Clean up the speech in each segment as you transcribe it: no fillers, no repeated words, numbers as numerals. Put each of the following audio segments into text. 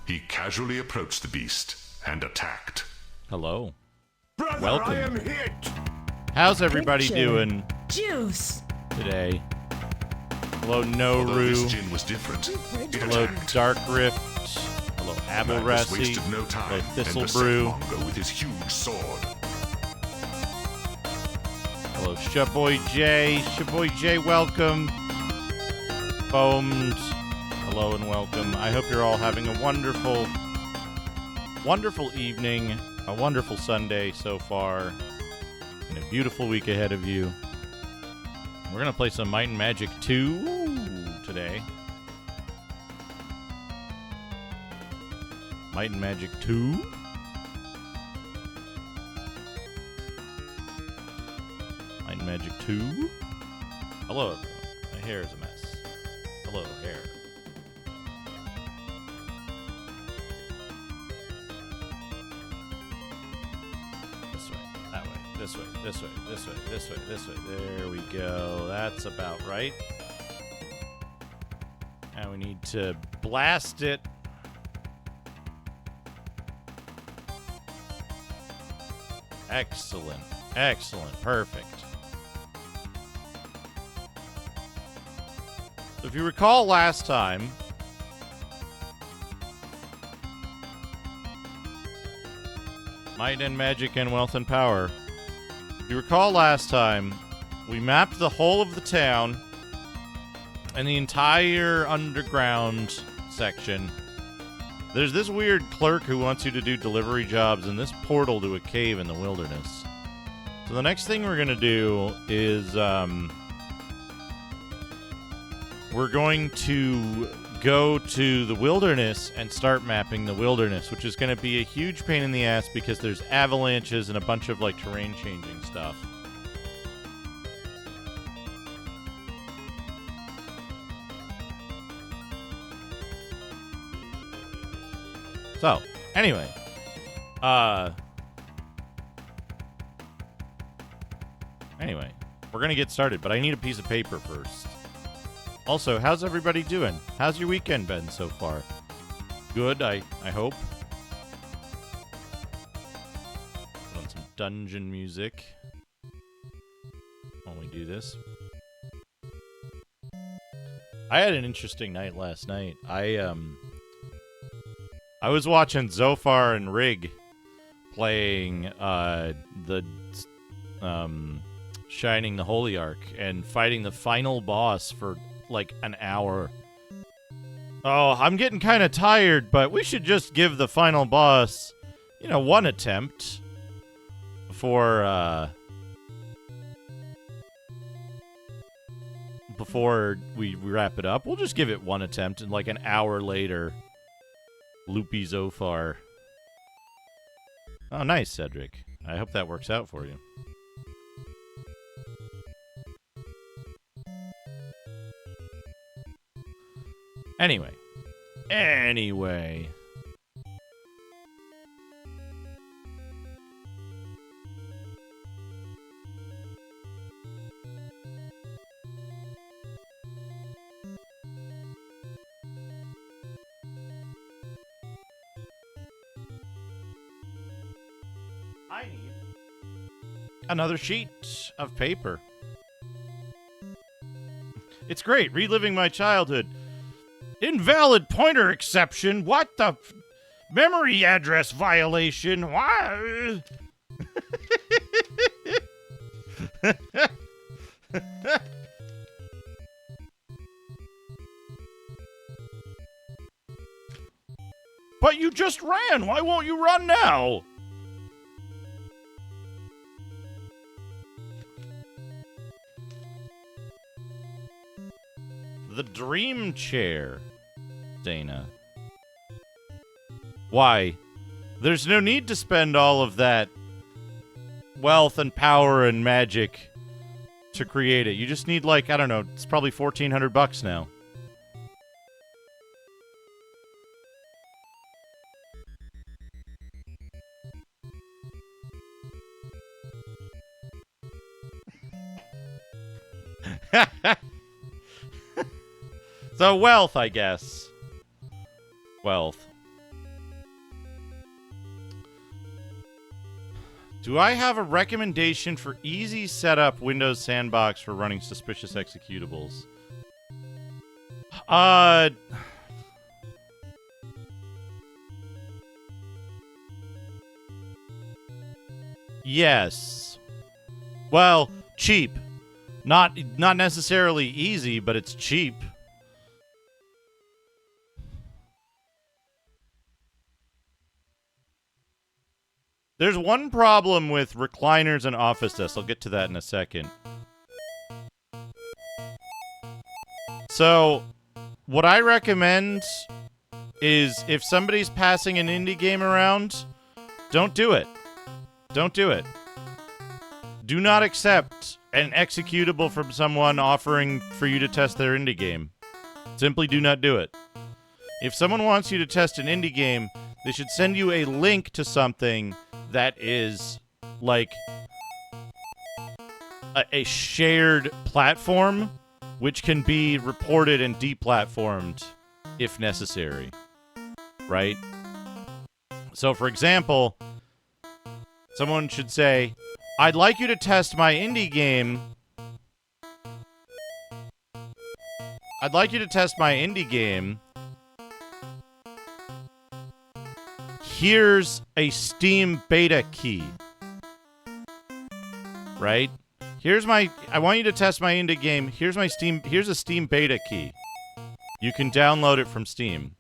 He casually approached the beast and attacked. Hello. Brother, Welcome. I am hit. How's everybody Picture. doing Juice. today? Hello, Although this Noru. djinn was different, it Hello, attacked. Dark Rift. Hello, Madness Aberrassi. wasted no time Hello, and Thistle beset Brew. Mongo with his huge sword. Hello, Shaboy J. Shaboy J, welcome. Foamed. Hello and welcome. I hope you're all having a wonderful, wonderful evening, a wonderful Sunday so far, and a beautiful week ahead of you. We're going to play some Might and Magic 2 today. Might and Magic 2? Might and Magic 2? Hello, everyone. My hair is a mess. Hello, hair. This way, that way, this way, this way, this way, this way, this way. There we go. That's about right. Now we need to blast it. Excellent. Excellent. Perfect. So if you recall last time, Might and Magic and Wealth and Power. If you recall last time, we mapped the whole of the town and the entire underground section. There's this weird clerk who wants you to do delivery jobs in this portal to a cave in the wilderness. So the next thing we're going to do is we're going to go to the wilderness and start mapping the wilderness, which is going to be a huge pain in the ass because there's avalanches and a bunch of like terrain changing stuff. So, anyway, we're gonna get started, but I need a piece of paper first. Also, how's everybody doing? How's your weekend been so far? Good, I hope. Put on some dungeon music while we do this. I had an interesting night last night. I was watching Zophar and Rig playing the Shining the Holy Ark and fighting the final boss for like an hour. Oh, I'm getting kind of tired, but we should just give the final boss, one attempt before we wrap it up. We'll just give it one attempt, and like an hour later, Loopy Zophar. Oh, nice, Cedric. I hope that works out for you. Anyway. I need another sheet of paper. It's great, reliving my childhood. Invalid pointer exception. What the memory address violation? Why? But you just ran. Why won't you run now? The dream chair, Dana. Why? There's no need to spend all of that wealth and power and magic to create it. You just need, like, I don't know, it's probably $1,400 now. So wealth, I guess. Wealth. Do I have a recommendation for easy setup Windows Sandbox for running suspicious executables? Yes. Well, cheap. Not necessarily easy, but it's cheap. There's one problem with recliners and office desks. I'll get to that in a second. So, what I recommend is if somebody's passing an indie game around, don't do it. Don't do it. Do not accept an executable from someone offering for you to test their indie game. Simply do not do it. If someone wants you to test an indie game, they should send you a link to something that is like a shared platform, which can be reported and deplatformed if necessary, right? So, for example, someone should say, I'd like you to test my indie game. I'd like you to test my indie game. Here's a Steam beta key. Right? I want you to test my indie game. Here's a Steam beta key. You can download it from Steam.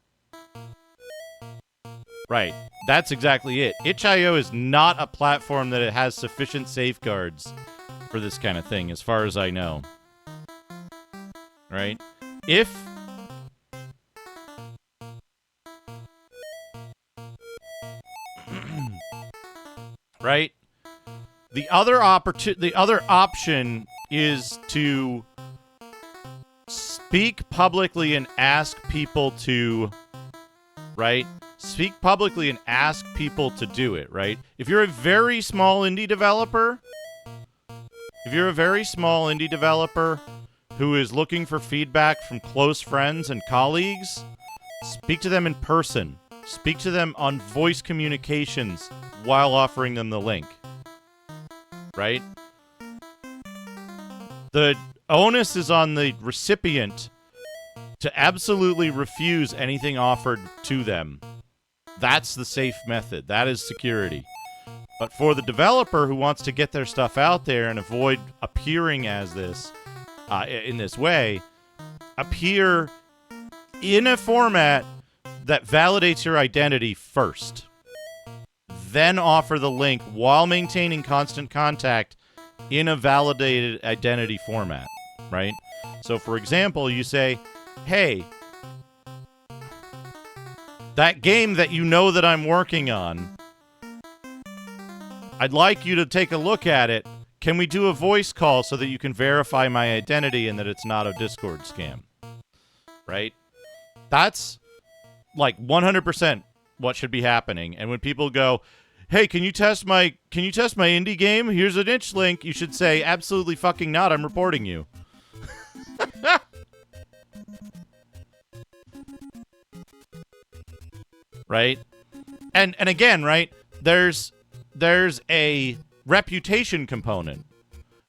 Right. That's exactly it. itch.io is not a platform that it has sufficient safeguards for this kind of thing, as far as I know. Right? Right? The other option is to speak publicly and ask people to, right? Speak publicly and ask people to do it, right? If you're a very small indie developer, who is looking for feedback from close friends and colleagues, speak to them in person. Speak to them on voice communications while offering them the link. Right? The onus is on the recipient to absolutely refuse anything offered to them. That's the safe method. That is security. But for the developer who wants to get their stuff out there and avoid appearing as this, in this way, appear in a format that validates your identity first. Then offer the link while maintaining constant contact in a validated identity format, right? So, for example, you say, hey, that game that you know that I'm working on, I'd like you to take a look at it. Can we do a voice call so that you can verify my identity and that it's not a Discord scam? Right? That's like 100% what should be happening. And when people go, hey, can you test my indie game? Here's an itch link. You should say, absolutely fucking not. I'm reporting you. Right? And again, right? There's a reputation component.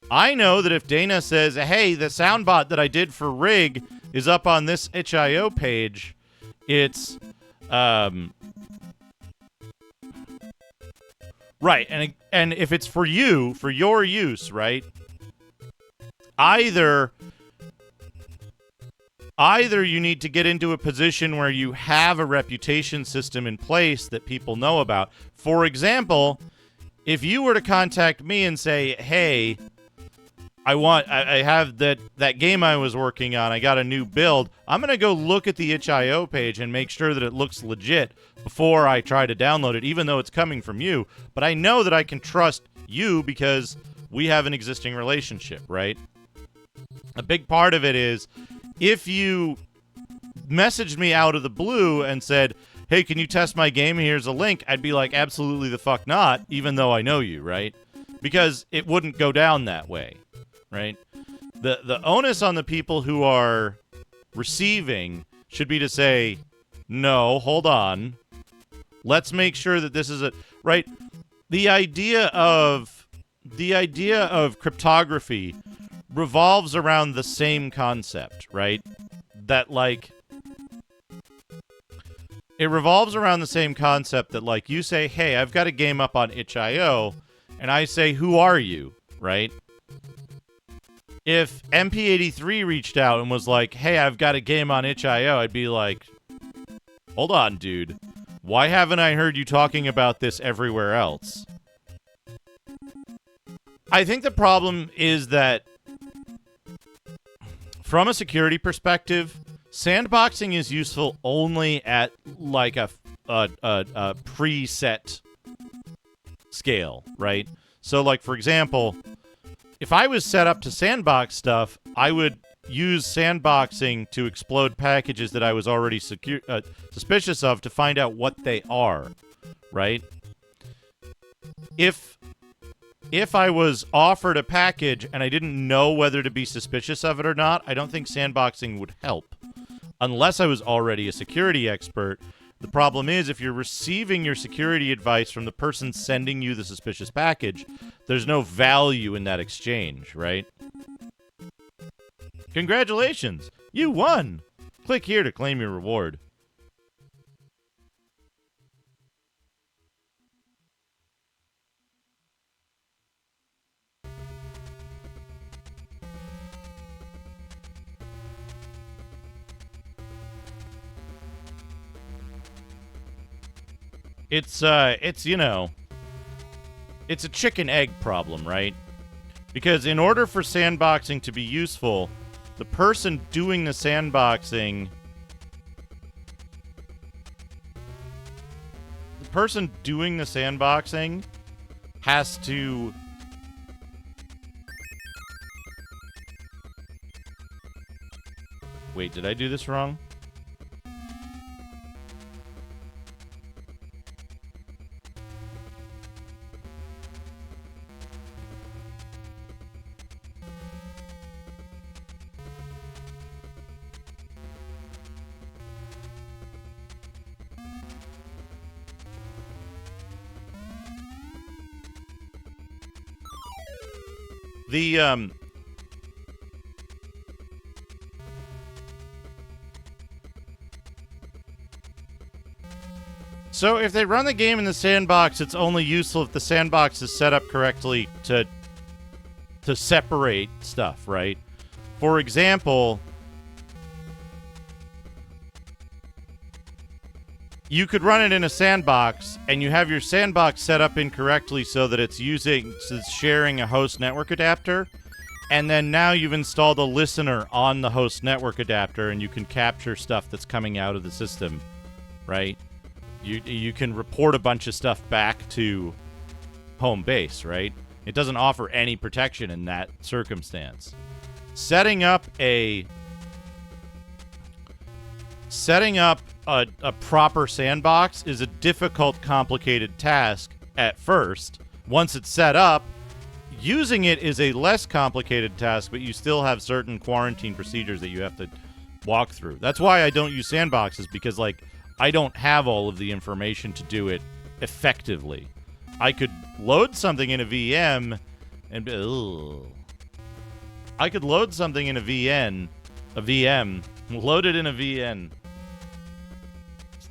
I know that if Dana says, hey, the soundbot that I did for Rig is up on this itch.io page, it's right, and if it's for you, for your use, right? Either you need to get into a position where you have a reputation system in place that people know about. For example, if you were to contact me and say, hey, I have that game I was working on, I got a new build, I'm going to go look at the itch.io page and make sure that it looks legit before I try to download it, even though it's coming from you. But I know that I can trust you because we have an existing relationship, right? A big part of it is, if you messaged me out of the blue and said, hey, can you test my game? Here's a link. I'd be like, absolutely the fuck not, even though I know you, right? Because it wouldn't go down that way, right? The onus on the people who are receiving should be to say, no, hold on. Let's make sure that this is a... Right? the idea of cryptography revolves around the same concept, right? That, like, it revolves around the same concept that, like, you say, hey, I've got a game up on itch.io, and I say, who are you, right? If MP83 reached out and was like, hey, I've got a game on itch.io, I'd be like, hold on, dude. Why haven't I heard you talking about this everywhere else? I think the problem is that from a security perspective, sandboxing is useful only at like a preset scale, right? So, like, for example, if I was set up to sandbox stuff, I would use sandboxing to explode packages that I was already suspicious of to find out what they are, right? If I was offered a package and I didn't know whether to be suspicious of it or not, I don't think sandboxing would help. Unless I was already a security expert. The problem is, if you're receiving your security advice from the person sending you the suspicious package, there's no value in that exchange, right? Congratulations! You won! Click here to claim your reward. It's, you know, it's a chicken egg problem, right? Because in order for sandboxing to be useful, the person doing the sandboxing has to wait, did I do this wrong? So if they run the game in the sandbox, it's only useful if the sandbox is set up correctly to separate stuff, right? For example, you could run it in a sandbox, and you have your sandbox set up incorrectly so that it's sharing a host network adapter, and then now you've installed a listener on the host network adapter, and you can capture stuff that's coming out of the system, right? You can report a bunch of stuff back to home base, right? It doesn't offer any protection in that circumstance. Setting up a proper sandbox is a difficult, complicated task at first. Once it's set up, using it is a less complicated task, but you still have certain quarantine procedures that you have to walk through. That's why I don't use sandboxes, because, like, I don't have all of the information to do it effectively. I could load something in a VM and I could load something in a VM, load it in a VN,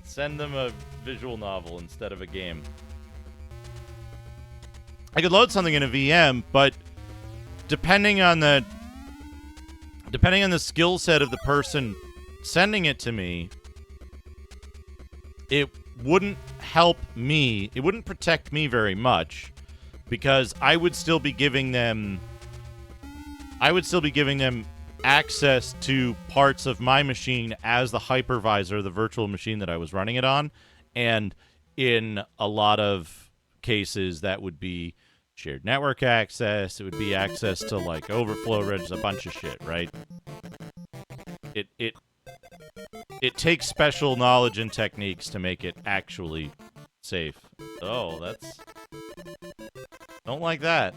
send them a visual novel instead of a game. I could load something in a VM, but depending on the skill set of the person sending it to me, it wouldn't help me. It wouldn't protect me very much, because I would still be giving them access to parts of my machine as the hypervisor, the virtual machine that I was running it on. And in a lot of cases, that would be shared network access. It would be access to, like, overflow registers, a bunch of shit, right? It takes special knowledge and techniques to make it actually safe. Oh, that's... Don't like that.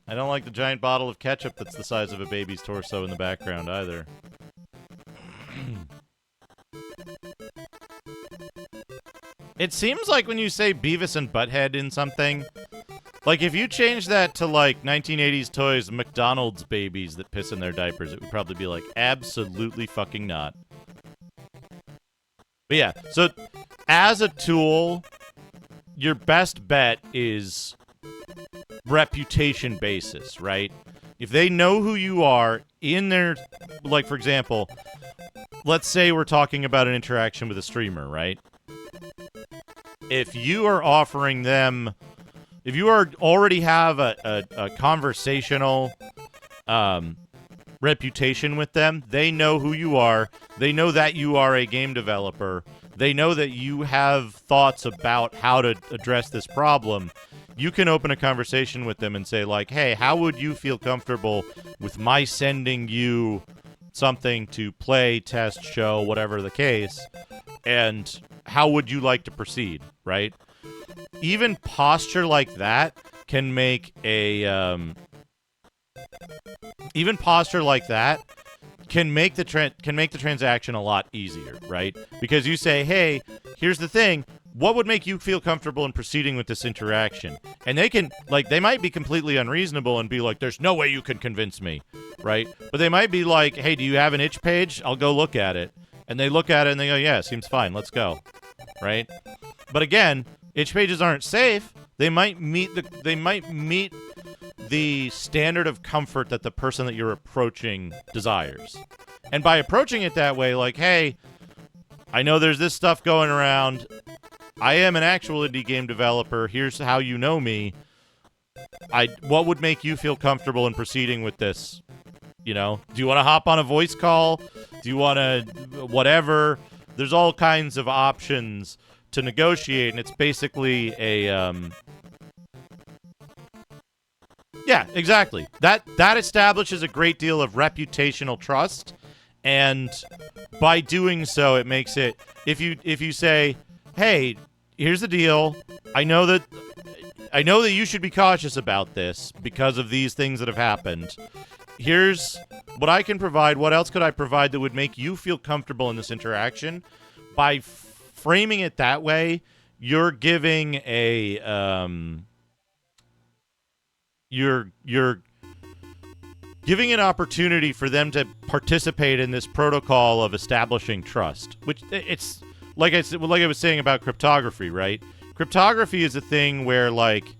I don't like the giant bottle of ketchup that's the size of a baby's torso in the background either. It seems like when you say Beavis and Butthead in something, Like, if you change that to, like, 1980s toys, McDonald's babies that piss in their diapers, it would probably be like, absolutely fucking not. But yeah, so as a tool, your best bet is reputation basis, right? If they know who you are in their, like, for example, let's say we're talking about an interaction with a streamer, right? If you are offering them, if you already have a conversational reputation with them, they know who you are. They know that you are a game developer. They know that you have thoughts about how to address this problem. You can open a conversation with them and say, like, hey, how would you feel comfortable with my sending you something to play, test, show, whatever the case, and how would you like to proceed, right? Even posture like that can make a transaction a lot easier, right? Because you say, hey, here's the thing, what would make you feel comfortable in proceeding with this interaction? And they can, like, they might be completely unreasonable and be like, there's no way you can convince me, right? But they might be like, hey, do you have an itch page? I'll go look at it. And they look at it and they go, yeah, seems fine, let's go, right? But again, itch pages aren't safe. They might meet the standard of comfort that the person that you're approaching desires. And by approaching it that way, like, hey, I know there's this stuff going around. I am an actual indie game developer. Here's how you know me. What would make you feel comfortable in proceeding with this? You know, do you want to hop on a voice call? Do you want to whatever? There's all kinds of options to negotiate, and it's basically a yeah, exactly. That establishes a great deal of reputational trust, and by doing so, it makes it, if you say, hey, here's the deal, I know that you should be cautious about this because of these things that have happened. Here's what I can provide. What else could I provide that would make you feel comfortable in this interaction? By framing it that way, you're giving a you're giving an opportunity for them to participate in this protocol of establishing trust. Which it's like I was saying about cryptography, right? Cryptography is a thing where, like,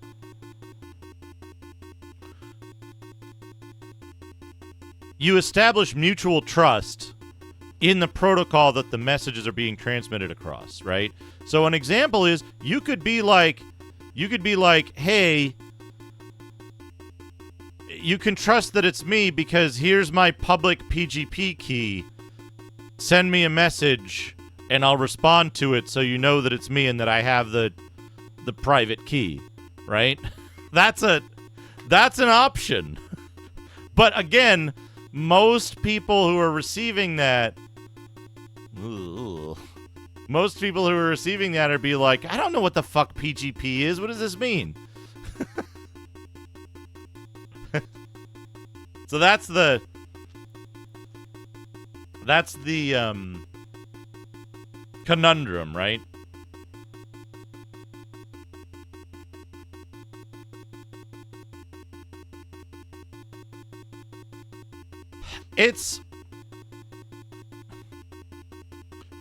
you establish mutual trust in the protocol that the messages are being transmitted across, right? So an example is you could be like, hey, you can trust that it's me because here's my public PGP key. Send me a message and I'll respond to it so you know that it's me and that I have the private key, right? That's an option. But again, most people who are receiving that are be like, I don't know what the fuck PGP is. What does this mean? So that's the conundrum, right? It's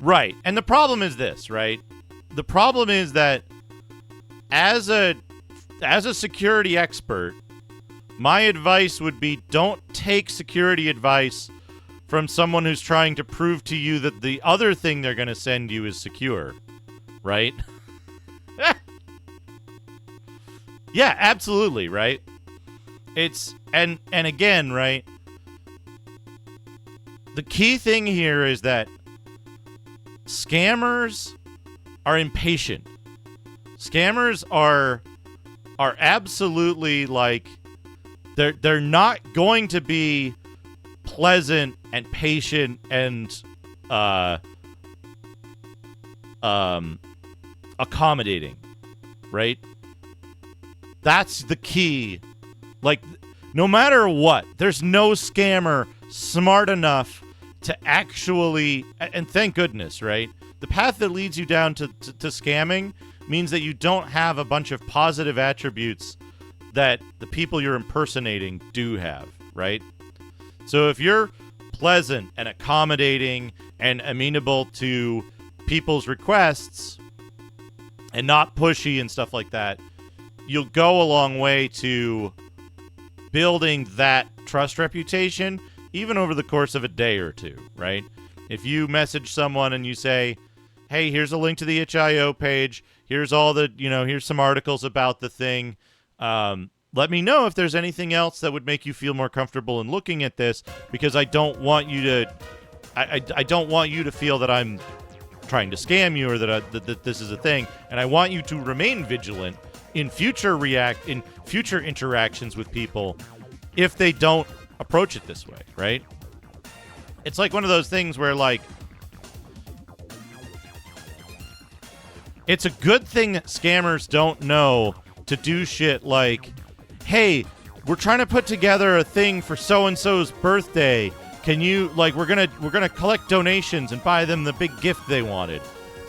right. And the problem is this, right? The problem is that as a security expert, my advice would be don't take security advice from someone who's trying to prove to you that the other thing they're going to send you is secure, right? Yeah, absolutely, right? It's and again, right? The key thing here is that scammers are impatient. Scammers are absolutely, like, they're not going to be pleasant and patient and accommodating, right? That's the key. Like, no matter what, there's no scammer smart enough to actually, and thank goodness, right? The path that leads you down to scamming means that you don't have a bunch of positive attributes that the people you're impersonating do have, right? So if you're pleasant and accommodating and amenable to people's requests and not pushy and stuff like that, you'll go a long way to building that trust reputation, even over the course of a day or two, right? If you message someone and you say, hey, here's a link to the itch.io page, here's all the, here's some articles about the thing, let me know if there's anything else that would make you feel more comfortable in looking at this, because I don't want you to, I don't want you to feel that I'm trying to scam you or that this is a thing, and I want you to remain vigilant in future interactions with people if they don't approach it this way, right? It's like one of those things where, like, it's a good thing that scammers don't know to do shit like, hey, we're trying to put together a thing for so-and-so's birthday. Can you, like, we're gonna collect donations and buy them the big gift they wanted,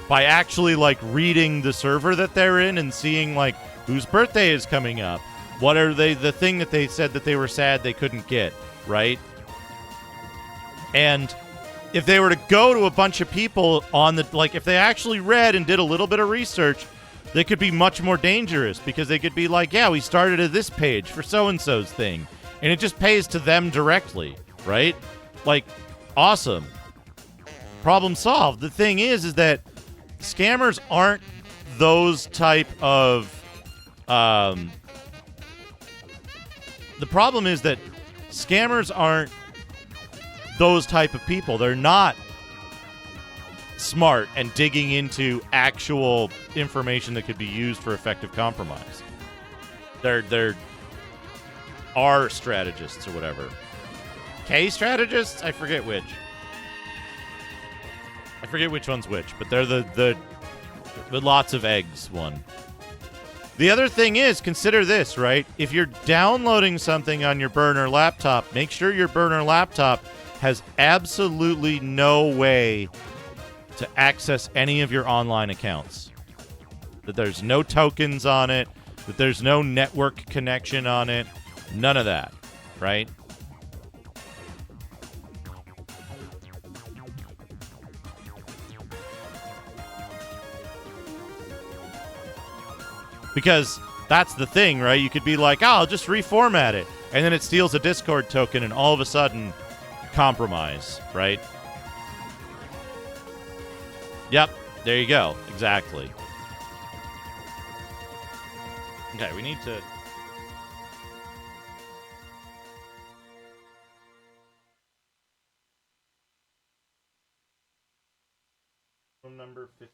by actually, like, reading the server that they're in and seeing, like, whose birthday is coming up. What are the thing that they said that they were sad they couldn't get, right? And if they were to go to a bunch of people on the, like, if they actually read and did a little bit of research, they could be much more dangerous, because they could be like, yeah, we started at this page for so-and-so's thing, and it just pays to them directly, right? Like, awesome. Problem solved. The thing is that scammers aren't those type of, the problem is that scammers aren't those type of people. They're not smart and digging into actual information that could be used for effective compromise. They're R strategists or whatever. K strategists? I forget which. I forget which one's which, but they're the lots of eggs one. The other thing is, consider this, right? If you're downloading something on your burner laptop, make sure your burner laptop has absolutely no way to access any of your online accounts. That there's no tokens on it, that there's no network connection on it, none of that, right? Because that's the thing, right? You could be like, oh, I'll just reformat it. And then it steals a Discord token, and all of a sudden, compromise, right? Yep, there you go. Exactly. Okay, we need to... Room number 50.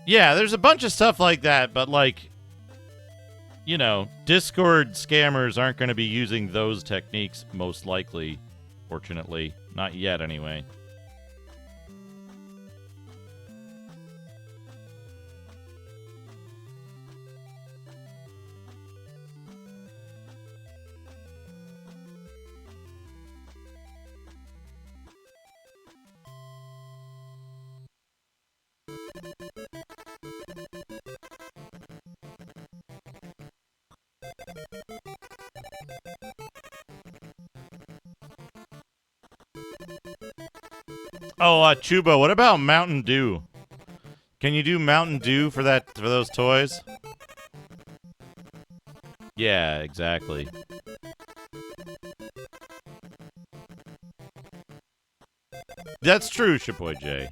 Yeah, there's a bunch of stuff like that, but, like, Discord scammers aren't going to be using those techniques, most likely, fortunately. Not yet, anyway. Oh, Chuba, what about Mountain Dew? Can you do Mountain Dew for those toys? Yeah, exactly. That's true, Shaboy J.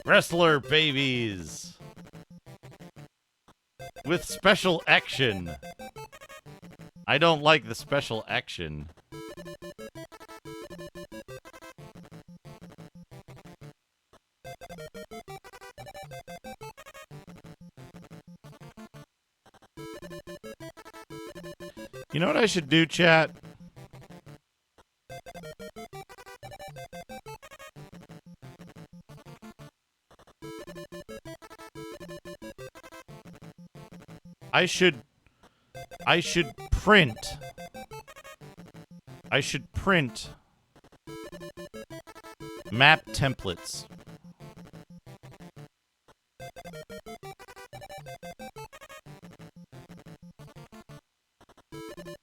Wrestler babies with special action. I don't like the special action. You know what I should do, chat? I should print. I should print map templates.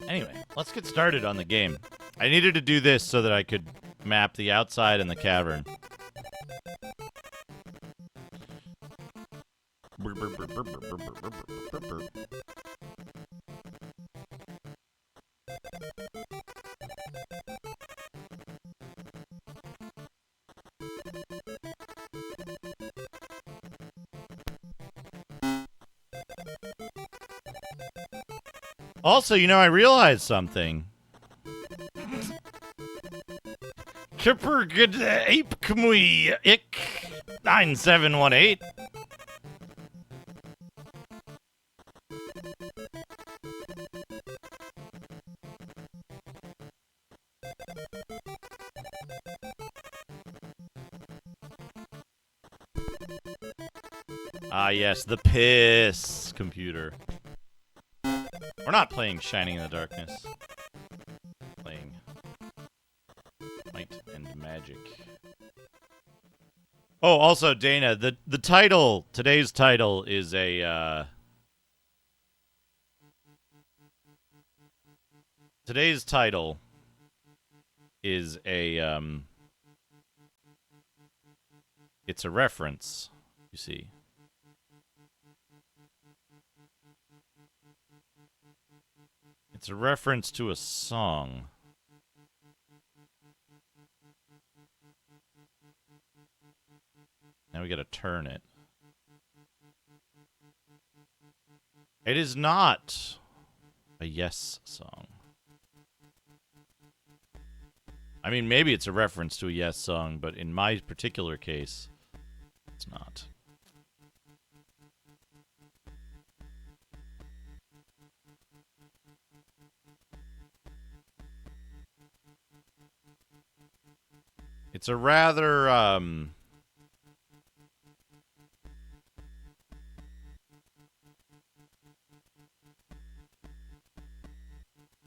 Anyway, let's get started on the game. I needed to do this so that I could map the outside and the cavern. Also, you know, I realized something. Kipper good ape kamui ik 9718. Ah, yes, the piss computer. We're not playing Shining in the Darkness. Playing Might and Magic. Oh, also, Dana, the title, today's title is a, today's title is a, it's a reference, you see. It's a reference to a song. Now we gotta turn it. It is not a Yes song. I mean, maybe it's a reference to a Yes song, but in my particular case, it's not. It's a rather,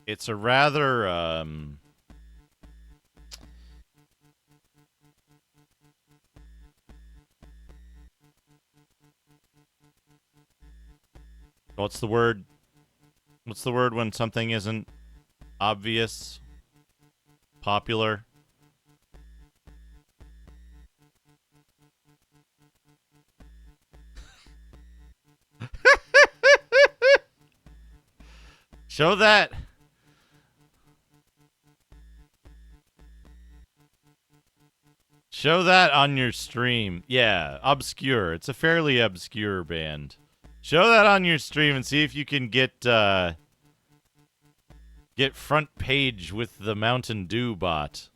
it's a rather, what's the word? What's the word when something isn't obvious? Popular? Show that. Show that on your stream. Yeah, obscure. It's a fairly obscure band. Show that on your stream and see if you can get front page with the Mountain Dew bot.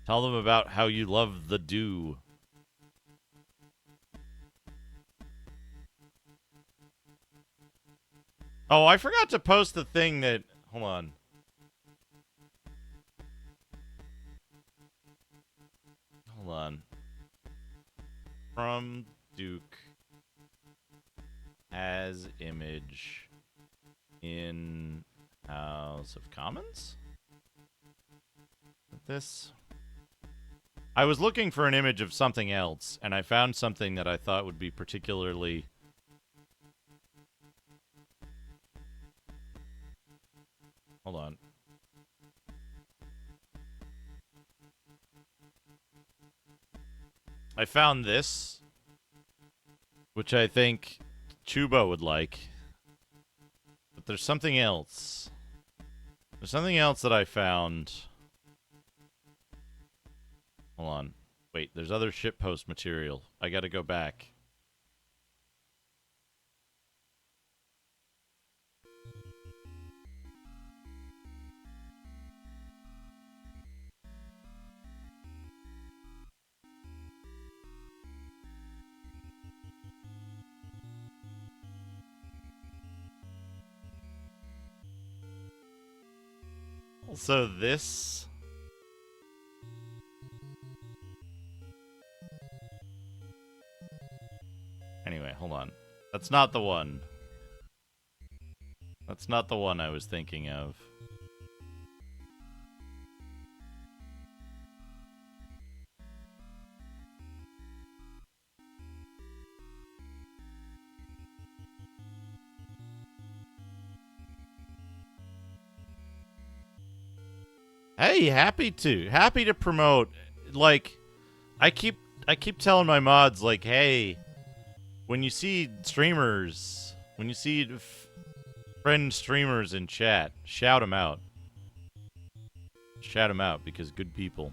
Tell them about how you love the dew. Oh, I forgot to post the thing that... Hold on. Hold on. From Duke as image in House of Commons? This? I was looking for an image of something else, and I found something that I thought would be particularly... Hold on. I found this, which I think Chuba would like. But there's something else. There's something else that I found. Hold on. Wait, there's other shitpost material. I gotta go back. So this... Anyway, hold on. That's not the one. That's not the one I was thinking of. Hey, happy to promote. Like, I keep telling my mods, like, hey, when you see streamers, when you see friend streamers in chat, shout them out. Shout them out, because good people.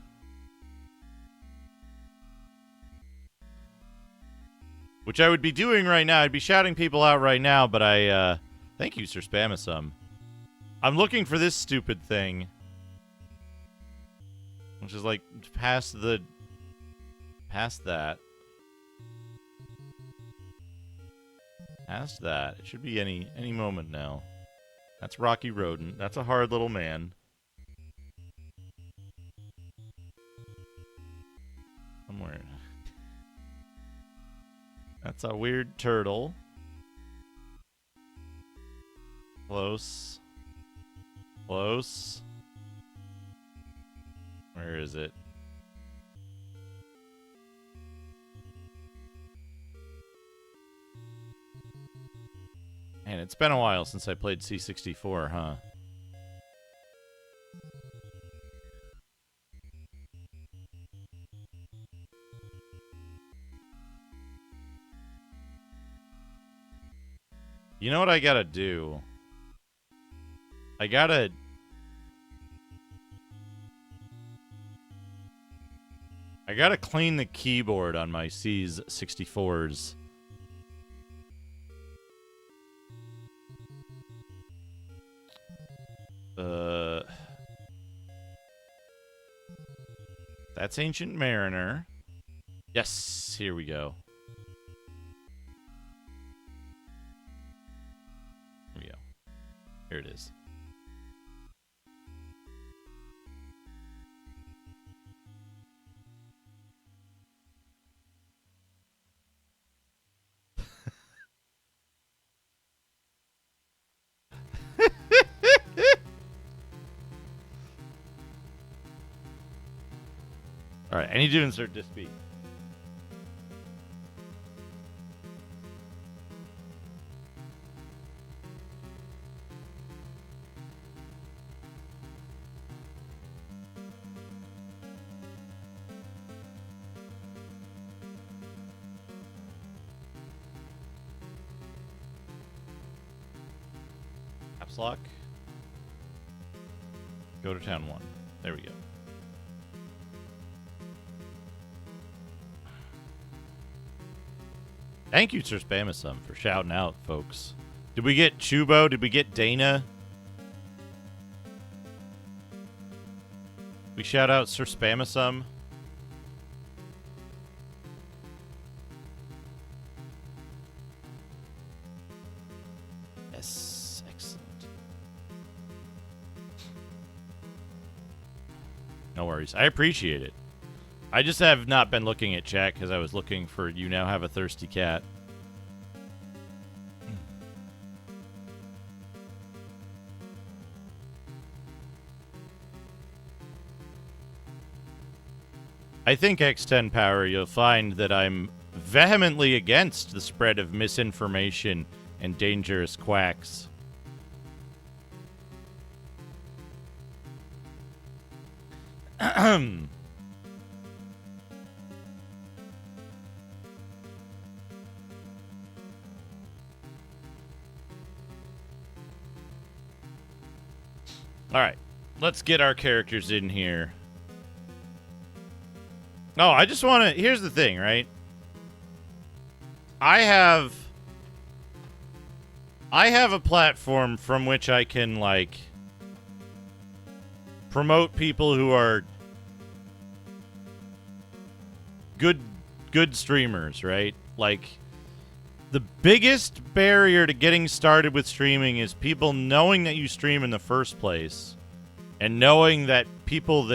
Which I would be doing right now. I'd be shouting people out right now, but thank you, Sir Spamasum. I'm looking for this stupid thing. Which is like past that. Past that. It should be any moment now. That's Rocky Rodent. That's a hard little man. Somewhere. That's a weird turtle. Close. Close. Where is it? Man, it's been a while since I played C64, huh? You know what I gotta do? I gotta clean the keyboard on my C's 64s. That's Ancient Mariner. Yes, here we go. Here we go. Here it is. All right, I need to insert this beat. Caps lock. Go to town 1. There we go. Thank you, Sir Spamasum, for shouting out, folks. Did we get Chubo? Did we get Dana? We shout out Sir Spamasum. Yes, excellent. No worries. I appreciate it. I just have not been looking at chat because I was looking for You Now Have a Thirsty Cat. I think X10 Power, you'll find that I'm vehemently against the spread of misinformation and dangerous quacks. Alright, let's get our characters in here. Oh, I just want to... Here's the thing, right? I have a platform from which I can, like, promote people who are good streamers, right? Like, the biggest barrier to getting started with streaming is people knowing that you stream in the first place And knowing that people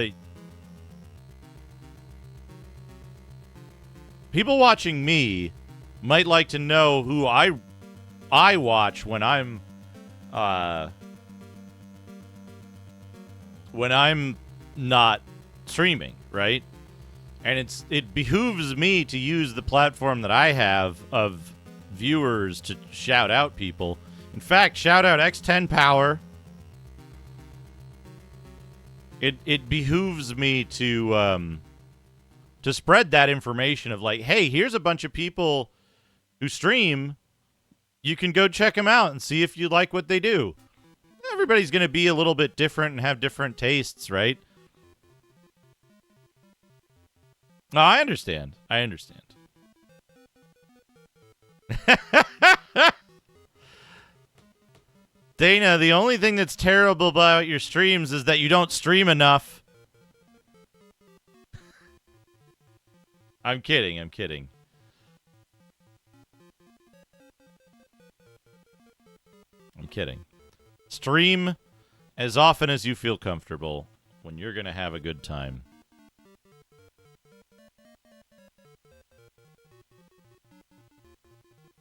watching me might like to know who I watch when I'm not streaming, right? And it behooves me to use the platform that I have of viewers to shout out people. In fact, shout out X10 Power. It behooves me to spread that information of like, hey, here's a bunch of people who stream. You can go check them out and see if you like what they do. Everybody's going to be a little bit different and have different tastes, right? No, I understand. Dana, the only thing that's terrible about your streams is that you don't stream enough. I'm kidding. Stream as often as you feel comfortable when you're going to have a good time.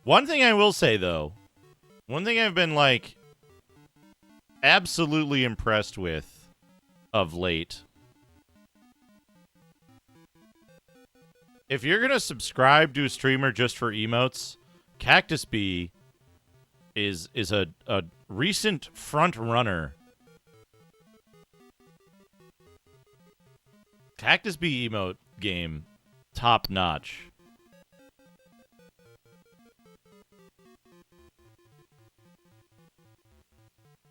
One thing I will say, though, one thing I've been, like, absolutely impressed with of late, if you're going to subscribe to a streamer just for emotes, Cactus Bee is a recent front runner. Cactus Bee emote game, top notch.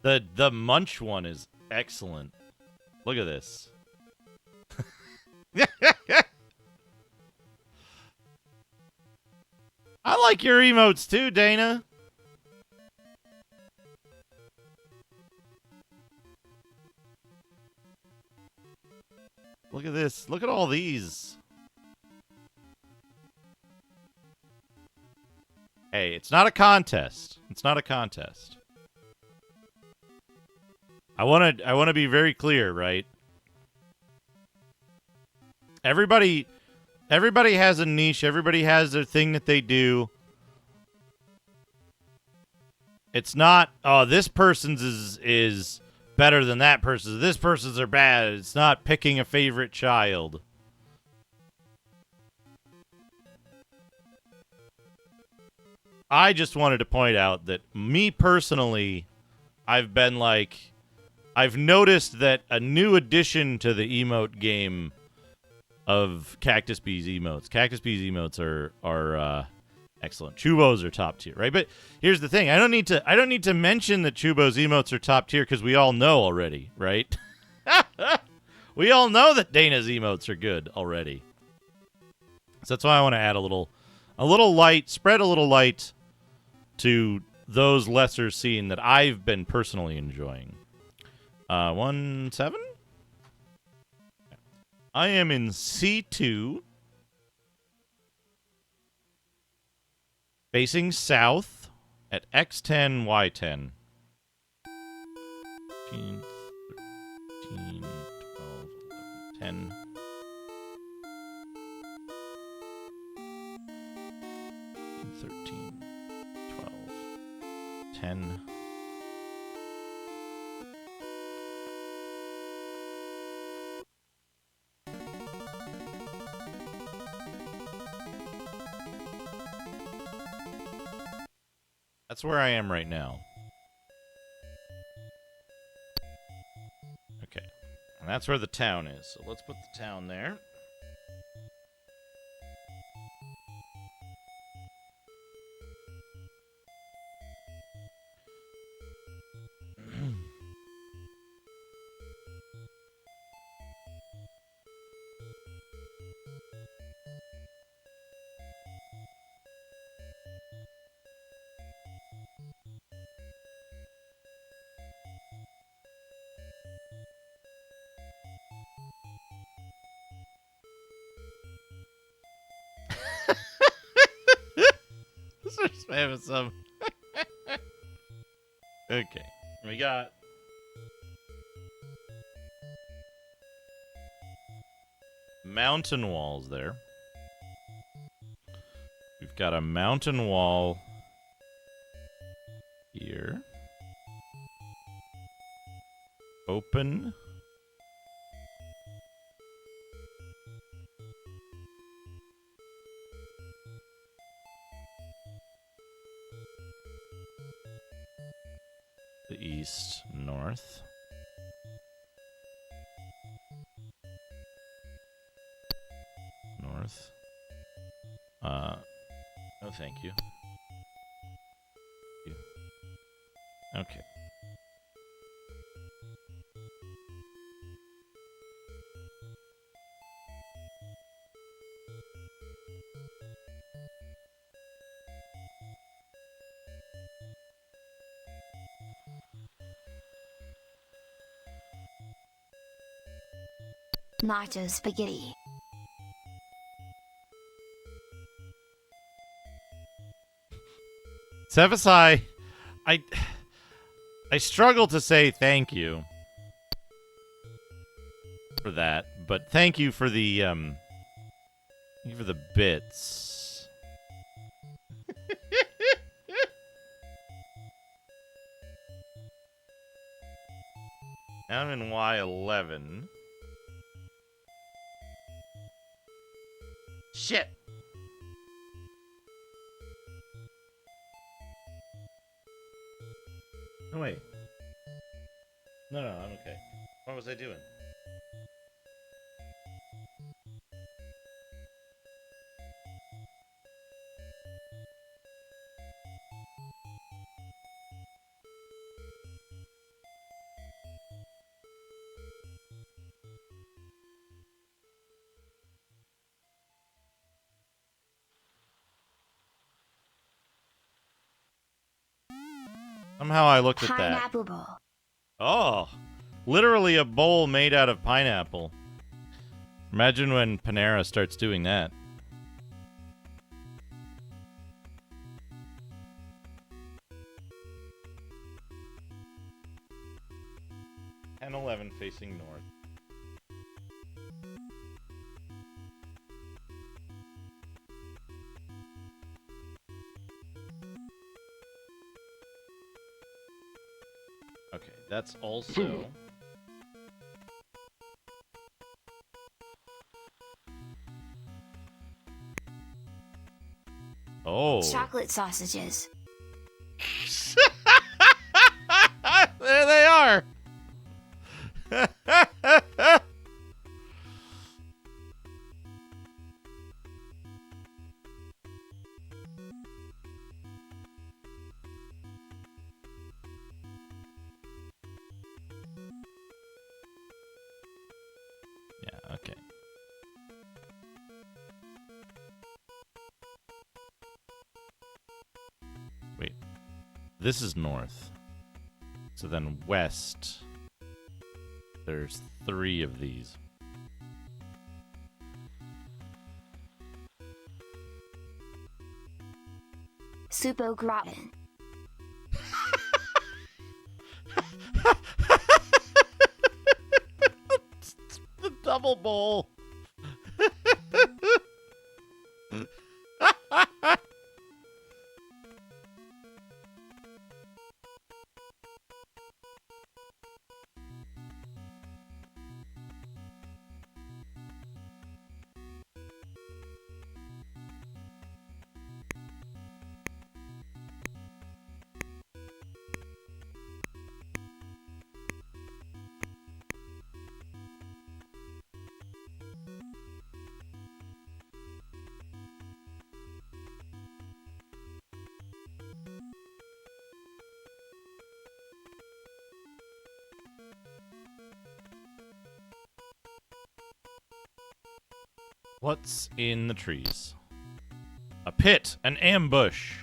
The munch one is excellent. Look at this. I like your emotes too, Dana. Look at this. Look at all these. Hey, it's not a contest. I want to be very clear, right? Everybody has a niche. Everybody has their thing that they do. It's not, oh, this person's is better than that person's. This person's are bad. It's not picking a favorite child. I just wanted to point out that me personally, I've noticed that a new addition to the emote game of Cactus Bee's emotes. Cactus Bee's emotes are excellent. Chubo's are top tier, right? But here's the thing: I don't need to mention that Chubo's emotes are top tier because we all know already, right? We all know that Dana's emotes are good already. So that's why I want to add a little light, spread a little light to those lesser seen that I've been personally enjoying. 1-7? I am in C2. Facing south at X10, Y10. 15, 13, 12, 11, 10. 13, 12, 10. That's where I am right now. Okay. And that's where the town is. So let's put the town there. Just having some. Okay. We got mountain walls there. We've got a mountain wall here. Open. The east, north. North. No thank you. Okay. Nacho spaghetti. Sevasai, I struggle to say thank you for that, but thank you for the bits. Now I'm in Y11. Shit. No, wait. No, I'm okay. What was I doing? Somehow I looked at that. Pineapple bowl. Oh, literally a bowl made out of pineapple. Imagine when Panera starts doing that. And 11 facing north. Okay, that's also... Oh. Chocolate sausages. There they are. Yeah, okay. Wait. This is north. So then west. There's 3 of these. Soup au gratin. The double bowl. What's in the trees? A pit, an ambush.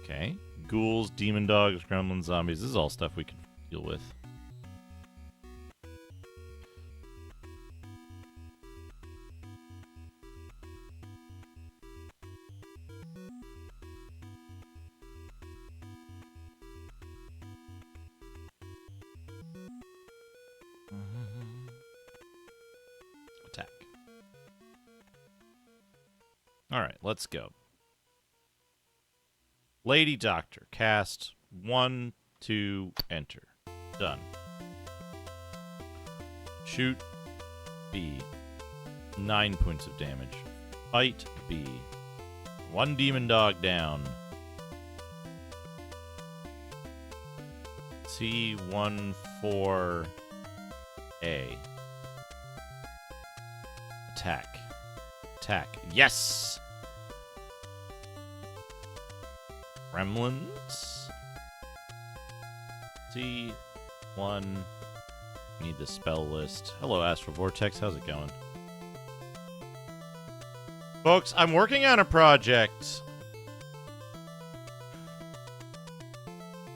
Okay. Ghouls, demon dogs, gremlins, zombies. This is all stuff we can deal with. Alright, let's go. Lady Doctor. Cast 1, 2, enter. Done. Shoot B. 9 points of damage. Fight B. 1 demon dog down. C14A. Attack. Attack. Yes! Gremlins. C1. Need the spell list. Hello, Astral Vortex. How's it going? Folks, I'm working on a project.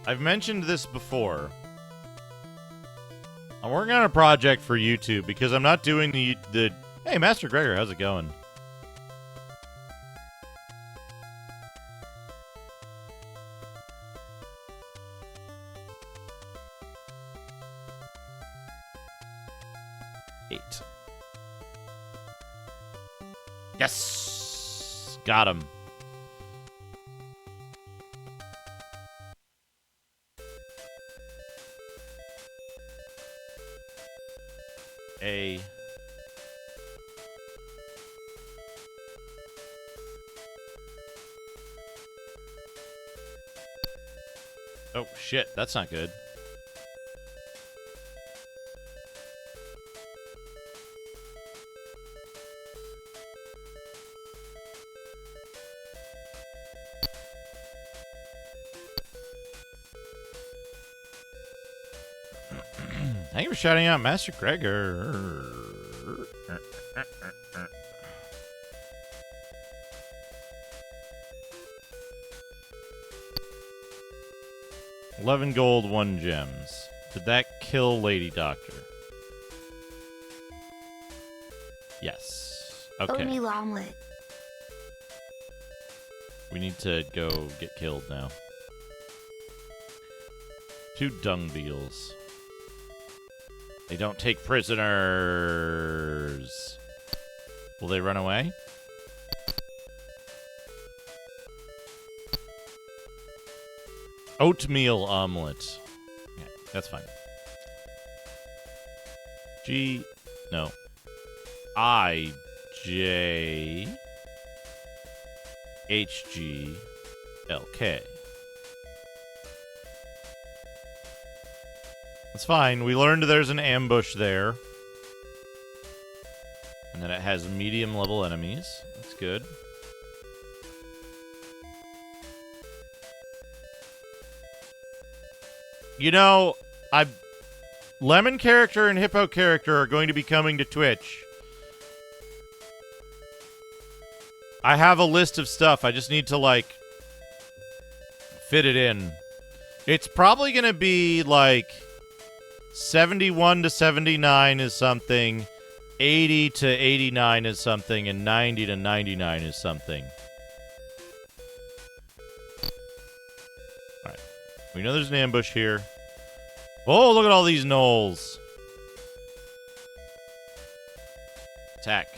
I've mentioned this before. I'm working on a project for YouTube because I'm not doing the Hey, Master Gregor, how's it going? Yes! Got him. A. Oh, shit. That's not good. Thank you for shouting out Master Gregor. 11 gold, 1 gems. Did that kill Lady Doctor? Yes. Okay. Oatmeal omelet. We need to go get killed now. 2 dung beetles. They don't take prisoners. Will they run away? Oatmeal omelet. Yeah, that's fine. G. No. I. J. H. G. L. K. That's fine. We learned there's an ambush there. And that it has medium level enemies. That's good. You know, Lemon character and Hippo character are going to be coming to Twitch. I have a list of stuff. I just need to, like, fit it in. It's probably going to be, like, 71 to 79 is something, 80 to 89 is something, and 90 to 99 is something. Alright. We know there's an ambush here. Oh, look at all these gnolls. Attack.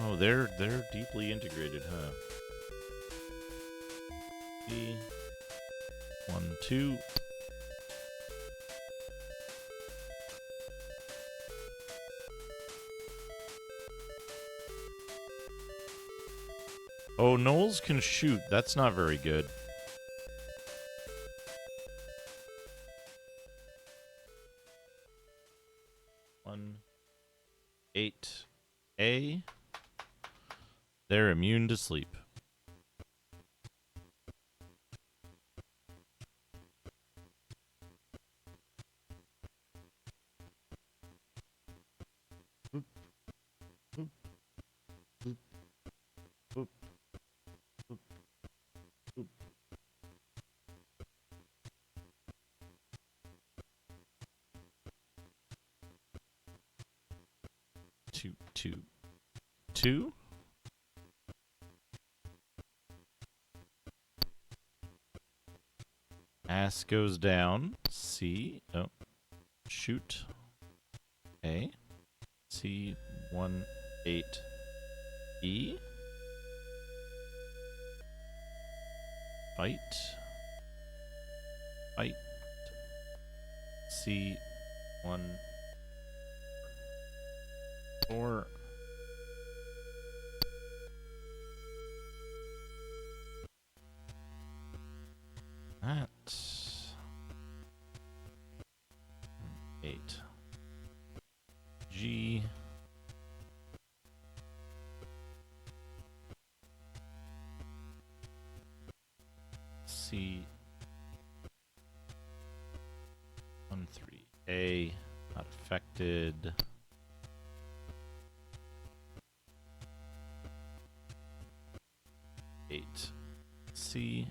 Oh, they're deeply integrated, huh? 1, 2. Oh, gnolls can shoot. That's not very good. One, 8A. They're immune to sleep. Two. Ass goes down. C. Oh. Shoot. A. C18E. Fight. Fight. C14. That. 8. G. C. 13A. Not affected. Eight. C.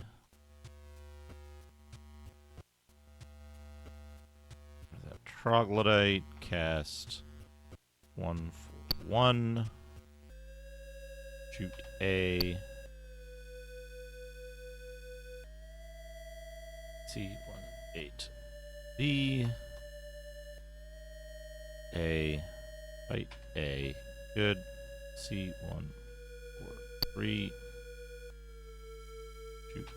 That troglodyte cast 1/1. Shoot A. C18. B. A. Fight A. Good. C143. Shoot.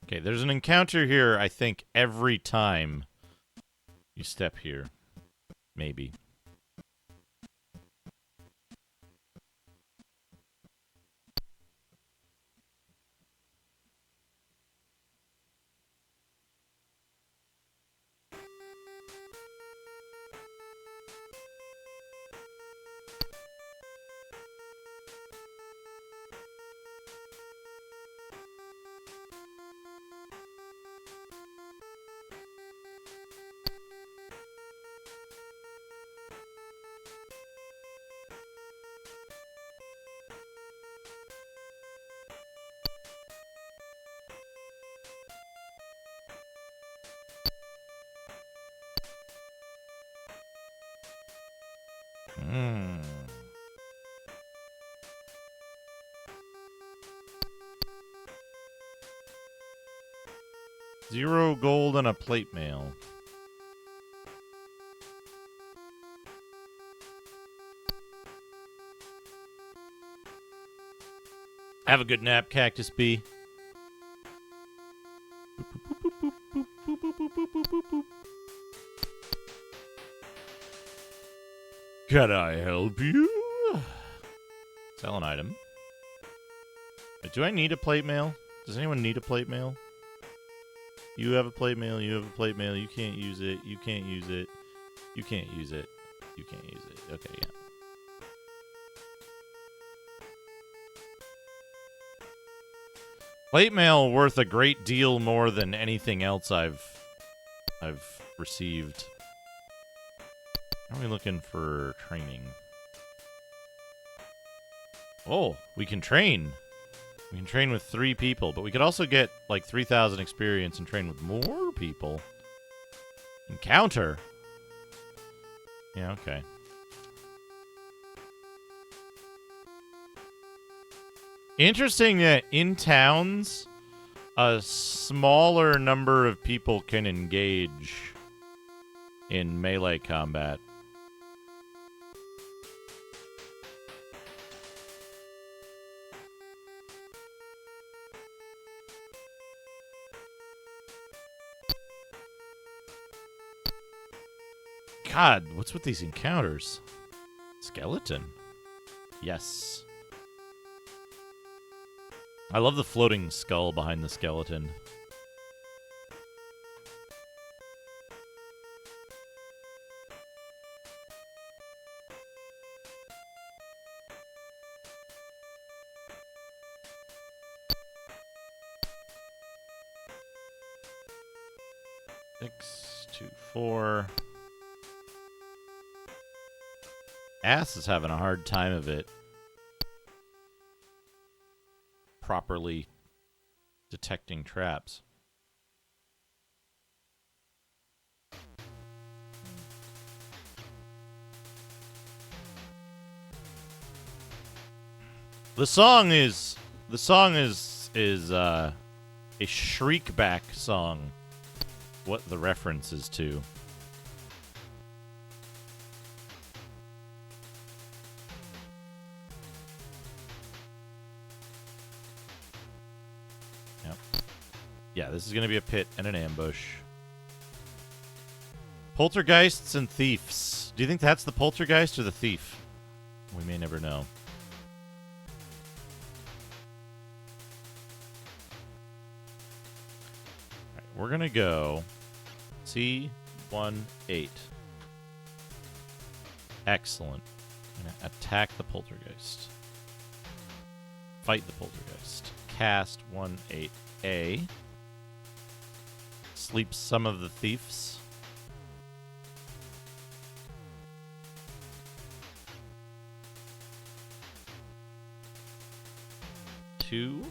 Okay, there's an encounter here, I think, every time you step here. Maybe. Hmm. Zero gold and a plate mail. Have a good nap, Cactus Bee. Can I help you? Sell an item. Wait, do I need a plate mail? Does anyone need a plate mail? You have a plate mail, you have a plate mail, you can't use it, you can't use it, you can't use it, you can't use it. Okay, yeah. Plate mail worth a great deal more than anything else I've received. How are we looking for training? Oh, we can train. We can train with 3 people, but we could also get like 3,000 experience and train with more people. Encounter. Yeah, okay. Interesting that in towns, a smaller number of people can engage in melee combat. God, what's with these encounters? Skeleton. Yes. I love the floating skull behind the skeleton. 6, 2, 4. Ass is having a hard time of it properly detecting traps. The song is a shriekback song. What the reference is to. Yep. Yeah, this is going to be a pit and an ambush. Poltergeists and thieves. Do you think that's the poltergeist or the thief? We may never know. All right, we're going to go C18. Excellent. I'm going to attack the poltergeist. Fight the poltergeist. Cast 18A. Sleep some of the thieves. Two.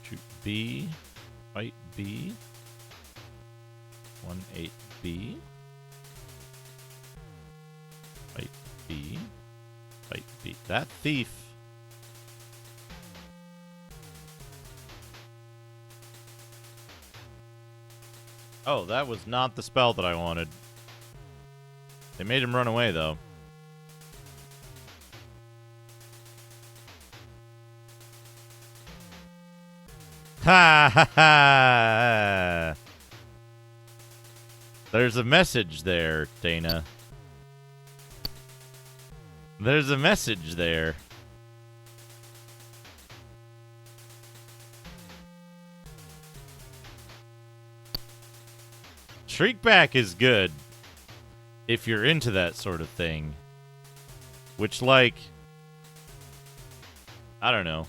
Shoot B. Fight B. 18B. Fight B. Fight B. That thief. Oh, that was not the spell that I wanted. They made him run away, though. Ha ha ha! There's a message there, Dana. There's a message there. Shriekback is good if you're into that sort of thing. Which, like, I don't know.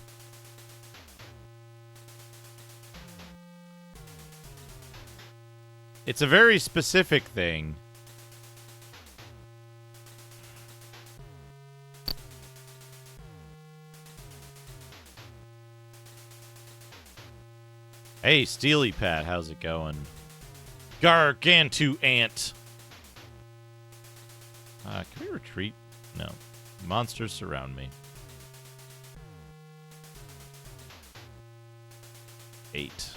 It's a very specific thing. Hey, Steely Pat, how's it going? Gargantu Ant. Can we retreat? No. Monsters surround me. 8.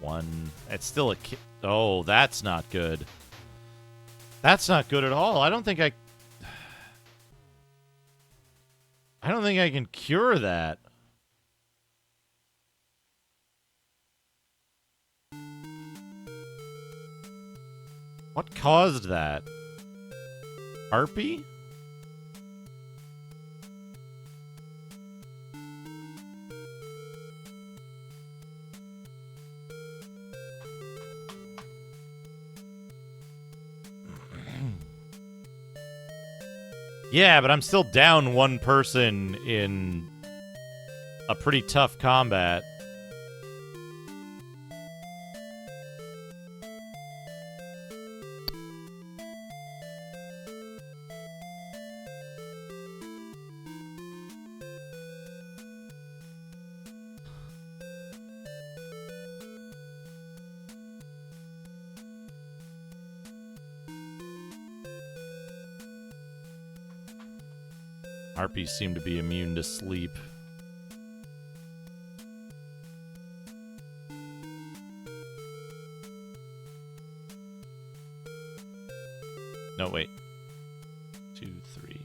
1. It's still a oh, that's not good. That's not good at all. I don't think I can cure that. What caused that? Harpy? Yeah, but I'm still down one person in a pretty tough combat. Harpies seem to be immune to sleep. No, wait. 2, 3.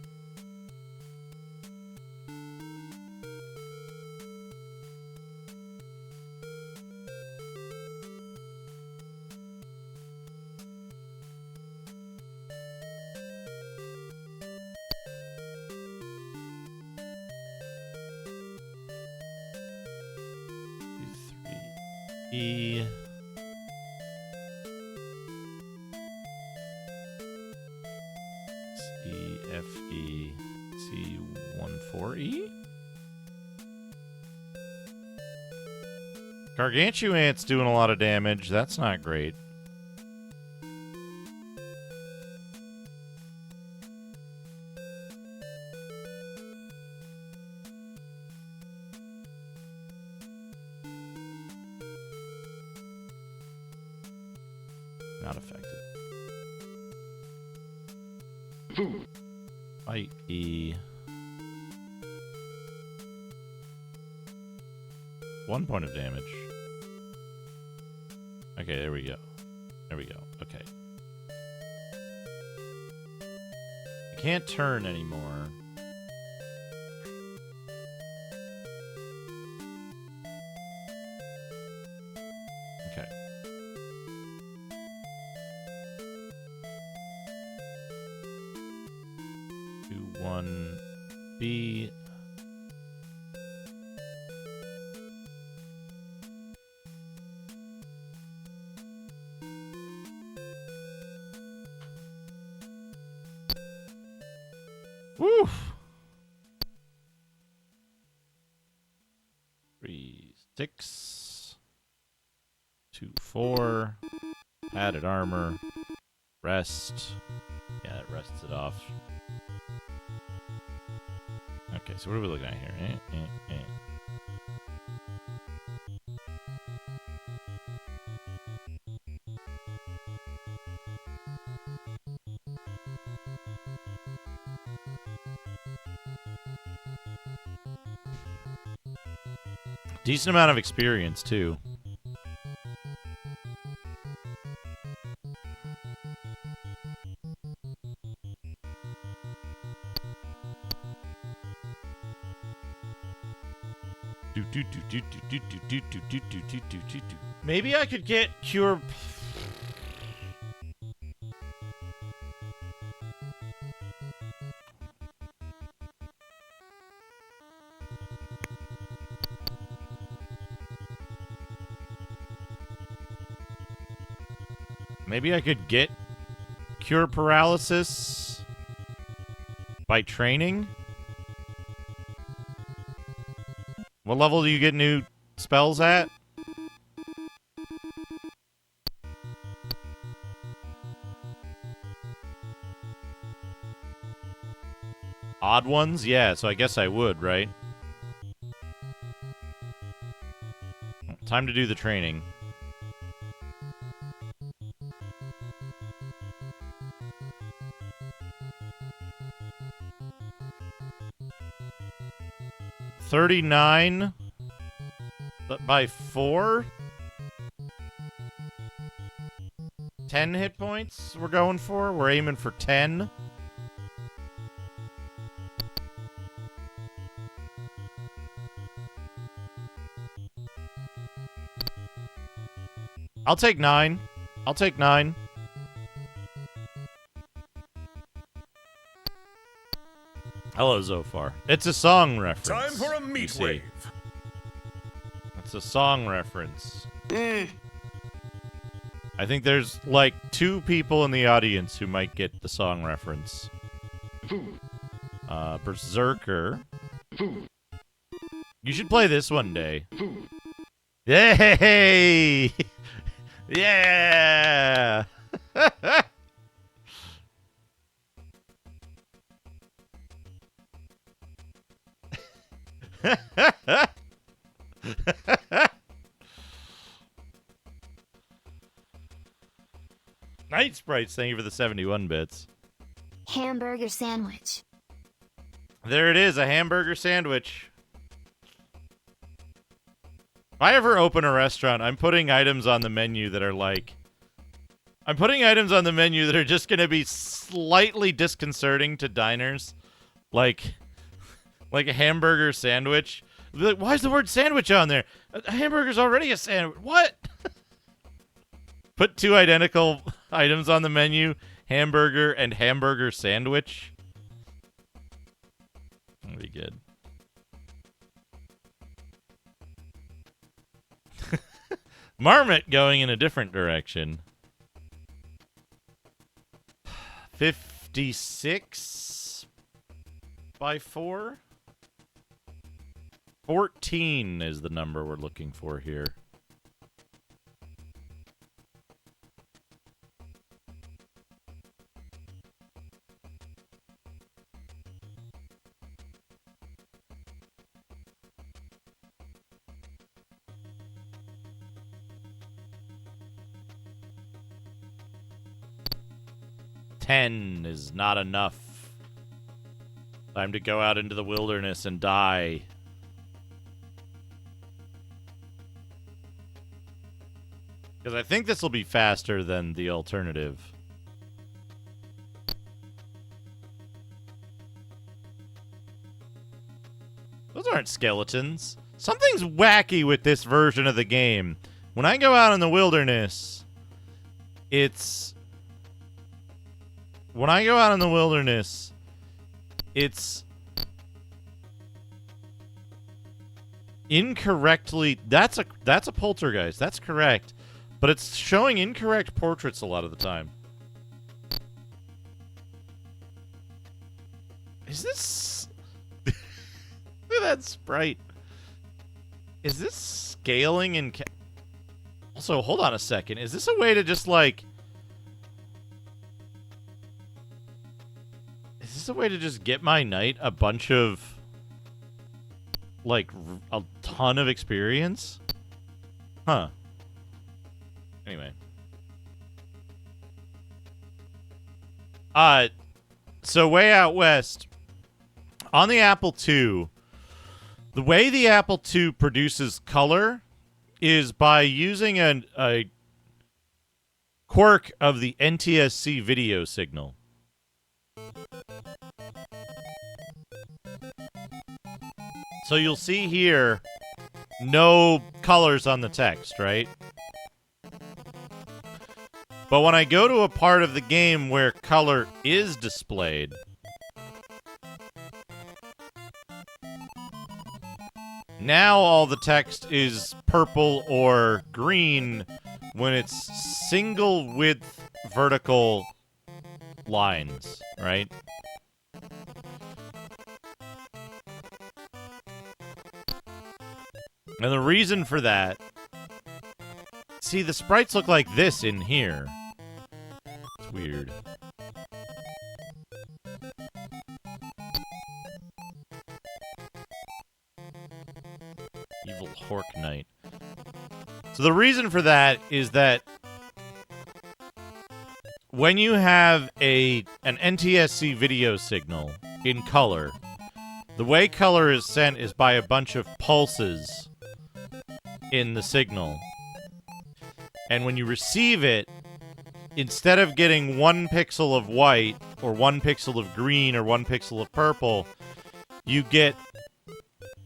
E. C, F, E, C, 1, 4, E? Gargantuant's doing a lot of damage. That's not great. Not effective. Fight E. 1 point of damage. Okay, there we go. There we go. Okay. I can't turn anymore. Okay. Two, 1, B. Woof. 3, 6. 2, 4. Added armor. Rest. Yeah, that rests it off. Okay, so what are we looking at here? Decent amount of experience, too. Maybe I could get cure. Maybe I could get cure paralysis by training. What level do you get new spells at? Odd ones? Yeah, so I guess I would, right? Time to do the training. $39 by 4. 10 hit points we're going for. We're aiming for 10. I'll take 9. I'll take 9. Hello, Zofar. It's a song reference. Time for a meat wave. It's a song reference. I think there's like 2 people in the audience who might get the song reference. Berserker. You should play this one day. Yay! Yeah! Night Sprites, thank you for the 71 bits. Hamburger sandwich. There it is, a hamburger sandwich. If I ever open a restaurant, I'm putting items on the menu that are like... I'm putting items on the menu that are just going to be slightly disconcerting to diners. Like a hamburger sandwich. They'll be like, why is the word sandwich on there? A hamburger's already a sandwich. What? Put 2 identical items on the menu. Hamburger and hamburger sandwich. That'd be good. Marmot going in a different direction. 56 by 4. 14 is the number we're looking for here. 10 is not enough. Time to go out into the wilderness and die. Because I think this will be faster than the alternative. Those aren't skeletons. Something's wacky with this version of the game. When I go out in the wilderness, it's incorrectly. That's a poltergeist. That's correct. But it's showing incorrect portraits a lot of the time. Is this... Look at that sprite. Is this scaling in... Also, hold on a second. Is this a way to just, like... Is this a way to just get my knight a bunch of... Like, a ton of experience? Huh. Anyway. So way out west, on the Apple II, the way the Apple II produces color is by using a quirk of the NTSC video signal. So you'll see here, no colors on the text, right? But when I go to a part of the game where color is displayed, now all the text is purple or green when it's single width vertical lines, right? And the reason for that, see, the sprites look like this in here. It's weird. Evil Hork Knight. So the reason for that is that when you have an NTSC video signal in color, the way color is sent is by a bunch of pulses in the signal. And when you receive it, instead of getting 1 pixel of white, or 1 pixel of green, or 1 pixel of purple, you get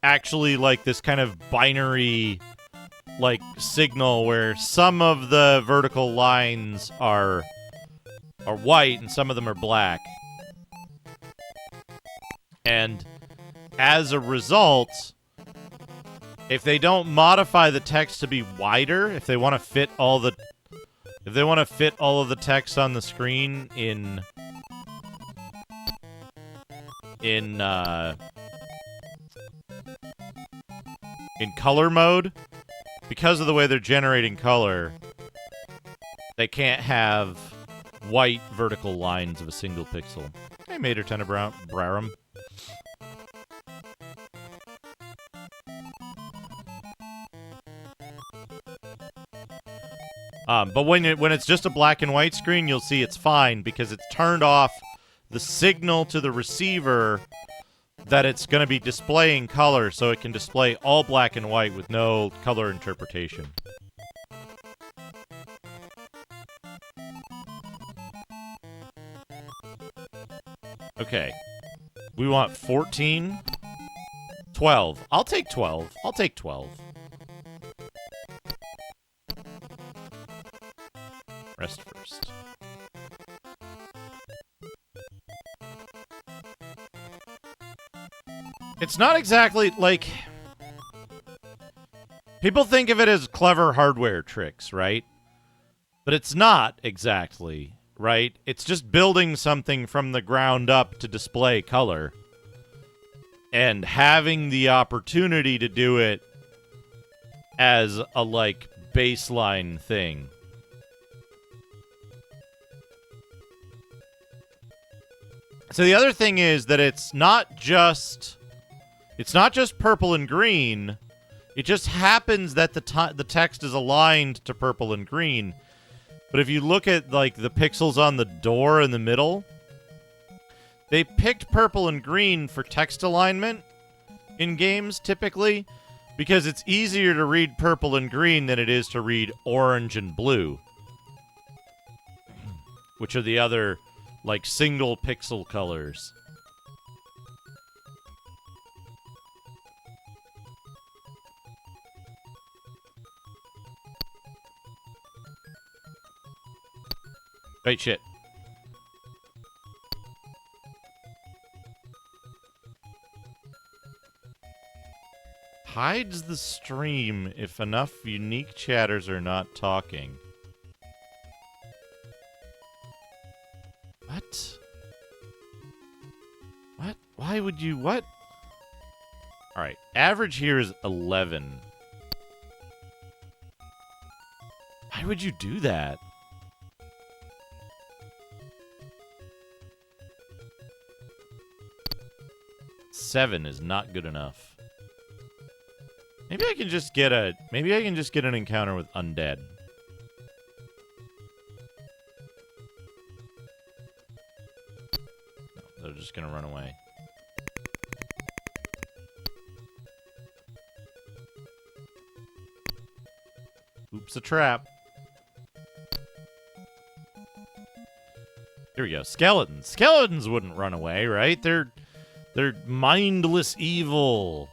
actually like this kind of binary like signal where some of the vertical lines are white and some of them are black. And as a result, if they don't modify the text to be wider, if they want to fit all of the text on the screen in color mode, because of the way they're generating color, they can't have white vertical lines of a single pixel. Hey, Mater Tenebrarum. But when it's just a black and white screen, you'll see it's fine because it's turned off the signal to the receiver that it's going to be displaying color, so it can display all black and white with no color interpretation. Okay. We want 14. 12. I'll take 12. I'll take 12. Rest first. It's not exactly like... People think of it as clever hardware tricks, right? But it's not exactly, right? It's just building something from the ground up to display color. And having the opportunity to do it as a, like, baseline thing. So the other thing is that it's not just purple and green. It just happens that the text is aligned to purple and green. But if you look at, like, the pixels on the door in the middle, they picked purple and green for text alignment in games, typically, because it's easier to read purple and green than it is to read orange and blue, which are the other, like, single pixel colors. Wait, shit. Hides the stream if enough unique chatters are not talking. What? What? Why would you... What? Alright, average here is 11. Why would you do that? Seven is not good enough. Maybe I can just get a... Maybe I can just get an encounter with undead. No, they're just gonna run away. Oops, a trap. Here we go. Skeletons. Skeletons wouldn't run away, right? They're mindless evil.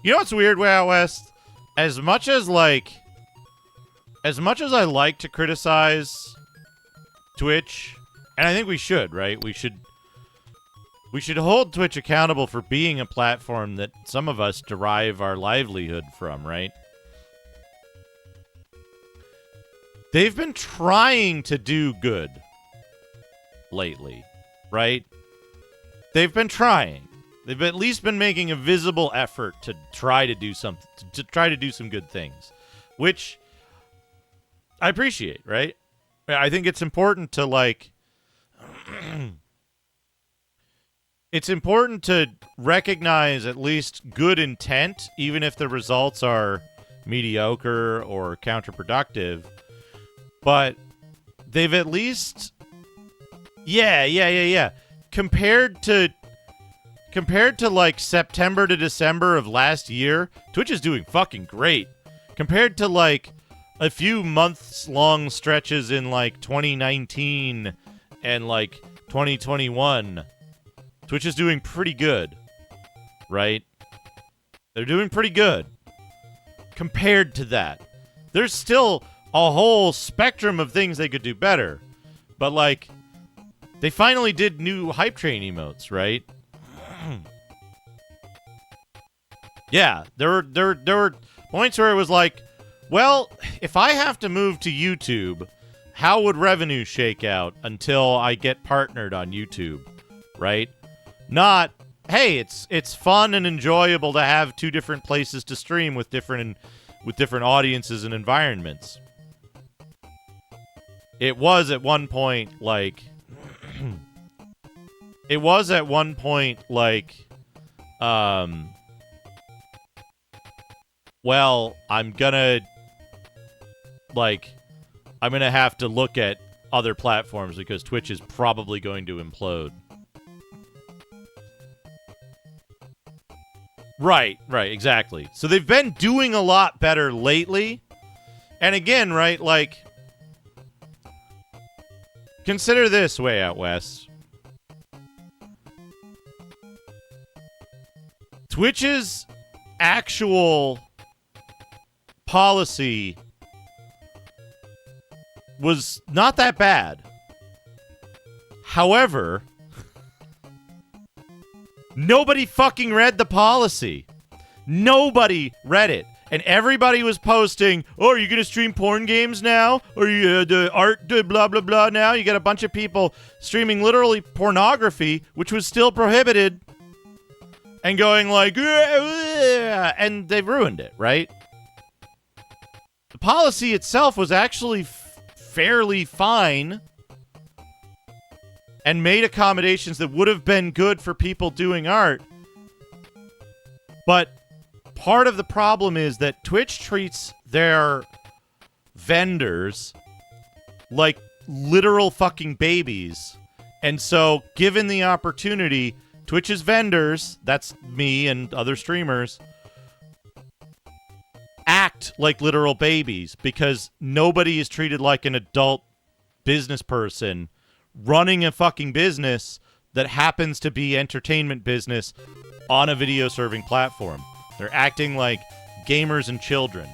You know what's weird, Way Out West? As much as I like to criticize Twitch, and I think we should, right? We should hold Twitch accountable for being a platform that some of us derive our livelihood from, right? They've been trying to do good lately, right? They've been trying. They've at least been making a visible effort to try to do something, to try to do some good things, which I appreciate, right? I think it's important to, like, it's important to recognize at least good intent, even if the results are mediocre or counterproductive. But they've at least, yeah. Compared to like September to December of last year, Twitch is doing fucking great. Compared to like a few months long stretches in like 2019 and like 2021, Twitch is doing pretty good, right? They're doing pretty good. Compared to that, there's still a whole spectrum of things they could do better. But like, they finally did new hype train emotes, right? Yeah, there were points where it was like, well, if I have to move to YouTube, how would revenue shake out until I get partnered on YouTube, right? Not, hey, it's fun and enjoyable to have two different places to stream with different audiences and environments. It was at one point like well, I'm gonna have to look at other platforms because Twitch is probably going to implode. Right, exactly. So they've been doing a lot better lately. And again, right, like, consider this, Way Out West. Twitch's actual policy was not that bad. However, nobody fucking read the policy. Nobody read it. And everybody was posting, oh, are you going to stream porn games now? Or you the art blah, blah, blah now? You got a bunch of people streaming literally pornography, which was still prohibited, and going like, and they've ruined it, right? The policy itself was actually fairly fine. and made accommodations that would have been good for people doing art. But part of the problem is that Twitch treats their vendors like literal fucking babies. And so, given the opportunity, Twitch's vendors, that's me and other streamers, act like literal babies because nobody is treated like an adult business person running a fucking business that happens to be entertainment business on a video serving platform. They're acting like gamers and children.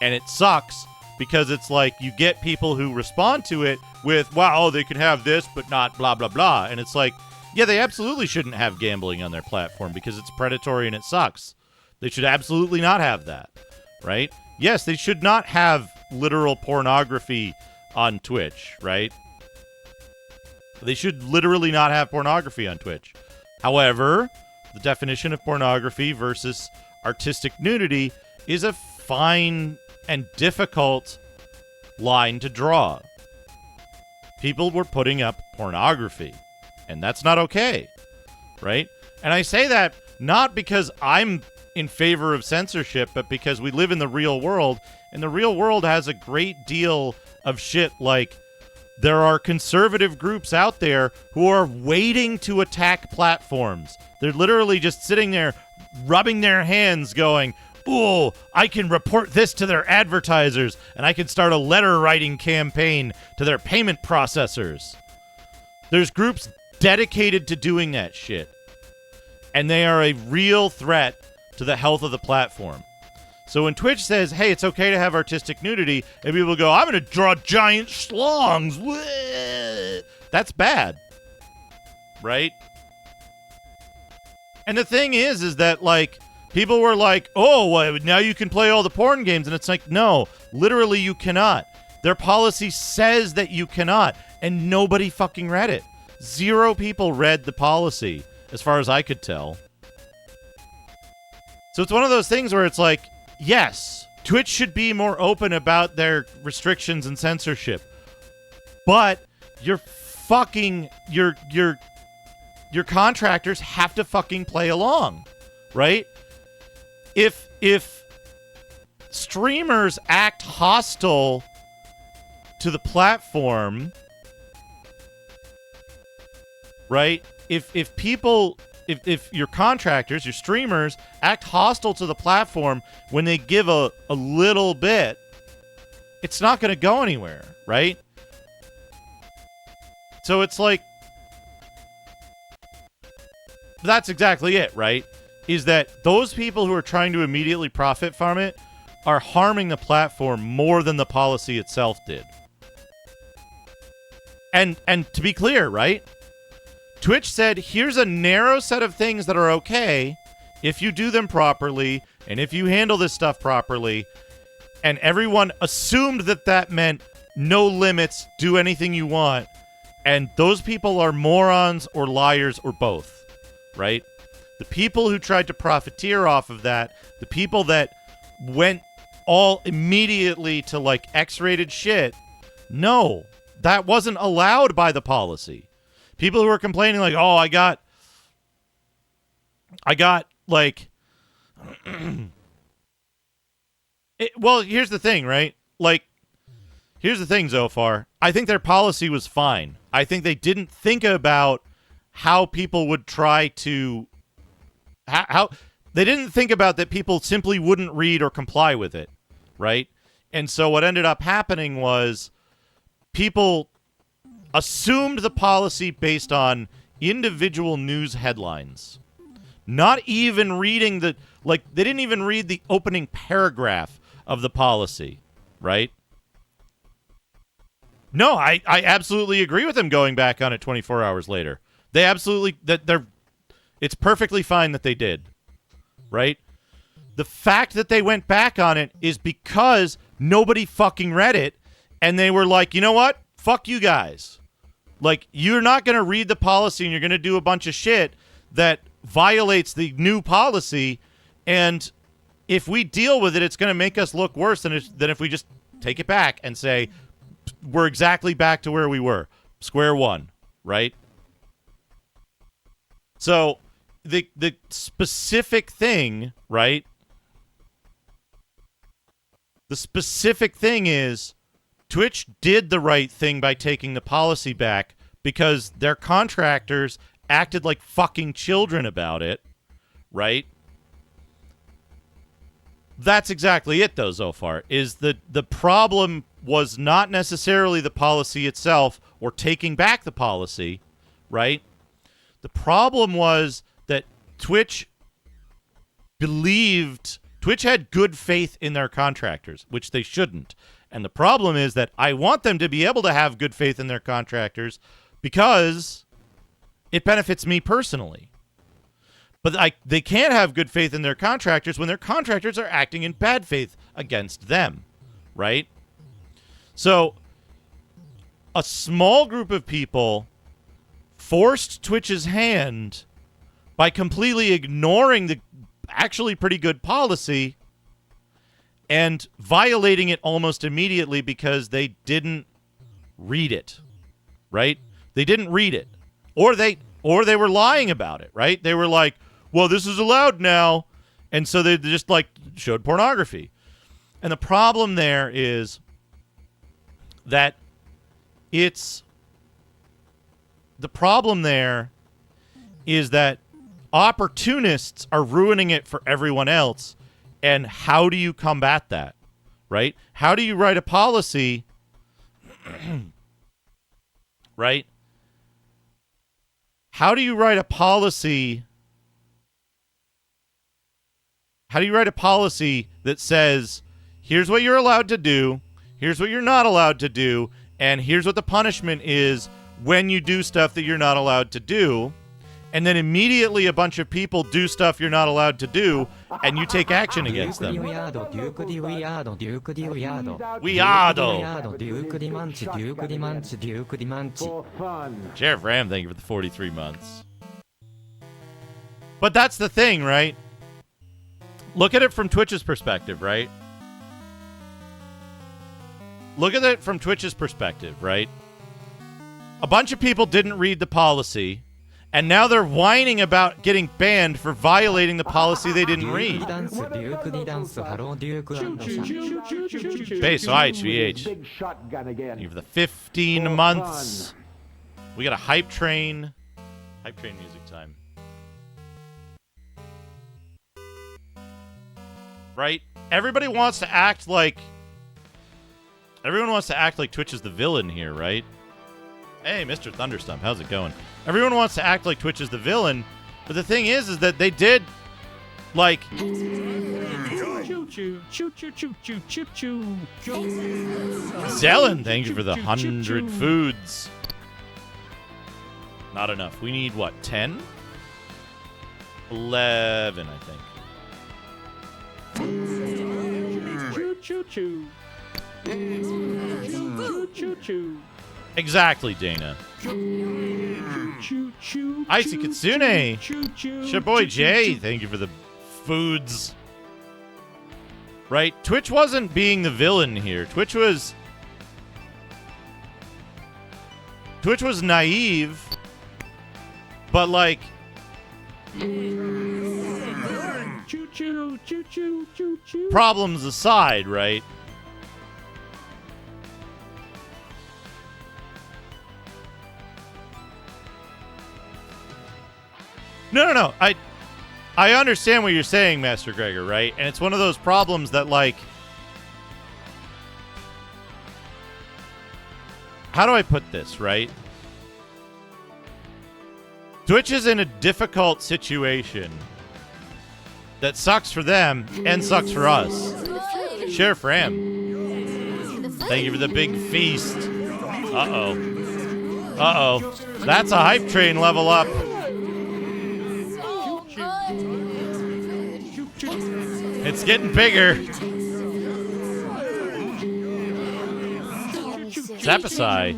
And it sucks because it's like you get people who respond to it with, wow, they can have this, but not blah, blah, blah. And it's like, yeah, they absolutely shouldn't have gambling on their platform because it's predatory and it sucks. They should absolutely not have that, right? Yes, they should not have literal pornography on Twitch, right? They should literally not have pornography on Twitch. However, the definition of pornography versus artistic nudity is a fine and difficult line to draw. People were putting up pornography, and that's not okay, right? And I say that not because I'm in favor of censorship, but because we live in the real world, and the real world has a great deal of shit like there are conservative groups out there who are waiting to attack platforms. They're literally just sitting there rubbing their hands going, "Ooh, I can report this to their advertisers, and I can start a letter writing campaign to their payment processors." There's groups dedicated to doing that shit. And they are a real threat to the health of the platform. So when Twitch says, hey, it's okay to have artistic nudity, and people go, I'm going to draw giant schlongs. That's bad. Right? And the thing is that, like, people were like, oh, well, now you can play all the porn games. And it's like, no, literally you cannot. Their policy says that you cannot. And nobody fucking read it. 0 people read the policy, as far as I could tell. So it's one of those things where it's like, yes, Twitch should be more open about their restrictions and censorship. But your contractors have to fucking play along, right? If streamers act hostile to the platform, right? If your contractors, your streamers, act hostile to the platform when they give a little bit, it's not going to go anywhere, right? So it's like, that's exactly it, right? Is that those people who are trying to immediately profit from it are harming the platform more than the policy itself did. And to be clear, right? Twitch said, here's a narrow set of things that are okay if you do them properly and if you handle this stuff properly. And everyone assumed that that meant no limits, do anything you want. And those people are morons or liars or both, right? The people who tried to profiteer off of that, the people that went all immediately to like X-rated shit, no, that wasn't allowed by the policy. People who are complaining like, oh, I got like, well, here's the thing, right? Like, here's the thing, Zofar. I think their policy was fine. I think they didn't think about how people would try to, how they didn't think about that people simply wouldn't read or comply with it, right? And so what ended up happening was people assumed the policy based on individual news headlines. Not even reading they didn't even read the opening paragraph of the policy, right? No, I absolutely agree with them going back on it 24 hours later. They absolutely, it's perfectly fine that they did, right? The fact that they went back on it is because nobody fucking read it, and they were like, you know what? Fuck you guys. Like, you're not going to read the policy and you're going to do a bunch of shit that violates the new policy. And if we deal with it, it's going to make us look worse than if we just take it back and say, we're exactly back to where we were. Square one, right? So the specific thing, right? The specific thing is Twitch did the right thing by taking the policy back because their contractors acted like fucking children about it, right? That's exactly it, though, Zofar, is that the problem was not necessarily the policy itself or taking back the policy, right? The problem was that Twitch had good faith in their contractors, which they shouldn't. And the problem is that I want them to be able to have good faith in their contractors because it benefits me personally. But they can't have good faith in their contractors when their contractors are acting in bad faith against them, right? So a small group of people forced Twitch's hand by completely ignoring the actually pretty good policy and violating it almost immediately because they didn't read it, right? They didn't read it. Or they were lying about it, right? They were like, well, this is allowed now. And so they just, like, showed pornography. And the problem there is that opportunists are ruining it for everyone else. And how do you combat that, right? How do you write a policy, right? How do you write a policy that says, here's what you're allowed to do, here's what you're not allowed to do, and here's what the punishment is when you do stuff that you're not allowed to do, and then immediately a bunch of people do stuff you're not allowed to do, and you take action against them. Sheriff Ram, thank you for the 43 months. But that's the thing, right? Look at it from Twitch's perspective, right? Look at it from Twitch's perspective, right? A bunch of people didn't read the policy, and now they're whining about getting banned for violating the policy they didn't read. Base IHVH. You have the 15 months. We got a hype train. Hype train music time. Right? Everybody wants to act like... Everyone wants to act like Twitch is the villain here, right? Hey, Mr. Thunderstump, how's it going? Everyone wants to act like Twitch is the villain, but the thing is that they did, like... Zelen, thank you for the 100 foods. Not enough. We need, what, 10? 11, I think. Exactly, Dana. Icy Kitsune. Shaboy J, thank you for the foods. Right? Twitch wasn't being the villain here. Twitch was naive, but like... Problems aside, right? No. I understand what you're saying, Master Gregor, right? And it's one of those problems that, like... How do I put this, right? Twitch is in a difficult situation that sucks for them and sucks for us. Sheriff Ram, thank you for the big feast. Uh-oh. That's a hype train level up. It's getting bigger. Zapasai.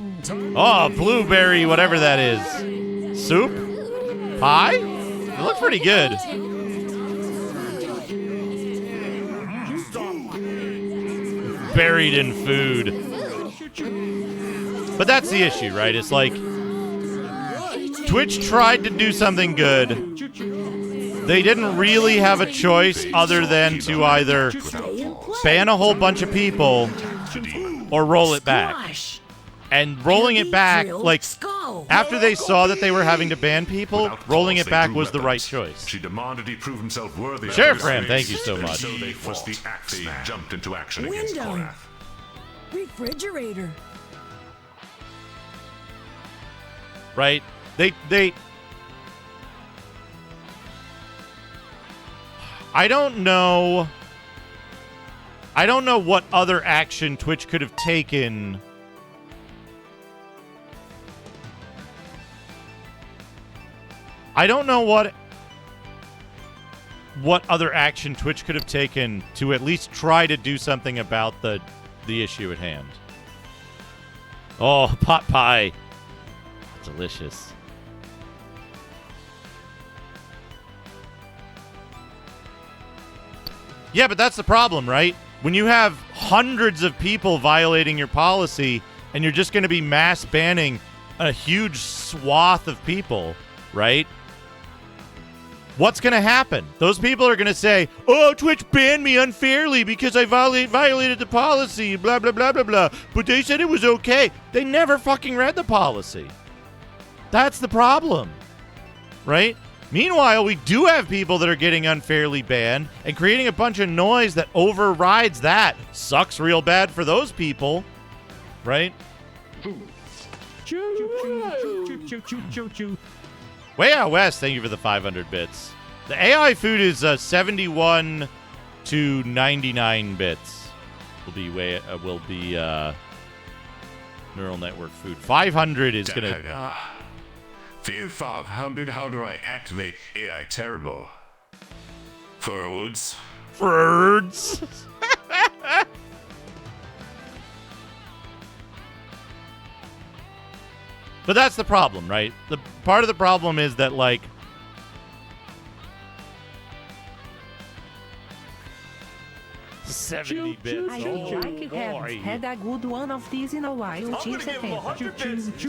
Oh, blueberry, whatever that is. Soup? Pie? It looks pretty good. Buried in food. But that's the issue, right? It's like Twitch tried to do something good. They didn't really have a choice other than to either ban a whole bunch of people or roll it back. And rolling it back, like, after they saw that they were having to ban people, rolling it back was the right choice. She demanded he prove himself worthy. Sheriff Ram, thank you so much. So they was the axe they jumped into action against Korath. Refrigerator. Right? I don't know what other action Twitch could have taken. I don't know what other action Twitch could have taken to at least try to do something about the issue at hand. Oh, pot pie. Delicious. Yeah, but that's the problem, right? When you have hundreds of people violating your policy and you're just going to be mass banning a huge swath of people, right? What's going to happen? Those people are going to say, oh, Twitch banned me unfairly because I violated the policy, blah, blah, blah, blah, blah. But they said it was okay. They never fucking read the policy. That's the problem, right? Meanwhile, we do have people that are getting unfairly banned and creating a bunch of noise that overrides that. Sucks real bad for those people, right? Way Out West, thank you for the 500 bits. The AI food is 71 to 99 bits. Will be neural network food. 500 is gonna. Fear Fog, how do I activate AI Terrible? Forwards. But that's the problem, right? The part of the problem is that, like, $70 bits. I haven't had a good one of these in a while.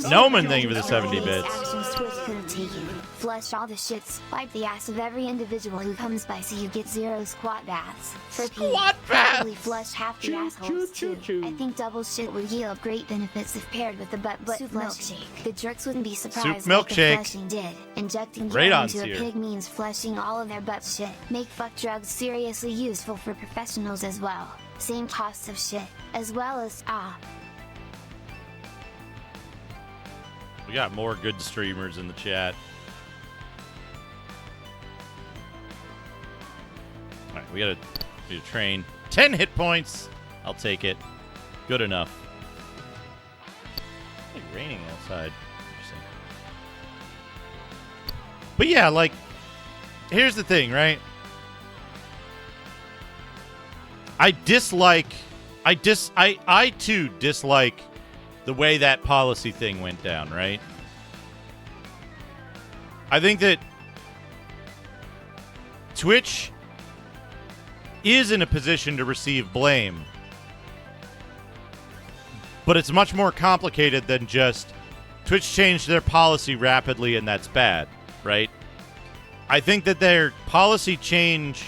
Noman, thank you for the 70 bits. Actions Twitch could have taken. Flush all the shits. Wipe the ass of every individual who comes by so you get 0 squat baths. For Squat baths! Probably flush half the assholes too. I think double shit would yield great benefits if paired with the butt soup milkshake. The jerks wouldn't be surprised Soup what the milkshake. flushing did. Injecting Great gel on into tier. a pig means flushing all of their butt shit. Make fuck drugs seriously useful for professionals as well. Same costs of shit, as well as We got more good streamers in the chat. All right, we gotta train. 10 hit points. I'll take it. Good enough. It's like raining outside. Interesting. But yeah, like, here's the thing, right? I too dislike the way that policy thing went down, right? I think that Twitch is in a position to receive blame, but it's much more complicated than just Twitch changed their policy rapidly and that's bad, right? I think that their policy change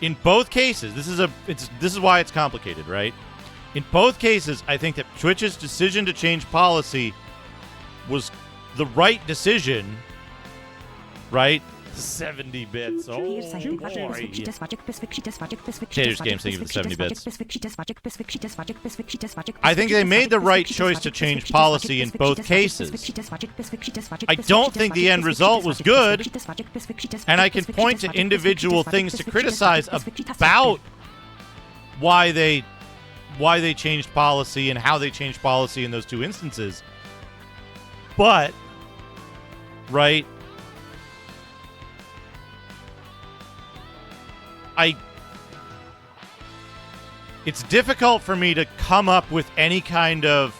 in both cases, this is why it's complicated, right? In both cases, I think that Twitch's decision to change policy was the right decision, right? 70 bits. Oh, boy. Taters Games, thank you for the 70 bits. I think they made the right choice to change policy in both cases. I don't think the end result was good, and I can point to individual things to criticize about why they changed policy and how they changed policy in those two instances. But, right, it's difficult for me to come up with any kind of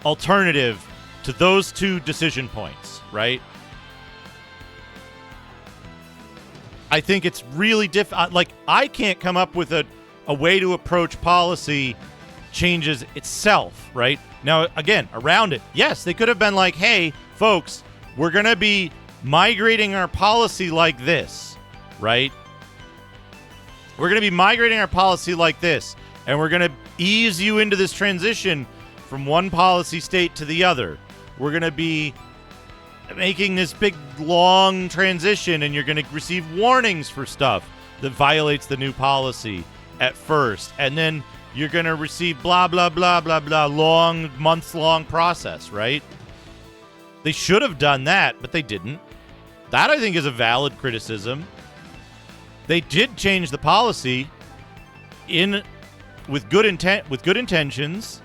alternative to those two decision points, right? I think it's really like, I can't come up with a way to approach policy changes itself, right? Now, again, around it, yes, they could have been like, hey, folks, we're going to be migrating our policy like this, right? We're going to be migrating our policy like this, and we're going to ease you into this transition from one policy state to the other. We're going to be making this big, long transition, and you're going to receive warnings for stuff that violates the new policy at first, and then you're going to receive blah, blah, blah, blah, blah, long, months-long process, right? They should have done that, but they didn't. That, I think, is a valid criticism. They did change the policy with good intentions,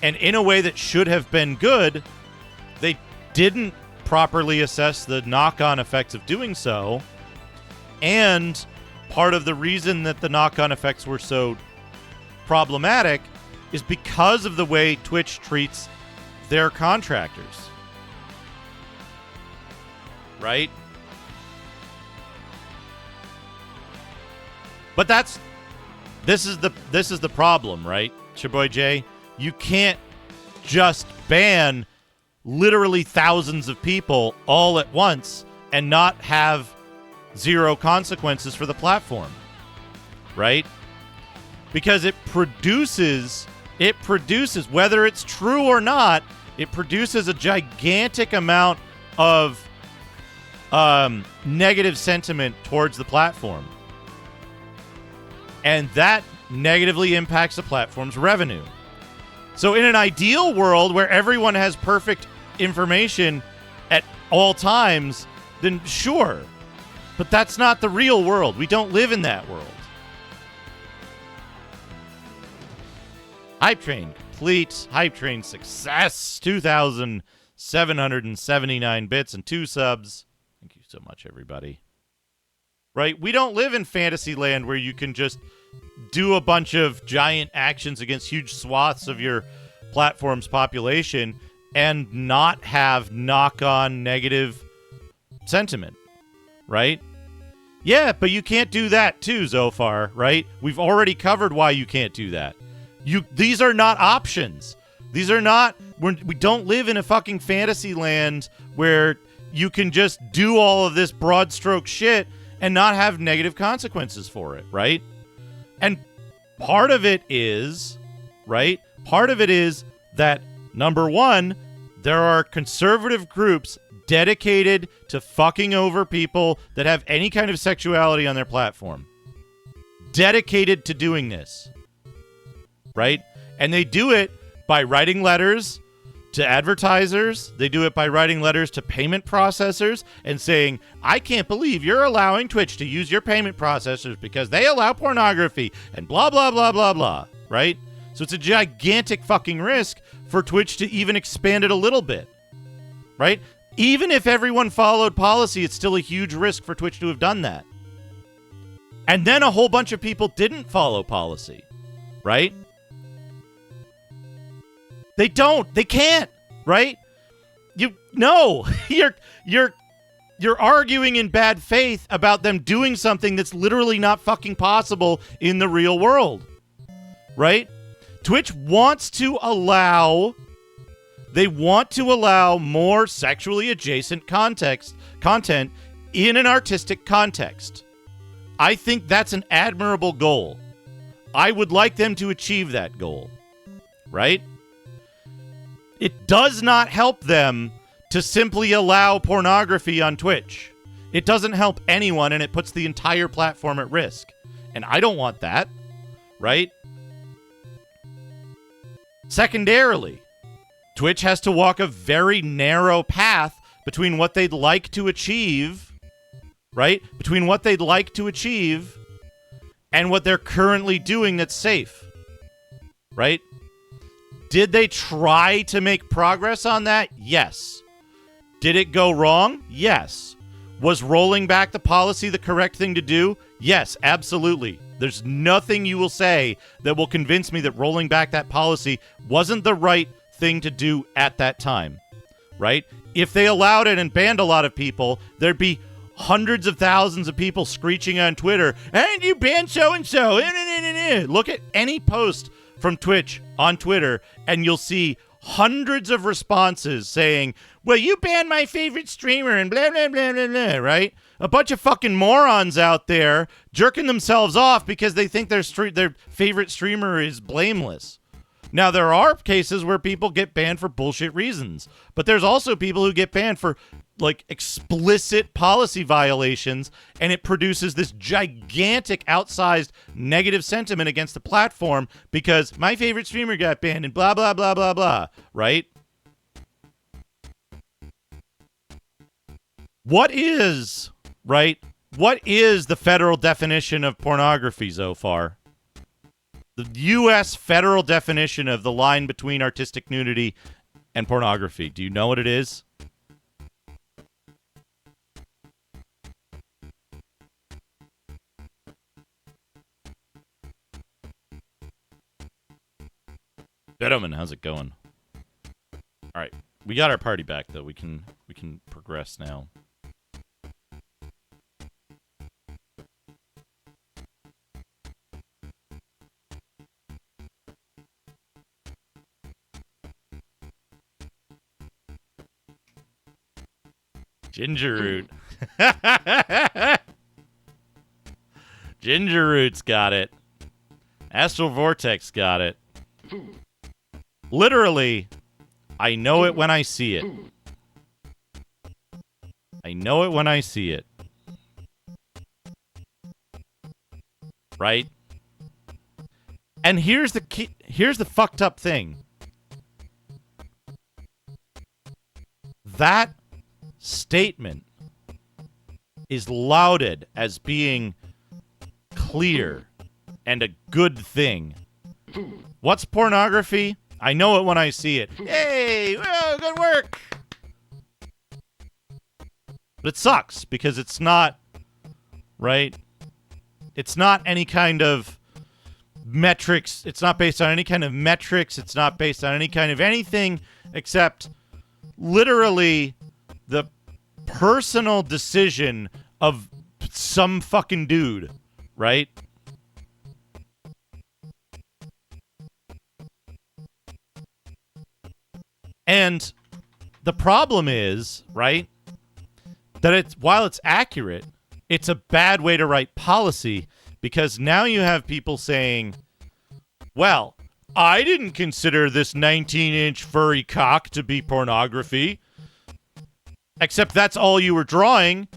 and in a way that should have been good. They didn't properly assess the knock-on effects of doing so, and part of the reason that the knock-on effects were so problematic is because of the way Twitch treats their contractors. Right? But this is the problem, right? Chaboy J, you can't just ban literally thousands of people all at once and not have zero consequences for the platform. Right? Because it produces, whether it's true or not, it produces a gigantic amount of negative sentiment towards the platform. And that negatively impacts the platform's revenue. So in an ideal world where everyone has perfect information at all times, then sure. But that's not the real world. We don't live in that world. Hype Train complete. Hype Train success. 2,779 bits and 2 subs. Thank you so much, everybody. Right? We don't live in fantasy land where you can just do a bunch of giant actions against huge swaths of your platform's population and not have knock-on negative sentiment. Right? Yeah, but you can't do that too, Zofar, right? We've already covered why you can't do that. These are not options. These are not... We don't live in a fucking fantasy land where you can just do all of this broad stroke shit and not have negative consequences for it, right? And part of it is, right? Part of it is that, number one, there are conservative groups dedicated to fucking over people that have any kind of sexuality on their platform. Dedicated to doing this. Right? And they do it by writing letters to advertisers. They do it by writing letters to payment processors and saying, I can't believe you're allowing Twitch to use your payment processors because they allow pornography and blah, blah, blah, blah, blah. Right? So it's a gigantic fucking risk for Twitch to even expand it a little bit. Right? Even if everyone followed policy, it's still a huge risk for Twitch to have done that. And then a whole bunch of people didn't follow policy. Right? They don't. They can't, right? You're arguing in bad faith about them doing something that's literally not fucking possible in the real world, right? Twitch wants to allow more sexually adjacent content in an artistic context. I think that's an admirable goal. I would like them to achieve that goal, right? It does not help them to simply allow pornography on Twitch. It doesn't help anyone, and it puts the entire platform at risk. And I don't want that, right? Secondarily, Twitch has to walk a very narrow path between what they'd like to achieve, right? Between what they'd like to achieve and what they're currently doing that's safe, right? Did they try to make progress on that? Yes. Did it go wrong? Yes. Was rolling back the policy the correct thing to do? Yes, absolutely. There's nothing you will say that will convince me that rolling back that policy wasn't the right thing to do at that time, right? If they allowed it and banned a lot of people, there'd be hundreds of thousands of people screeching on Twitter, and you banned so-and-so. Look at any post from Twitch on Twitter, and you'll see hundreds of responses saying, well, you banned my favorite streamer and blah, blah, blah, blah, blah, right? A bunch of fucking morons out there jerking themselves off because they think their favorite streamer is blameless. Now, there are cases where people get banned for bullshit reasons, but there's also people who get banned for, like, explicit policy violations, and it produces this gigantic, outsized negative sentiment against the platform because my favorite streamer got banned and blah, blah, blah, blah, blah, right? What is the federal definition of pornography so far? The U.S. federal definition of the line between artistic nudity and pornography. Do you know what it is? Gentlemen, how's it going? All right, we got our party back though. We can progress now. Ginger root. Ginger root's got it. Astral Vortex got it. Literally, I know it when I see it. I know it when I see it. Right? And here's the fucked up thing. That statement is lauded as being clear and a good thing. What's pornography? I know it when I see it. Hey, well, good work. But it sucks because it's not, right? It's not any kind of metrics. It's not based on any kind of metrics. It's not based on any kind of anything except literally the personal decision of some fucking dude, right? And the problem is, right, that while it's accurate, it's a bad way to write policy because now you have people saying, well, I didn't consider this 19-inch furry cock to be pornography. Except that's all you were drawing,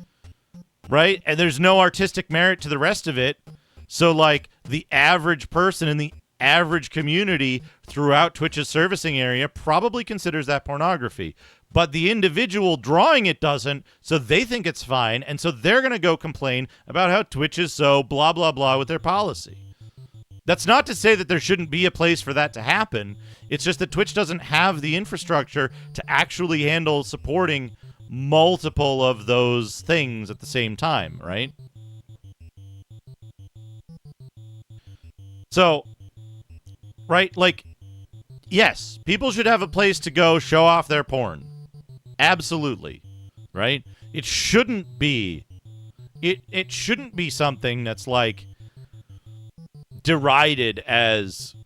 right? And there's no artistic merit to the rest of it. So, like, the average person in the average community throughout Twitch's servicing area probably considers that pornography. But the individual drawing it doesn't, so they think it's fine, and so they're going to go complain about how Twitch is so blah, blah, blah with their policy. That's not to say that there shouldn't be a place for that to happen. It's just that Twitch doesn't have the infrastructure to actually handle supporting multiple of those things at the same time, right? So, right, like, yes, people should have a place to go show off their porn. Absolutely, right? It shouldn't be. It shouldn't be something that's, like, derided as,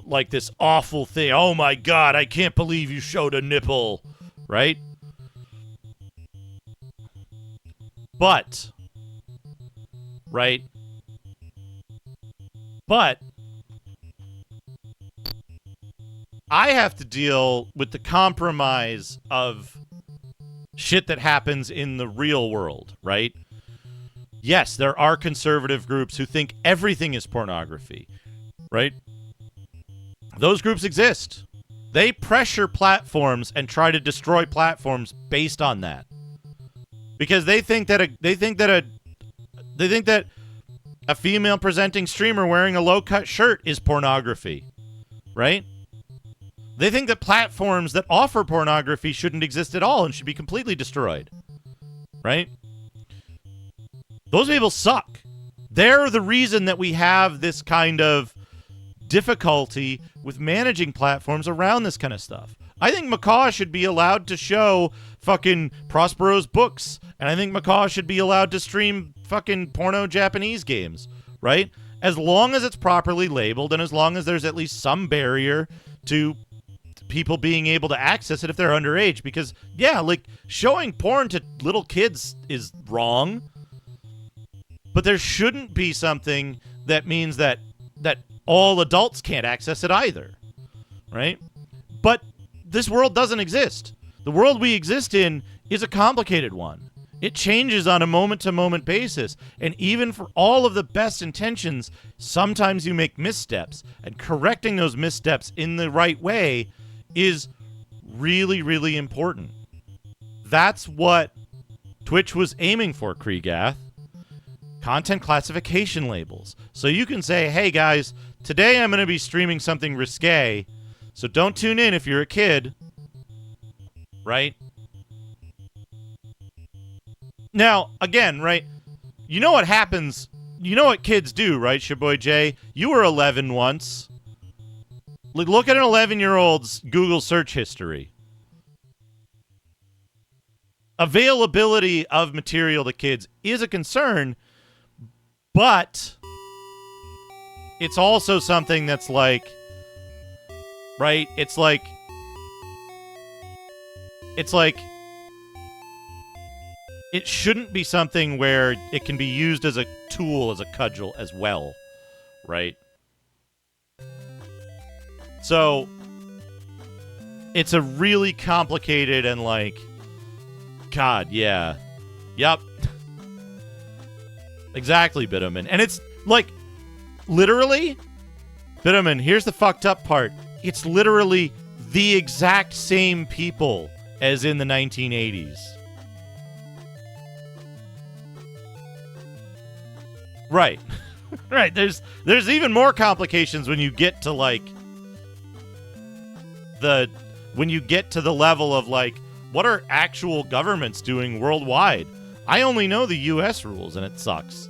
like, this awful thing. Oh, my God, I can't believe you showed a nipple, right? But, right? But I have to deal with the compromise of shit that happens in the real world, right? Yes, there are conservative groups who think everything is pornography, right? Those groups exist. They pressure platforms and try to destroy platforms based on that. Because they think that a female presenting streamer wearing a low-cut shirt is pornography, right? They think that platforms that offer pornography shouldn't exist at all and should be completely destroyed, right? Those people suck. They're the reason that we have this kind of difficulty with managing platforms around this kind of stuff. I think Macaw should be allowed to show fucking Prospero's books, and I think Macaw should be allowed to stream fucking porno Japanese games, right? As long as it's properly labeled and as long as there's at least some barrier to people being able to access it if they're underage. Because, yeah, like, showing porn to little kids is wrong. But there shouldn't be something that means that all adults can't access it either. Right? But this world doesn't exist. The world we exist in is a complicated one. It changes on a moment-to-moment basis, and even for all of the best intentions, sometimes you make missteps, and correcting those missteps in the right way is really, really important. That's what Twitch was aiming for, Kreegath. Content classification labels. So you can say, hey guys, today I'm going to be streaming something risque, so don't tune in if you're a kid, right? Now, again, right, you know what happens, you know what kids do, right, Shaboy J? You were 11 once. Look at an 11-year-old's Google search history. Availability of material to kids is a concern, but it's also something that's like, right, it's like, it shouldn't be something where it can be used as a tool, as a cudgel as well, right? So, it's a really complicated and like, God, yeah. Yup. Exactly, Bitterman. And it's like, literally, Bitterman, here's the fucked up part. It's literally the exact same people as in the 1980s. Right. Right. There's even more complications when you get to like when you get to the level of like, what are actual governments doing worldwide? I only know the US rules and it sucks.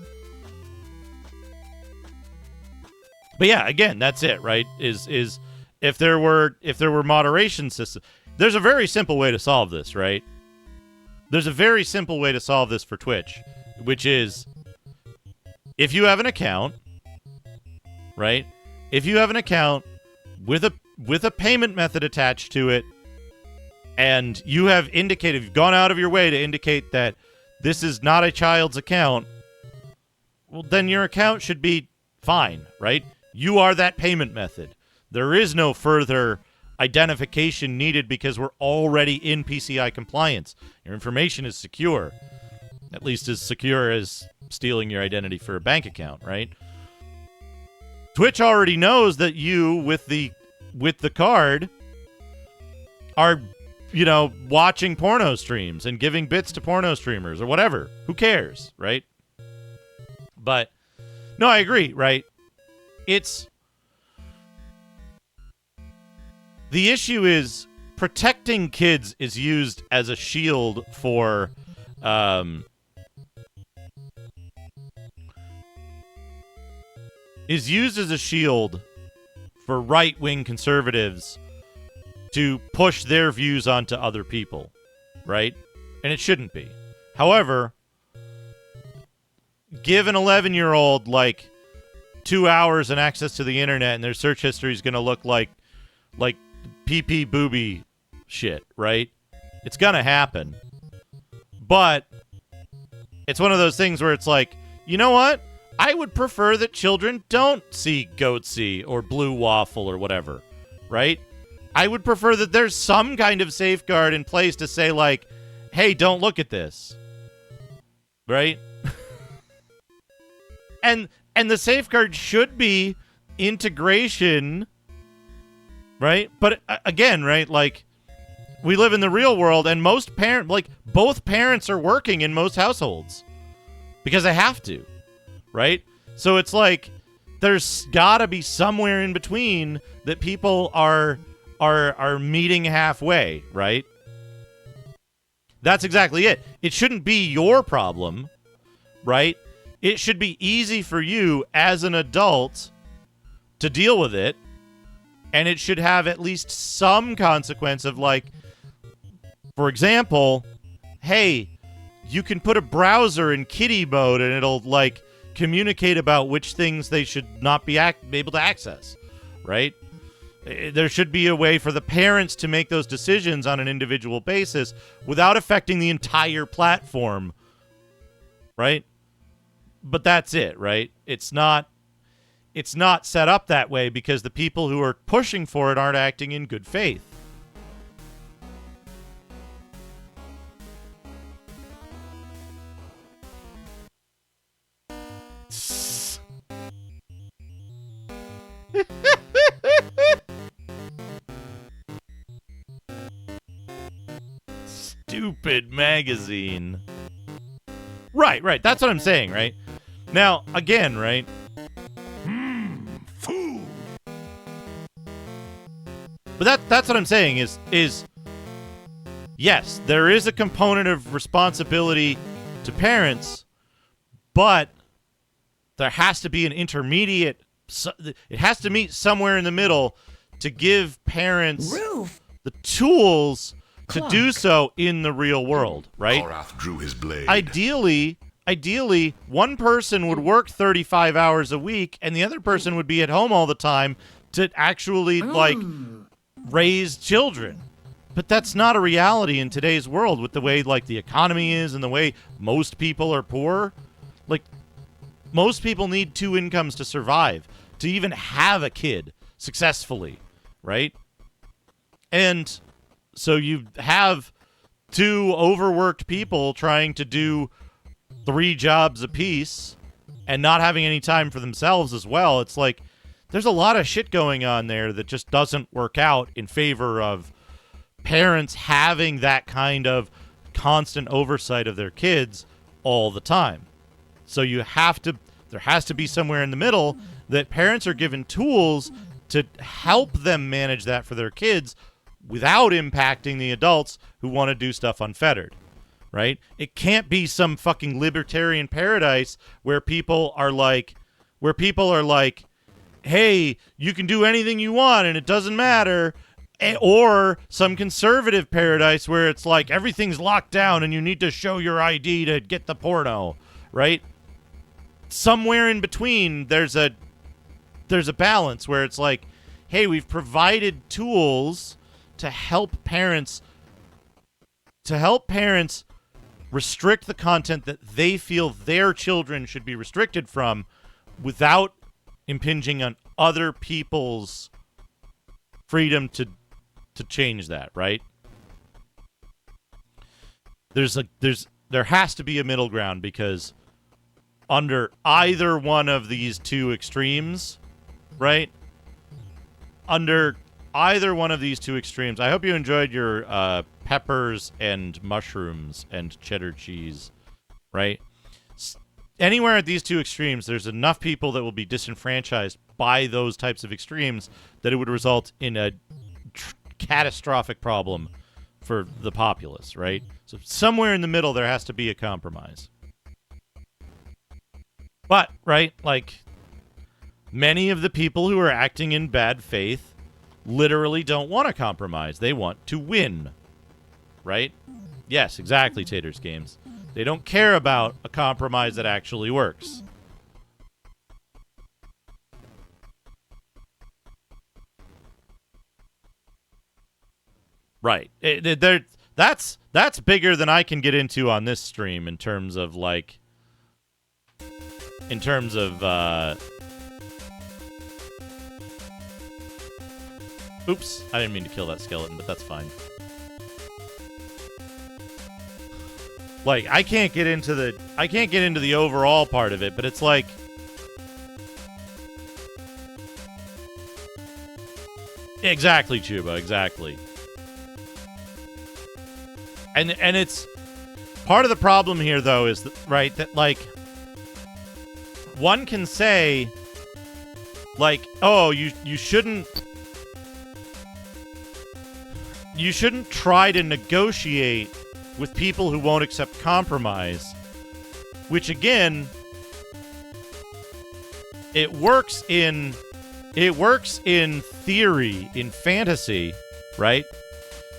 But yeah, again, that's it, right? Is if there were moderation systems, there's a very simple way to solve this, right? There's a very simple way to solve this for Twitch, which is if you have an account, right? If you have an account with a payment method attached to it, and you have indicated, you've gone out of your way to indicate that this is not a child's account, well, then your account should be fine, right? You are that payment method. There is no further identification needed because we're already in PCI compliance. Your information is secure. At least as secure as stealing your identity for a bank account, right? Twitch already knows that you, with the card, are, you know, watching porno streams and giving bits to porno streamers or whatever. Who cares, right? But, no, I agree, right? The issue is protecting kids is used as a shield for, is used as a shield for right-wing conservatives to push their views onto other people, right? And it shouldn't be. However, give an 11-year-old, like, 2 hours and access to the internet, and their search history is going to look like pee-pee booby shit, right? It's going to happen. But it's one of those things where it's like, you know what? I would prefer that children don't see Goatsy or Blue Waffle or whatever, right? I would prefer that there's some kind of safeguard in place to say, like, hey, don't look at this, right? and the safeguard should be integration, right? But again, right, like, we live in the real world, and both parents are working in most households because they have to. Right? So it's like there's gotta be somewhere in between that people are meeting halfway, right? That's exactly it. It shouldn't be your problem, right? It should be easy for you as an adult to deal with it, and it should have at least some consequence of, like, for example, hey, you can put a browser in kiddie mode and it'll, like, communicate about which things they should not be able to access, right? There should be a way for the parents to make those decisions on an individual basis without affecting the entire platform, right? But that's it, right? It's not set up that way because the people who are pushing for it aren't acting in good faith. Stupid magazine. Right. That's what I'm saying, right? Now, again, right? Food. But that's what I'm saying is yes, there is a component of responsibility to parents, but there has to be an intermediate. It has to meet somewhere in the middle to give parents the tools to do so in the real world, right? Korath drew his blade. Ideally, one person would work 35 hours a week and the other person would be at home all the time to actually, like, raise children. But that's not a reality in today's world with the way, like, the economy is and the way most people are poor. Like, most people need 2 incomes to survive, to even have a kid successfully, right? And so you have 2 overworked people trying to do 3 jobs apiece and not having any time for themselves as well. It's like there's a lot of shit going on there that just doesn't work out in favor of parents having that kind of constant oversight of their kids all the time. So there has to be somewhere in the middle that parents are given tools to help them manage that for their kids without impacting the adults who want to do stuff unfettered, right? It can't be some fucking libertarian paradise where people are like, hey, you can do anything you want and it doesn't matter. Or some conservative paradise where it's like everything's locked down and you need to show your ID to get the porno, right? Somewhere in between, there's a balance where it's like, hey, we've provided tools to help parents restrict the content that they feel their children should be restricted from without impinging on other people's freedom to change that, right? There has to be a middle ground because under either one of these 2 extremes, right? Under either one of these 2 extremes, I hope you enjoyed your peppers and mushrooms and cheddar cheese, right? Anywhere at these 2 extremes, there's enough people that will be disenfranchised by those types of extremes that it would result in a catastrophic problem for the populace, right? So somewhere in the middle, there has to be a compromise. But, right, like, many of the people who are acting in bad faith literally don't want to compromise. They want to win, right? Yes, exactly, Taters Games. They don't care about a compromise that actually works. Right. That's bigger than I can get into on this stream in terms of, like... Oops, I didn't mean to kill that skeleton, but that's fine. Like, I can't get into the overall part of it, but it's like... Exactly, Chuba, exactly. And it's... Part of the problem here, though, is, that, like... One can say, like, oh, you shouldn't try to negotiate with people who won't accept compromise, which again, it works in theory, in fantasy, right?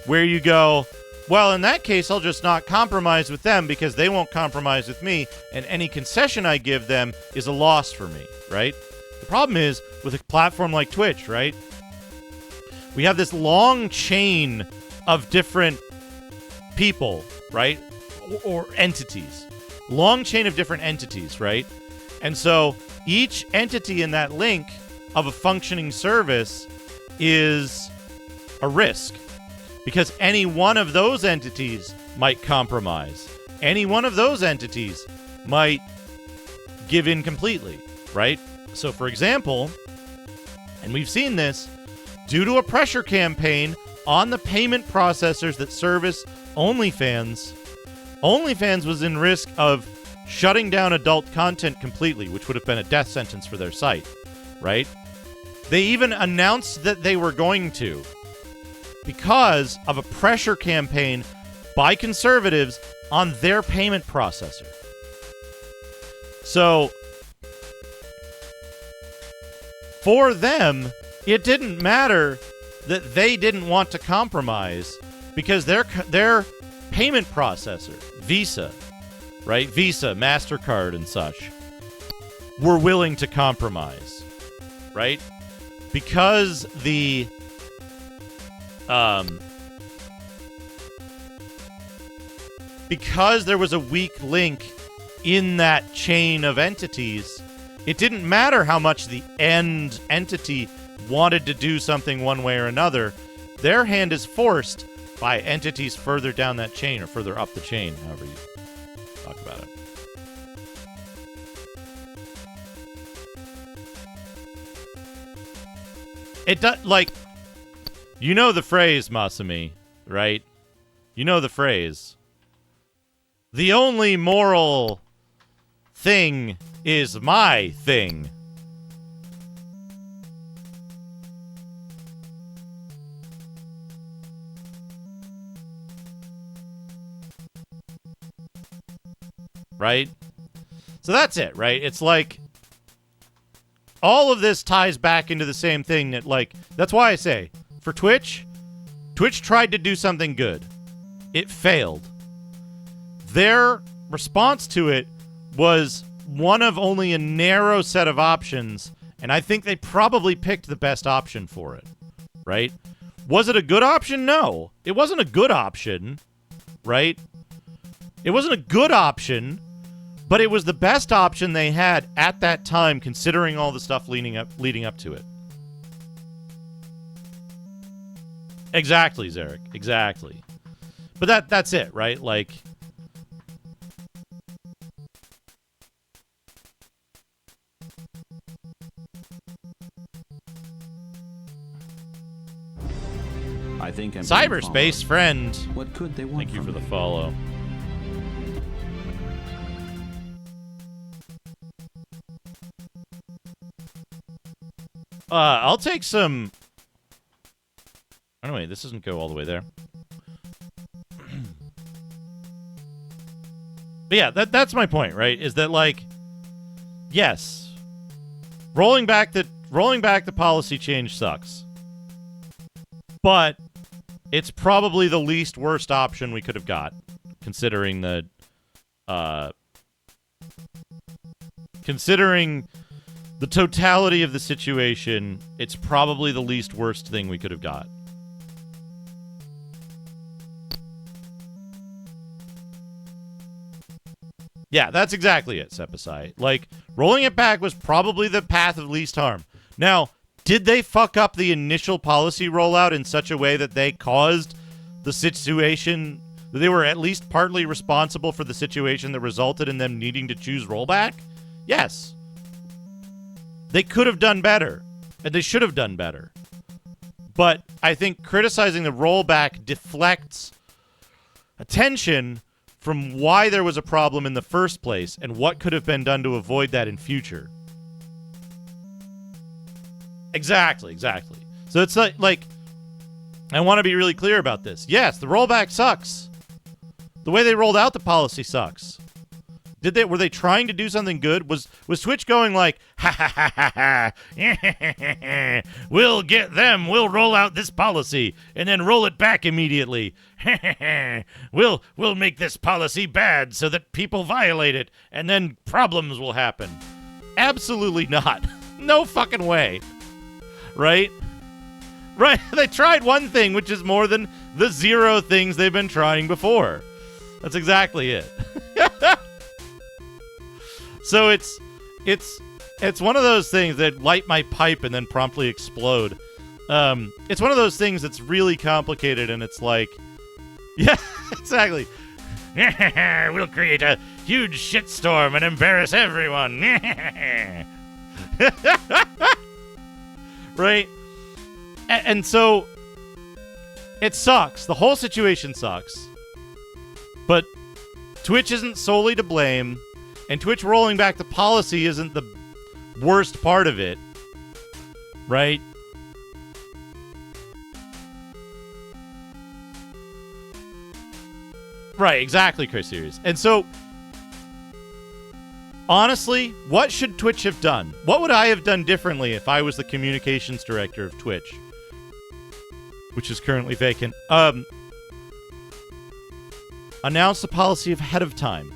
Where you go, well, in that case, I'll just not compromise with them because they won't compromise with me, and any concession I give them is a loss for me, right? The problem is, with a platform like Twitch, right? we have this long chain of different people, right? Or entities. Long chain of different entities, right? And so each entity in that link of a functioning service is a risk, because any one of those entities might compromise. Any one of those entities might give in completely, right? So, for example, and we've seen this, due to a pressure campaign on the payment processors that service OnlyFans, OnlyFans was in risk of shutting down adult content completely, which would have been a death sentence for their site, right? They even announced that they were going to, because of a pressure campaign by conservatives on their payment processor. So, for them, it didn't matter that they didn't want to compromise, because their payment processor, Visa, right? Visa, MasterCard, and such, were willing to compromise, right? Because because there was a weak link in that chain of entities, it didn't matter how much the end entity wanted to do something one way or another. Their hand is forced by entities further down that chain, or further up the chain, however you talk about it. It does, like, you know the phrase, Masumi, right? You know the phrase. The only moral thing is my thing. Right? So that's it, right? It's like all of this ties back into the same thing that, like, that's why I say, for Twitch tried to do something good. It failed. Their response to it was one of only a narrow set of options, and I think they probably picked the best option for it, right? Was it a good option? No. It wasn't a good option, right? It wasn't a good option, but it was the best option they had at that time, considering all the stuff leading up to it. Exactly, Zarek. Exactly. But that's it, right? Like, I think I'm cyberspace friend. What could they want? Thank you for from the me? follow. I'll take some. Anyway, this doesn't go all the way there. But yeah, that's my point, right? Is that, like, yes, rolling back the policy change sucks, but it's probably the least worst option we could have got, considering the totality of the situation. It's probably the least worst thing we could have got. Yeah, that's exactly it, Sepasai. Like, rolling it back was probably the path of least harm. Now, did they fuck up the initial policy rollout in such a way that they caused the situation, that they were at least partly responsible for the situation that resulted in them needing to choose rollback? Yes. They could have done better, and they should have done better. But I think criticizing the rollback deflects attention from why there was a problem in the first place and what could have been done to avoid that in future. Exactly. So it's like I want to be really clear about this. Yes, the rollback sucks. The way they rolled out the policy sucks. Were they trying to do something good? Was Twitch going like, ha ha ha ha ha, we'll get them, we'll roll out this policy and then roll it back immediately. we'll make this policy bad so that people violate it and then problems will happen. Absolutely not. No fucking way. Right? Right? They tried one thing, which is more than the 0 things they've been trying before. That's exactly it. So it's one of those things that light my pipe and then promptly explode. It's one of those things that's really complicated, and it's like, yeah, exactly. We'll create a huge shitstorm and embarrass everyone. Right? And so it sucks. The whole situation sucks. But Twitch isn't solely to blame, and Twitch rolling back the policy isn't the worst part of it. Right? Right, exactly, Chris Series. And so, honestly, what should Twitch have done? What would I have done differently if I was the communications director of Twitch? Which is currently vacant. Announce the policy ahead of time.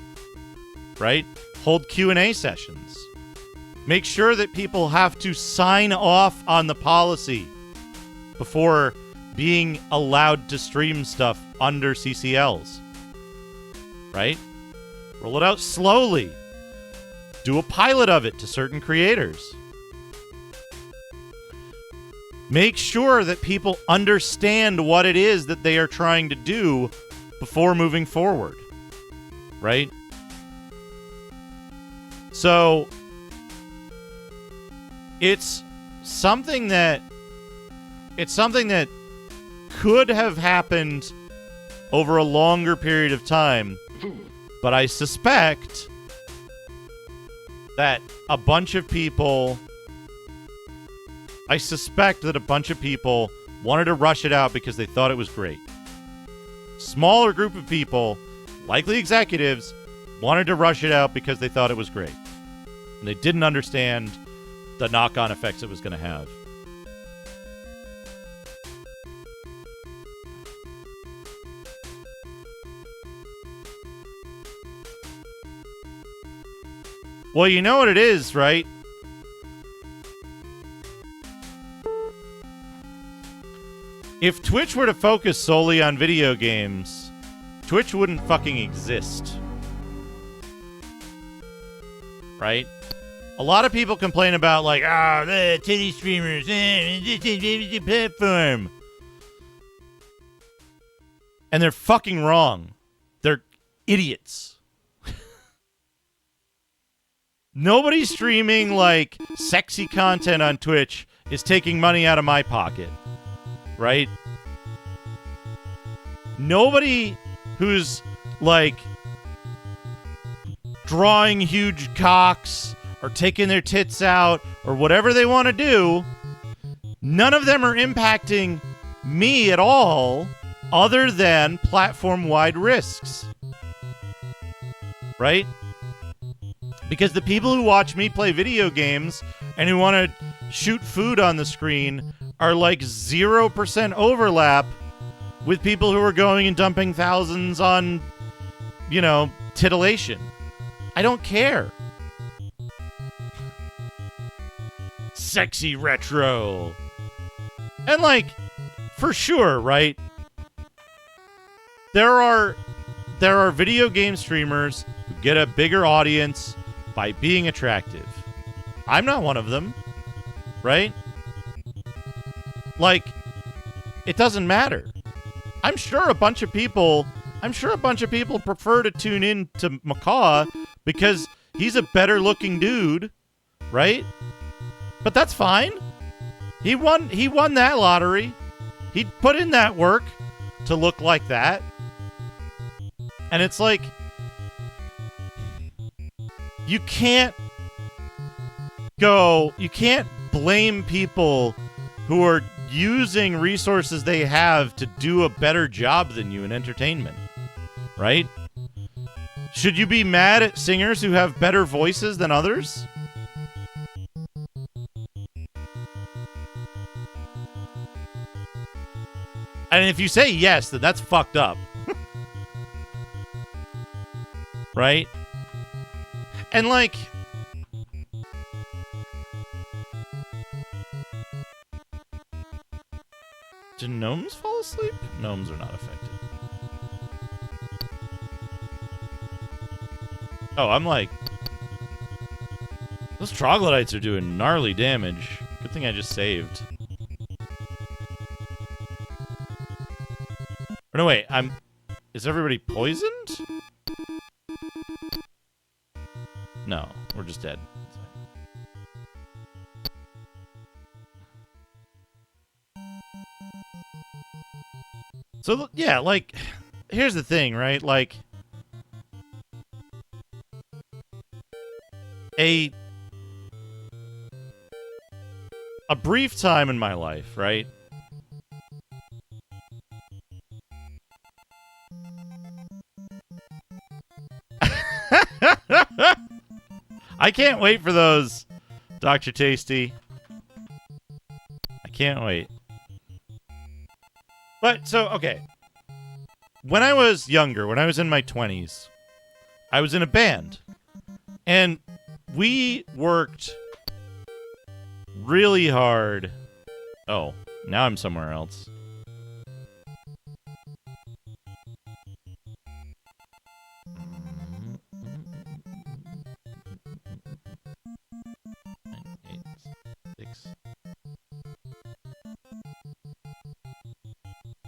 Right? Hold Q&A sessions. Make sure that people have to sign off on the policy before being allowed to stream stuff under CCLs. Right? Roll it out slowly. Do a pilot of it to certain creators. Make sure that people understand what it is that they are trying to do before moving forward. Right? So, it's something that could have happened over a longer period of time, but I suspect that a bunch of people wanted to rush it out because they thought it was great. Smaller group of people, likely executives, wanted to rush it out because they thought it was great. And they didn't understand the knock-on effects it was going to have. Well, you know what it is, right? If Twitch were to focus solely on video games, Twitch wouldn't fucking exist. Right? A lot of people complain about, like, the titty streamers, this platform. And they're fucking wrong. They're idiots. Nobody streaming, like, sexy content on Twitch is taking money out of my pocket. Right? Nobody who's, like, drawing huge cocks or taking their tits out or whatever they want to do, none of them are impacting me at all other than platform-wide risks. Right? Because the people who watch me play video games and who want to shoot food on the screen are like 0% overlap with people who are going and dumping thousands on, you know, titillation. I don't care. Sexy retro. And, like, for sure, right? There are video game streamers who get a bigger audience by being attractive. I'm not one of them, right? Like, it doesn't matter. I'm sure a bunch of people prefer to tune in to Macaw because he's a better looking dude, right? But that's fine. He won that lottery. He put in that work to look like that. And it's like, you can't blame people who are using resources they have to do a better job than you in entertainment, right? Should you be mad at singers who have better voices than others? And if you say yes, then that's fucked up. Right? And, like, Do gnomes fall asleep? Gnomes are not affected. Oh, I'm like... Those troglodytes are doing gnarly damage. Good thing I just saved. Or no, wait, Is everybody poisoned? No, we're just dead. So, yeah, like, here's the thing, right? Like, a brief time in my life, right? I can't wait for those, Dr. Tasty. I can't wait. But, so, okay. When I was younger, when I was in my 20s, I was in a band. And we worked really hard. Oh, now I'm somewhere else.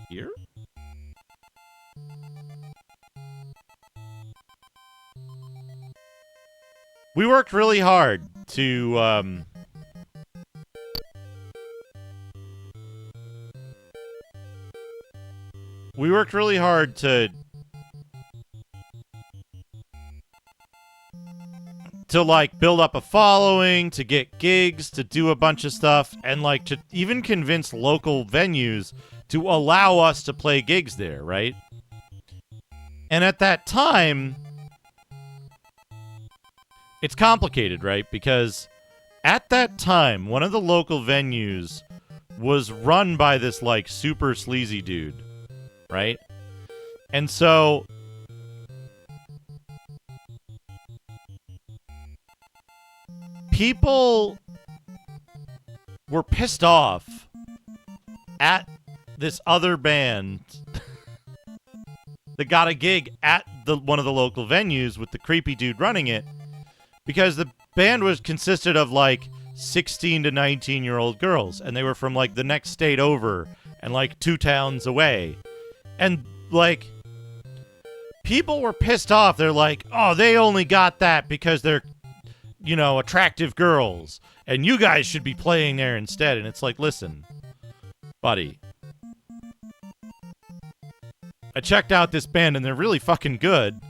Here? We worked really hard to, we worked really hard to like build up a following, to get gigs, to do a bunch of stuff, and like to even convince local venues to allow us to play gigs there, right? And at that time, it's complicated, right? Because at that time, one of the local venues was run by this like super sleazy dude, right? And so people were pissed off at this other band that got a gig at one of the local venues with the creepy dude running it, because the band consisted of like 16 to 19-year-old girls, and they were from like the next state over and like 2 towns away. And like people were pissed off. They're like, "Oh, they only got that because they're, you know, attractive girls, and you guys should be playing there instead." And it's like, listen, buddy, I checked out this band and they're really fucking good.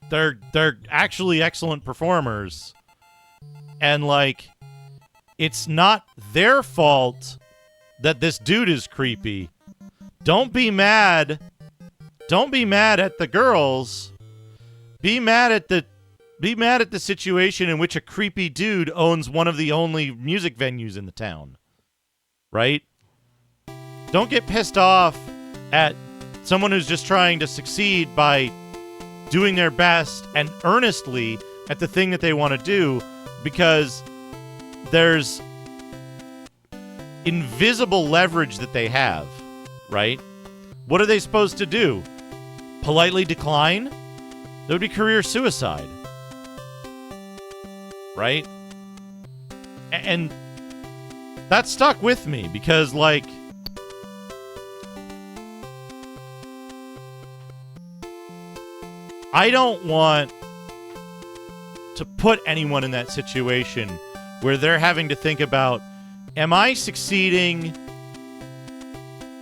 They're actually excellent performers. And like, it's not their fault that this dude is creepy. Don't be mad. Don't be mad at the girls. Be mad at the situation in which a creepy dude owns one of the only music venues in the town. Right? Don't get pissed off at someone who's just trying to succeed by doing their best and earnestly at the thing that they want to do, because there's invisible leverage that they have, right? What are they supposed to do? Politely decline? That would be career suicide. Right? And that stuck with me because, like, I don't want to put anyone in that situation where they're having to think about, am I succeeding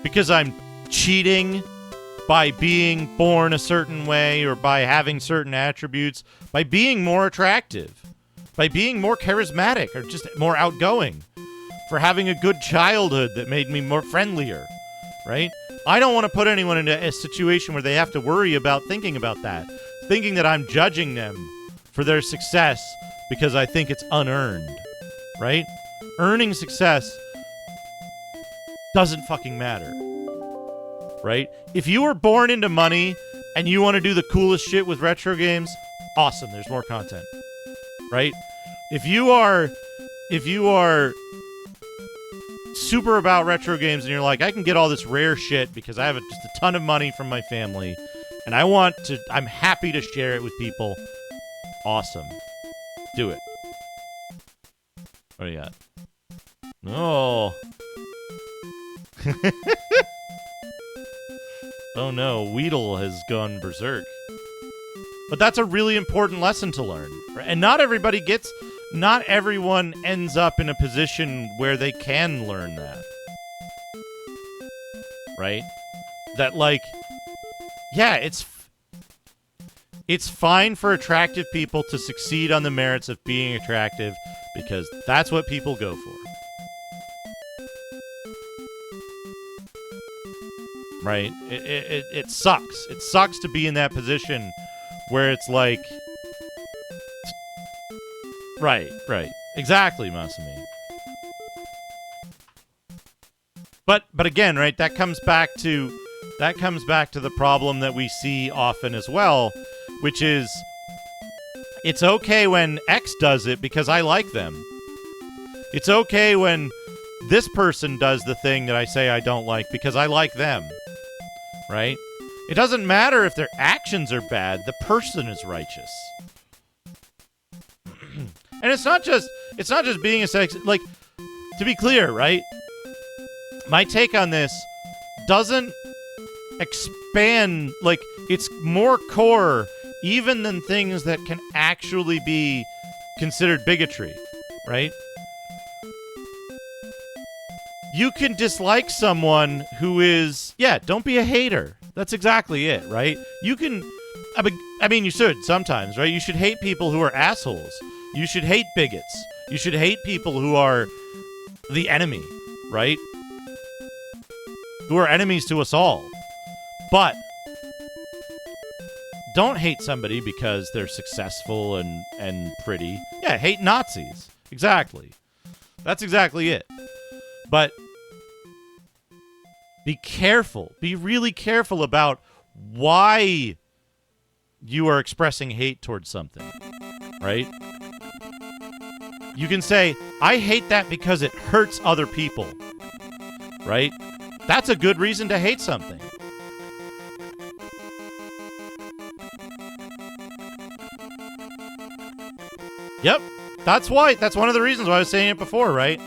because I'm cheating by being born a certain way, or by having certain attributes, by being more attractive, by being more charismatic, or just more outgoing, for having a good childhood that made me more friendlier, right? I don't want to put anyone into a situation where they have to worry about thinking about that, thinking that I'm judging them for their success because I think it's unearned, right? Earning success doesn't fucking matter, right? If you were born into money and you want to do the coolest shit with retro games, awesome, there's more content, right? If you are super about retro games and you're like, I can get all this rare shit because I have just a ton of money from my family and I'm happy to share it with people. Awesome. Do it. What do you got? Oh. Oh no, Weedle has gone berserk. But that's a really important lesson to learn. And not everyone ends up in a position where they can learn that. Right? That, like, yeah, it's fine for attractive people to succeed on the merits of being attractive because that's what people go for. Right? It sucks. It sucks to be in that position where it's like... Right. Exactly, Masumi. But again, right, that comes back to the problem that we see often as well, which is it's okay when X does it because I like them. It's okay when this person does the thing that I say I don't like because I like them. Right? It doesn't matter if their actions are bad, the person is righteous. And it's not just being a sex, like, to be clear, right? My take on this doesn't expand, like, it's more core even than things that can actually be considered bigotry, right? You can dislike someone who is, don't be a hater. That's exactly it, right? You can, I mean, you should sometimes, right? You should hate people who are assholes. You should hate bigots. You should hate people who are the enemy, right? Who are enemies to us all. But don't hate somebody because they're successful and pretty. Yeah, hate Nazis. Exactly. That's exactly it. But be careful. Be really careful about why you are expressing hate towards something, right? You can say, I hate that because it hurts other people, right? That's a good reason to hate something. Yep. That's one of the reasons why I was saying it before, right?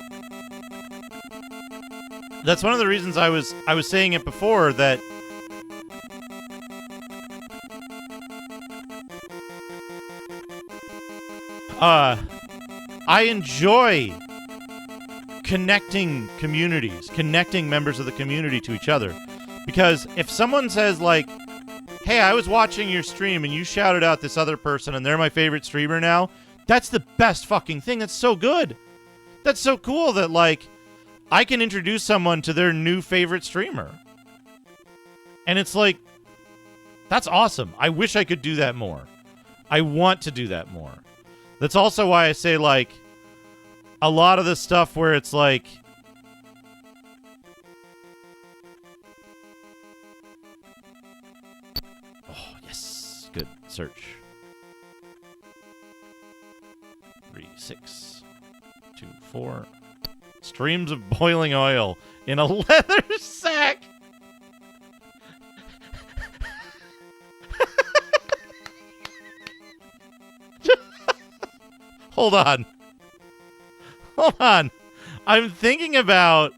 That's one of the reasons I was saying it before that I enjoy connecting communities, connecting members of the community to each other. Because if someone says, like, hey, I was watching your stream and you shouted out this other person and they're my favorite streamer now, that's the best fucking thing. That's so good. That's so cool that, like, I can introduce someone to their new favorite streamer. And it's like, that's awesome. I wish I could do that more. I want to do that more. That's also why I say, like, a lot of the stuff where it's like, oh, yes. Good. Search. 3, 6, 2, 4. Streams of boiling oil in a leather sack. Hold on. I'm thinking about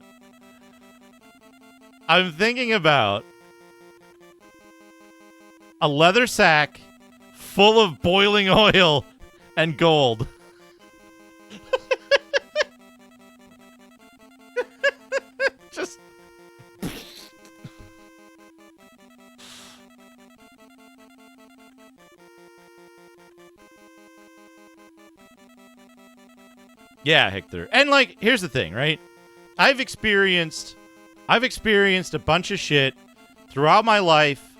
a leather sack full of boiling oil and gold. Just yeah, Hector. And, like, here's the thing, right? I've experienced a bunch of shit throughout my life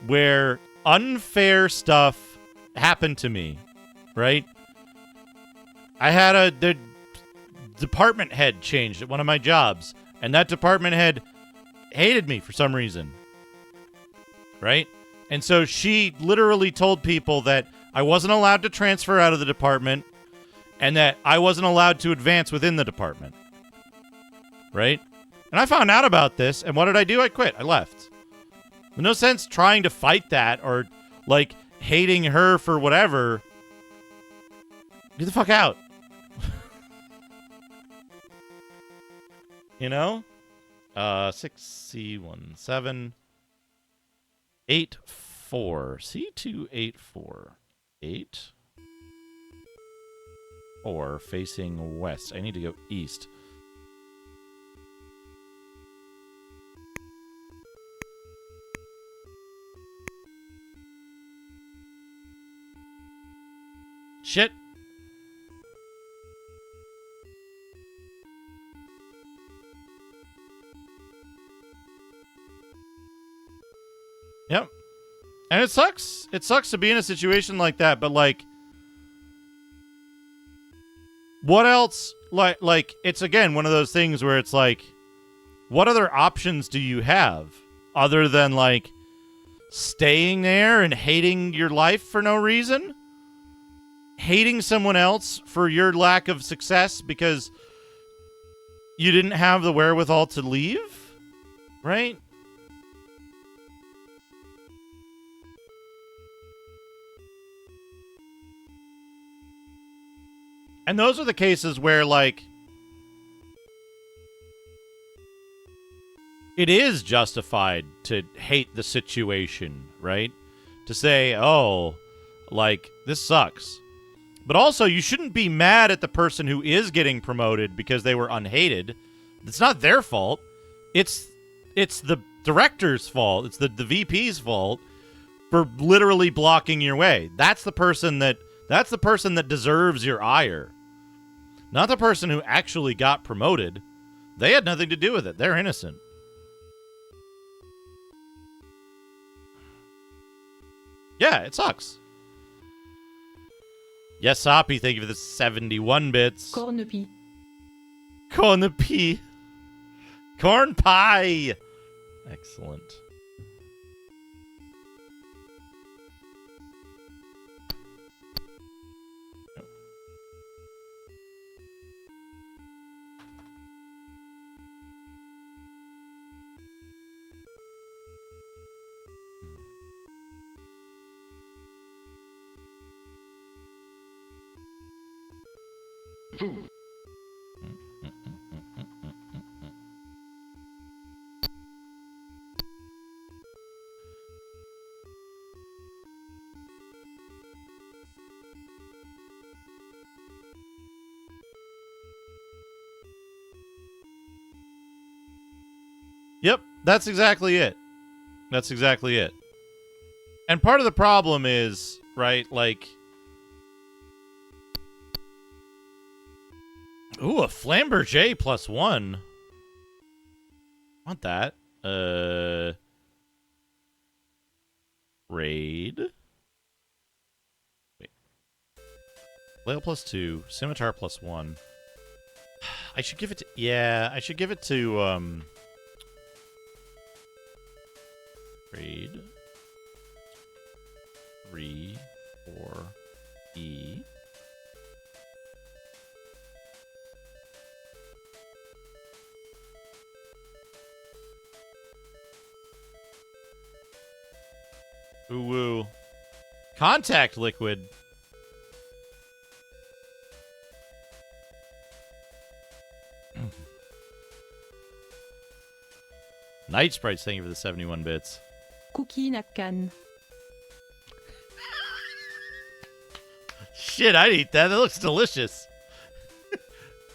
where unfair stuff happened to me, right? I had the department head changed at one of my jobs, and that department head hated me for some reason, right? And so she literally told people that I wasn't allowed to transfer out of the department and that I wasn't allowed to advance within the department. right? And I found out about this, and what did I do? I quit. I left. There's no sense trying to fight that or, like, hating her for whatever. Get the fuck out. You know? 6C17 84 C284 8 or facing west. I need to go east. Shit. Yep. And it sucks. It sucks to be in a situation like that, but like what else like it's again one of those things where it's like what other options do you have other than like staying there and hating your life for no reason? Hating someone else for your lack of success because you didn't have the wherewithal to leave? Right? And those are the cases where, like, it is justified to hate the situation, right? To say, oh, like, this sucks. But also, you shouldn't be mad at the person who is getting promoted because they were unhated. It's not their fault. It's the director's fault. It's the VP's fault for literally blocking your way. That's the person that deserves your ire. Not the person who actually got promoted. They had nothing to do with it. They're innocent. Yeah, it sucks. Yes, Soppy, thank you for the 71 bits. Cornepi. Cornepi. Corn pie. Excellent. Yep, that's exactly it. That's exactly it. And part of the problem is, right, like... Ooh, a Flamberger +1. Want that. Raid. Wait. Flail +2. Scimitar +1. I should give it to... Yeah, I should give it to, Raid. 3, 4, E. Ooh woo. Contact liquid. Night Sprites, thank you for the 71 bits. Cookie Nakan. Shit, I'd eat that. That looks delicious.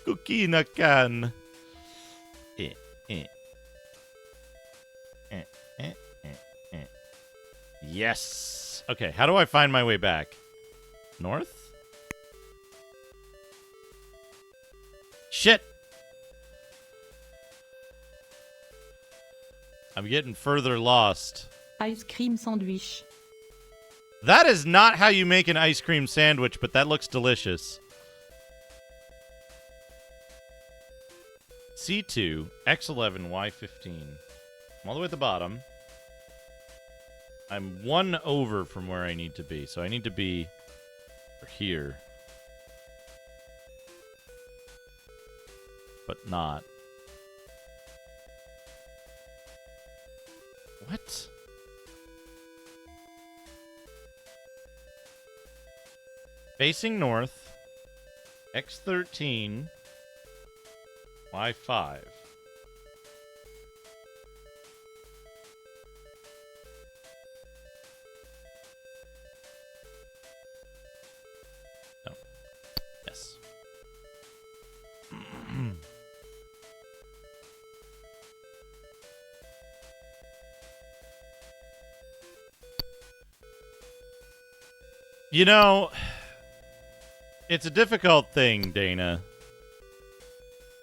Cookie nakan. Yes. Okay, how do I find my way back? North? Shit. I'm getting further lost. Ice cream sandwich. That is not how you make an ice cream sandwich, but that looks delicious. C2, X11, Y15. I'm all the way at the bottom. I'm 1 over from where I need to be, so I need to be here. But not. What? Facing north, X13, Y5. No. Yes. You know, it's a difficult thing, Dana.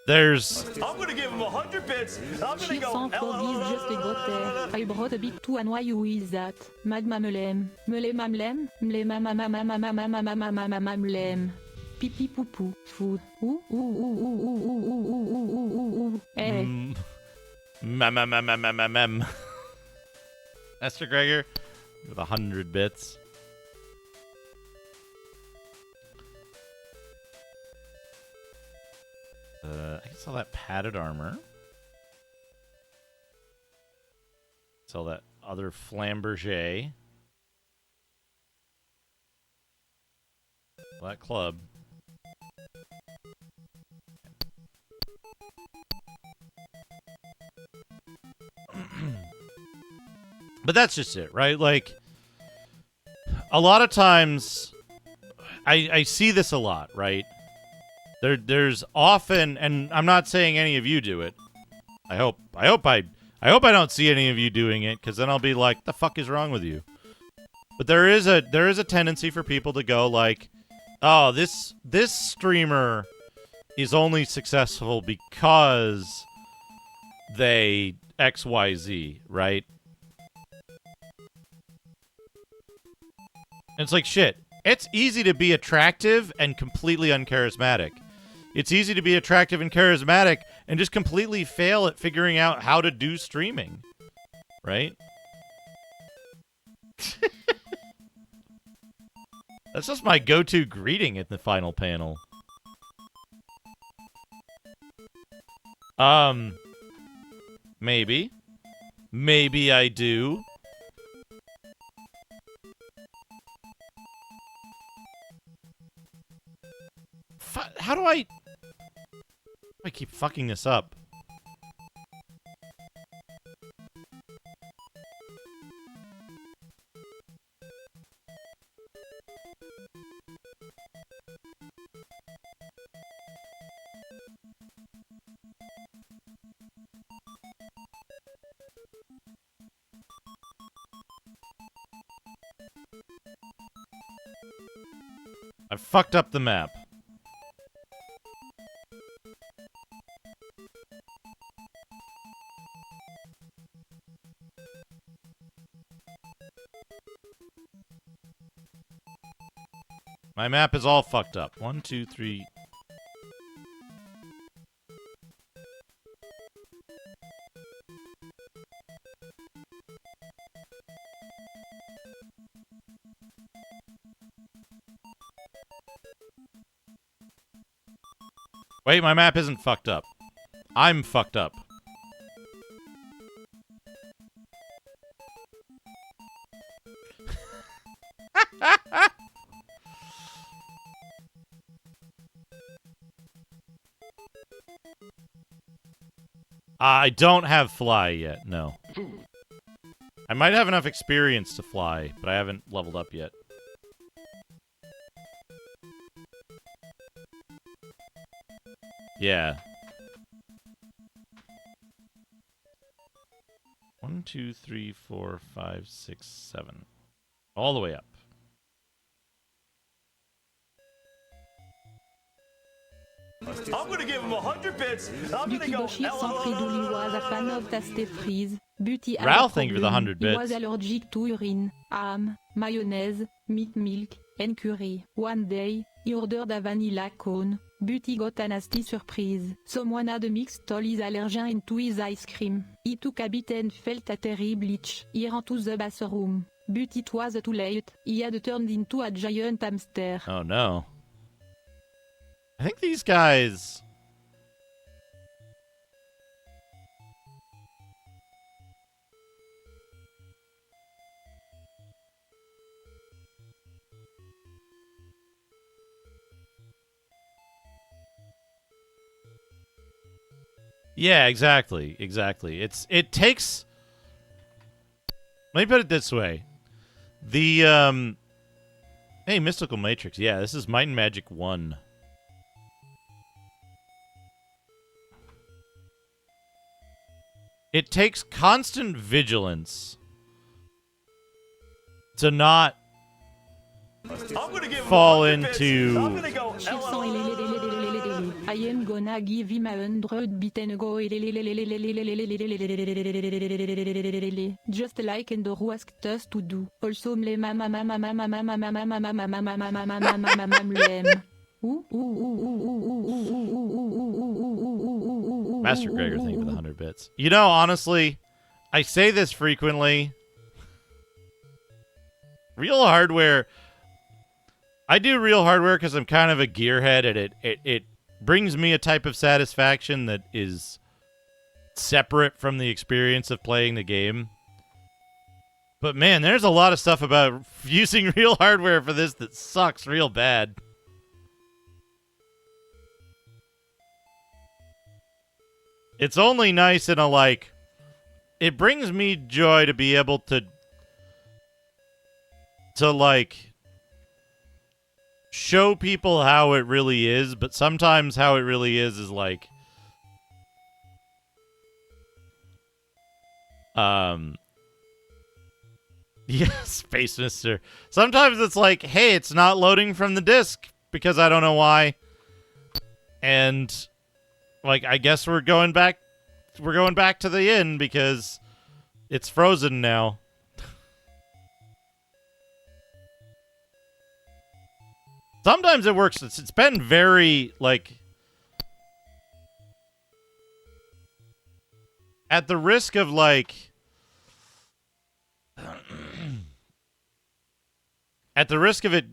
There's... I'm gonna give him 100 bits. I'm gonna go. Is just a gotter. I brought a big two and why you is that? Magmamelem. Melemamlem. Mlemamamamamamamamamamamamamamlem. Pipi poo poo. Food. Ooh ooh ooh ooh ooh ooh ooh ooh ooh ooh. Eh. Mem. Esther Gregor with 100 bits. I can sell that padded armor. Sell that other Flamberger. That club. But that's just it, right? Like, a lot of times, I see this a lot, right? There's often, and I'm not saying any of you do it. I hope I don't see any of you doing it, because then I'll be like, the fuck is wrong with you? But there is a tendency for people to go like, oh, this streamer is only successful because they XYZ, right? And it's like, shit. It's easy to be attractive and completely uncharismatic. It's easy to be attractive and charismatic and just completely fail at figuring out how to do streaming. Right? That's just my go-to greeting at the final panel. Maybe. Maybe I do. How do I keep fucking this up? I fucked up the map. My map is all fucked up. 1, 2, 3. Wait, my map isn't fucked up. I'm fucked up. I don't have fly yet, no. I might have enough experience to fly, but I haven't leveled up yet. Yeah. 1, 2, 3, 4, 5, 6, 7. All the way up. I'm gonna give him 100 bits. I'm gonna Buty go. Boshi sans Fridoli was a fan of tasty freeze. Buty Ralph, thank you for the 100 He bits. was allergic to urine, ham, mayonnaise, meat milk, and curry. One day, he ordered a vanilla cone. Buty got a nasty surprise. Someone had mixed all his allergen into his ice cream. He took a bit and felt a terrible itch. He ran to the bathroom. But it was too late. He had turned into a giant hamster. Oh no. I think these guys... Yeah, exactly. It takes. Let me put it this way: the hey, Mystical Matrix. Yeah, this is Might and Magic 1. It takes constant vigilance to not fall into. I'm gonna go I am gonna give him 100 bit and go just like Endoro asked us to do. Also Master Gregor, thank you for the 100 bits. You know, honestly, I say this frequently. Real hardware. I do real hardware because I'm kind of a gearhead, and it brings me a type of satisfaction that is separate from the experience of playing the game. But man, there's a lot of stuff about using real hardware for this that sucks real bad. It's only nice in a, like, it brings me joy to be able to like, show people how it really is, but sometimes how it really is like, yeah, Space Mister. Sometimes it's like, hey, it's not loading from the disk because I don't know why. And like, I guess we're going back to the inn because it's frozen now. Sometimes it works. It's been very, like, at the risk of, like, at the risk of it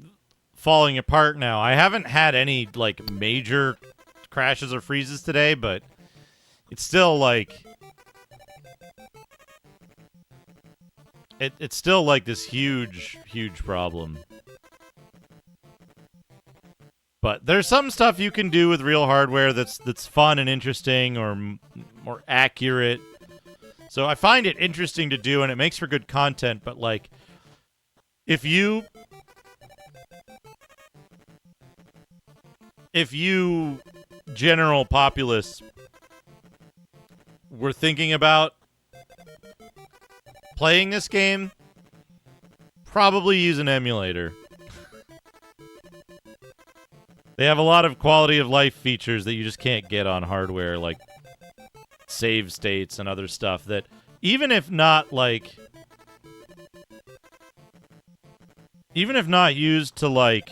falling apart now, I haven't had any, like, major crashes or freezes today, but it's still, like, it's still, like, this huge problem. But there's some stuff you can do with real hardware that's fun and interesting or more accurate. So I find it interesting to do, and it makes for good content. But, like, if you general populace were thinking about playing this game, probably use an emulator. They have a lot of quality of life features that you just can't get on hardware, like save states and other stuff that, even if not used to, like,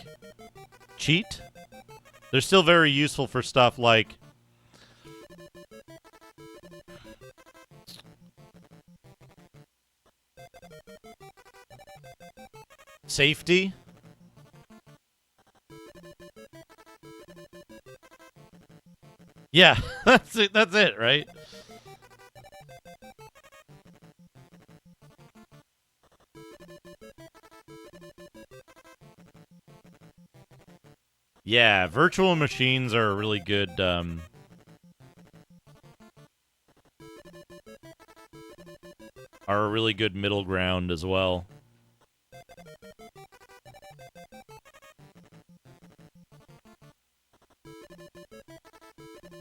cheat, they're still very useful for stuff like safety. Yeah, that's it, right? Yeah, virtual machines are a really good, are a really good middle ground as well.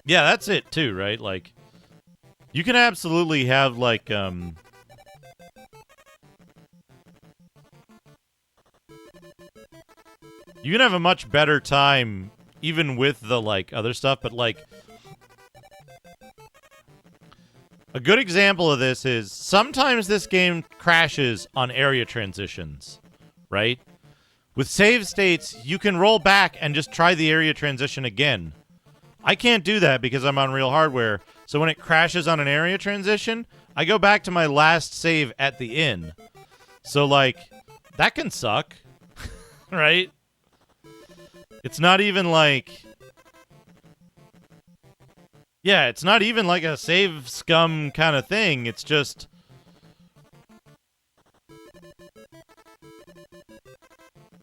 Yeah, that's it too, right? Like, you can absolutely have, like, you can have a much better time even with the, like, other stuff, but, like, a good example of this is sometimes this game crashes on area transitions, right? With save states, you can roll back and just try the area transition again. I can't do that because I'm on real hardware, so when it crashes on an area transition, I go back to my last save at the inn. So, like, that can suck, right? It's not even like... Yeah, it's not even like a save scum kind of thing. It's just...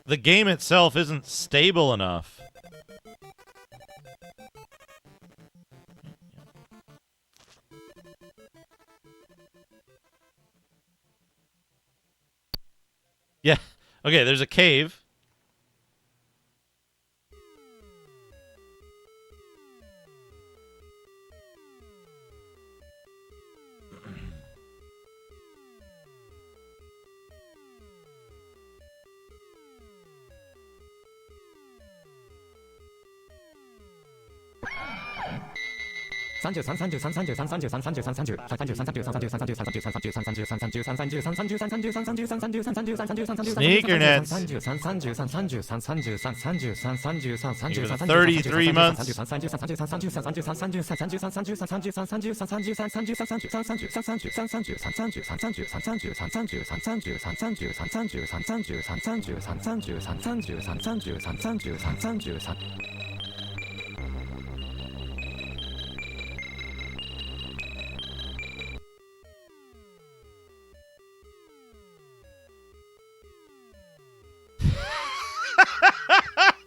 the game itself isn't stable enough. Yeah. Okay, there's a cave. Sneaker nets. Even 33 months.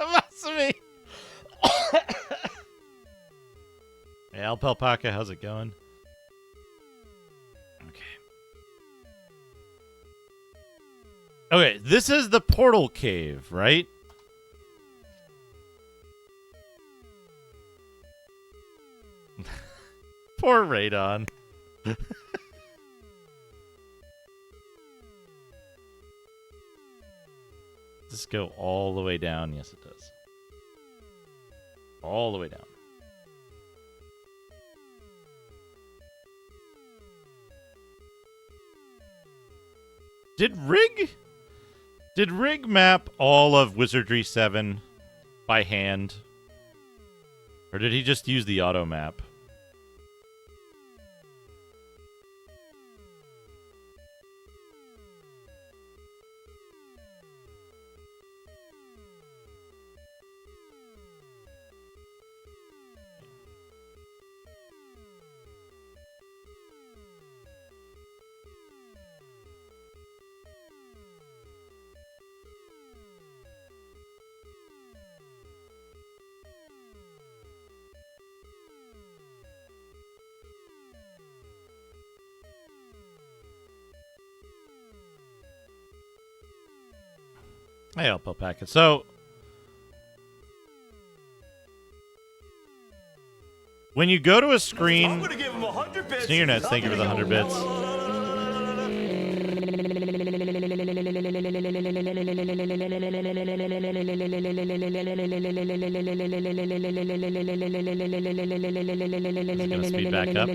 Masumi. Hey, Alpaca, how's it going? Okay, this is the portal cave, right? Poor Radon. Does this go all the way down? Yes, it does. All the way down. Did Rig map all of Wizardry 7 by hand? Or did he just use the auto map? Hey, Alpaca. So, when you go to a screen, I'm gonna give him 100 bits. Sneaker Nets, thank you for the 100 bits. Just gonna speed back up.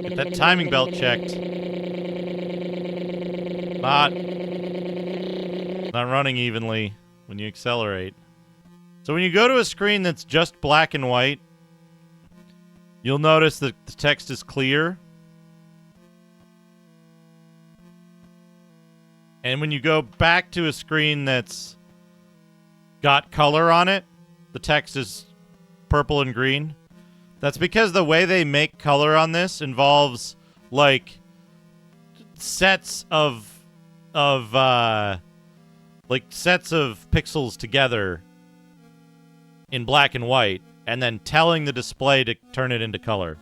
Get that timing belt checked. Not running evenly when you accelerate. So when you go to a screen that's just black and white, you'll notice that the text is clear. And when you go back to a screen that's got color on it, the text is purple and green. That's because the way they make color on this involves, like, sets of pixels together in black and white, and then telling the display to turn it into color.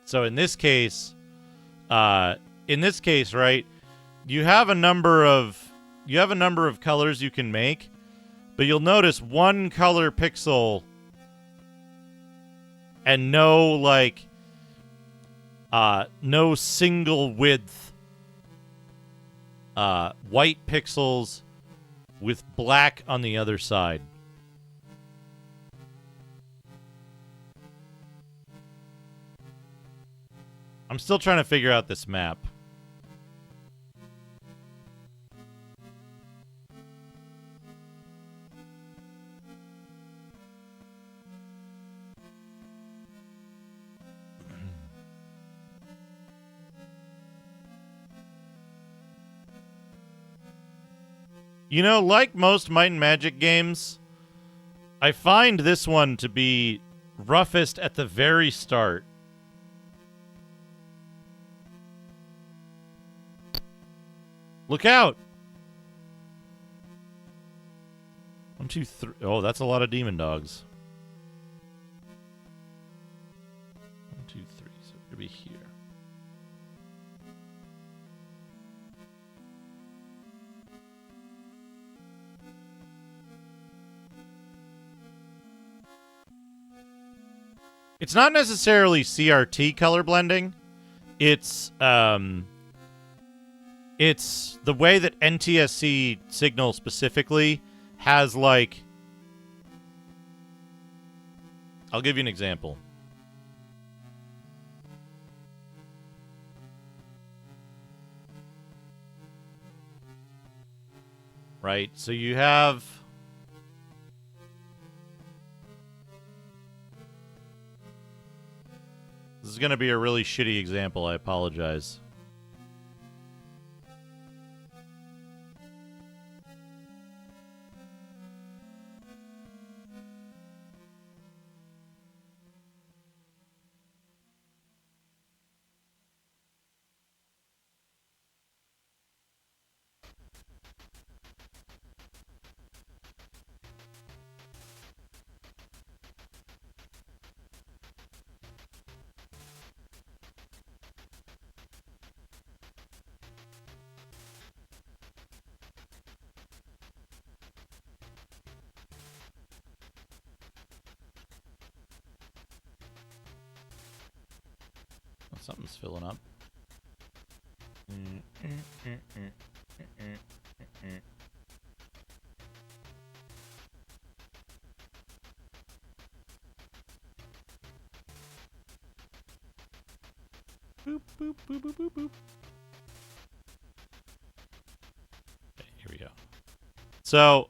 So in this case, right, you have a number of colors you can make, but you'll notice one color pixel and no single width white pixels with black on the other side. I'm still trying to figure out this map. You know, like most Might and Magic games, I find this one to be roughest at the very start. Look out! 1, 2, 3. Oh, that's a lot of demon dogs. 1, 2, 3. So it could be here. It's not necessarily CRT color blending. It's the way that NTSC signal specifically has, like... I'll give you an example. Right, so you have... This is going to be a really shitty example, I apologize. Something's filling up. Boop, boop, boop, boop, boop, boop. Okay, here we go. So,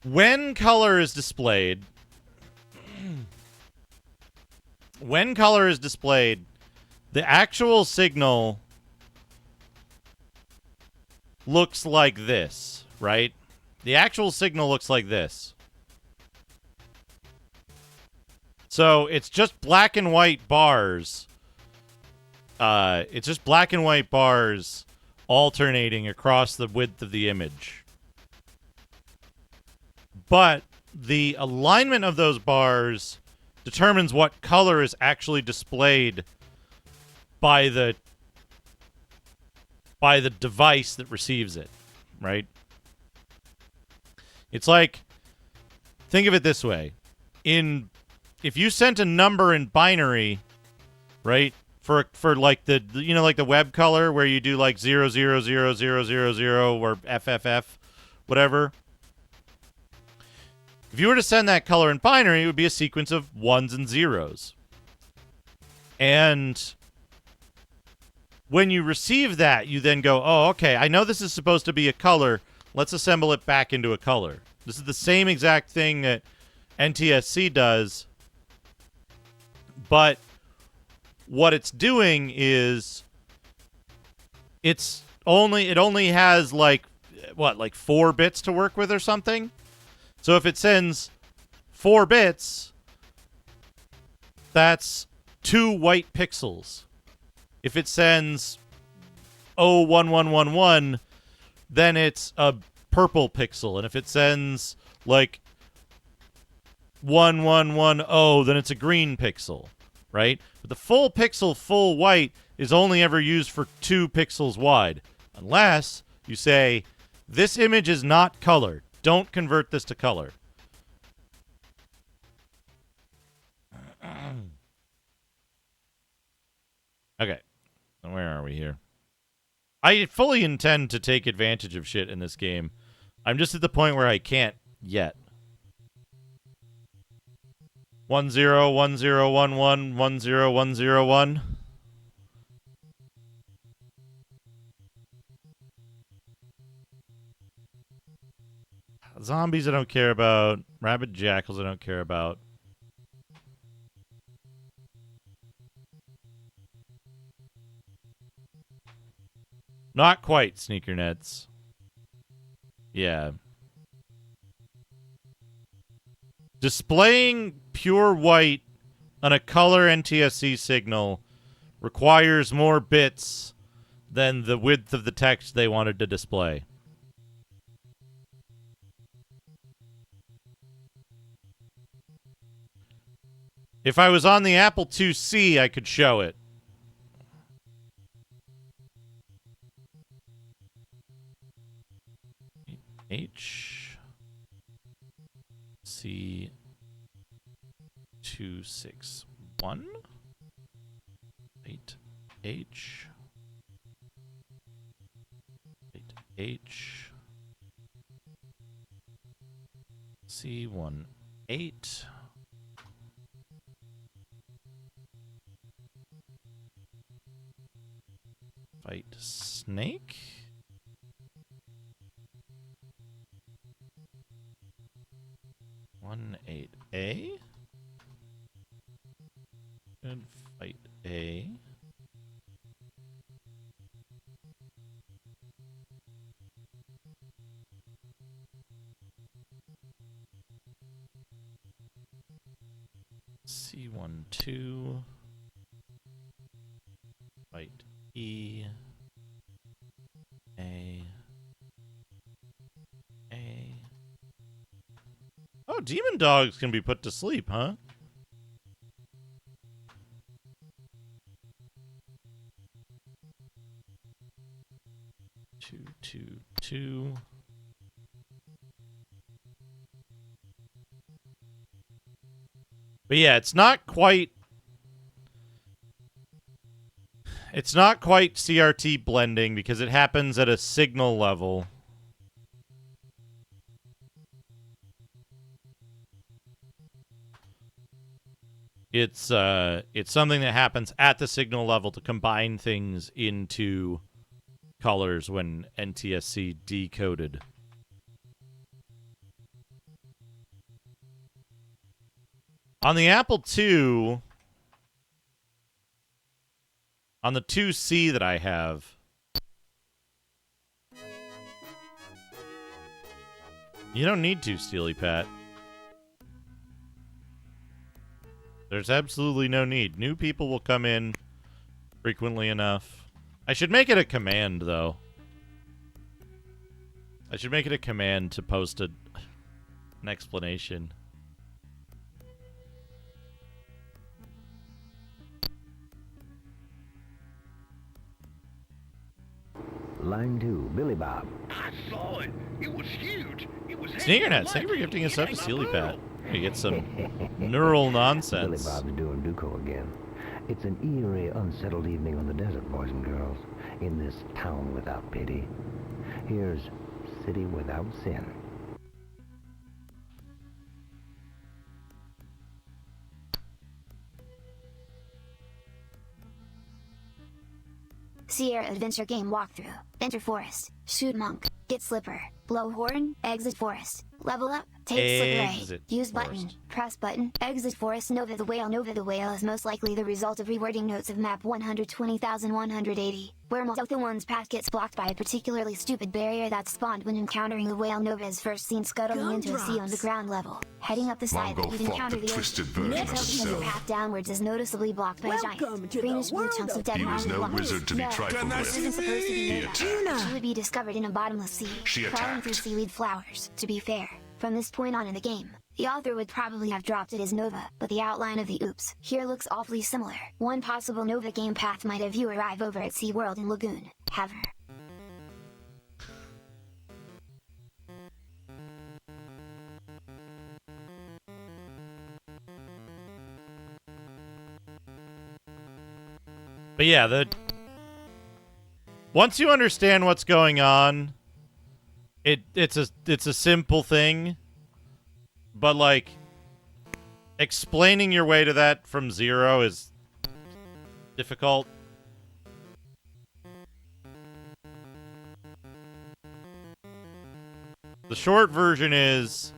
when color is displayed... When color is displayed, the actual signal looks like this, right? The actual signal looks like this. So it's just black and white bars. It's just black and white bars alternating across the width of the image. But the alignment of those bars determines what color is actually displayed by the device that receives it, right? It's like, think of it this way. If you sent a number in binary, right, for like the like the web color where you do like 0000000 or FFF, whatever. If you were to send that color in binary, it would be a sequence of ones and zeros. And when you receive that, you then go, oh, okay, I know this is supposed to be a color. Let's assemble it back into a color. This is the same exact thing that NTSC does. But what it's doing is it only has like 4 bits to work with or something. So if it sends 4 bits, that's 2 white pixels. If it sends 01111, then it's a purple pixel. And if it sends like 1110, then it's a green pixel, right? But the full pixel, full white, is only ever used for 2 pixels wide. Unless you say, this image is not colored. Don't convert this to color. Okay. Where are we here? I fully intend to take advantage of shit in this game. I'm just at the point where I can't yet. 101011 10101. Zombies I don't care about. Rabid jackals I don't care about. Not quite, sneaker nets. Yeah. Displaying pure white on a color NTSC signal requires more bits than the width of the text they wanted to display. If I was on the Apple IIc, I could show it. H C 261. Wait, H. Wait, H. C18. Fight snake. One 8A. And fight A. C12. Fight E. A. Oh, demon dogs can be put to sleep, huh? Two. But yeah, it's not quite CRT blending because it happens at a signal level. It's something that happens at the signal level to combine things into colors when NTSC decoded. On the Apple II, on the 2C that I have, you don't need to, Steely Pat. There's absolutely no need. New people will come in frequently enough. I should make it a command, though. I should make it a command to post an explanation. Line 2, Billy Bob. I saw it. It was huge. It was Sneakernet, thank you for gifting us up to Steely Pat. You get some neural nonsense. Billy Bob's doing Duco again. It's an eerie, unsettled evening on the desert, boys and girls, in this town without pity. Here's City Without Sin. Sierra Adventure Game Walkthrough. Enter Forest. Shoot Monk. Get Slipper. Blow Horn. Exit Forest. Level up. Take Slipper A. Use Forest. button. Press button. Exit Forest. Nova the Whale. Nova the Whale is most likely the result of rewording notes of map 120,180, where Mototha 1's path gets blocked by a particularly stupid barrier that spawned when encountering the whale. Nova is first seen scuttling into a sea on the ground level. Heading up the side Mongo that you'd fought encounter the the twisted ocean. version of Notice the himself. path downwards is noticeably blocked by giant greenish blue chunks of dead He was no marine wizard to be No, trifled she with. isn't supposed to be He Nova. attacked. She would be discovered in a bottomless sea, She crawling through attacked. seaweed flowers. To be fair, from this point on in the game, the author would probably have dropped it as Nova, but the outline of the oops here looks awfully similar. One possible Nova game path might have you arrive over at SeaWorld in Lagoon. Have her. But yeah, once you understand what's going on, it's a simple thing, but like explaining your way to that from zero is difficult. The short version is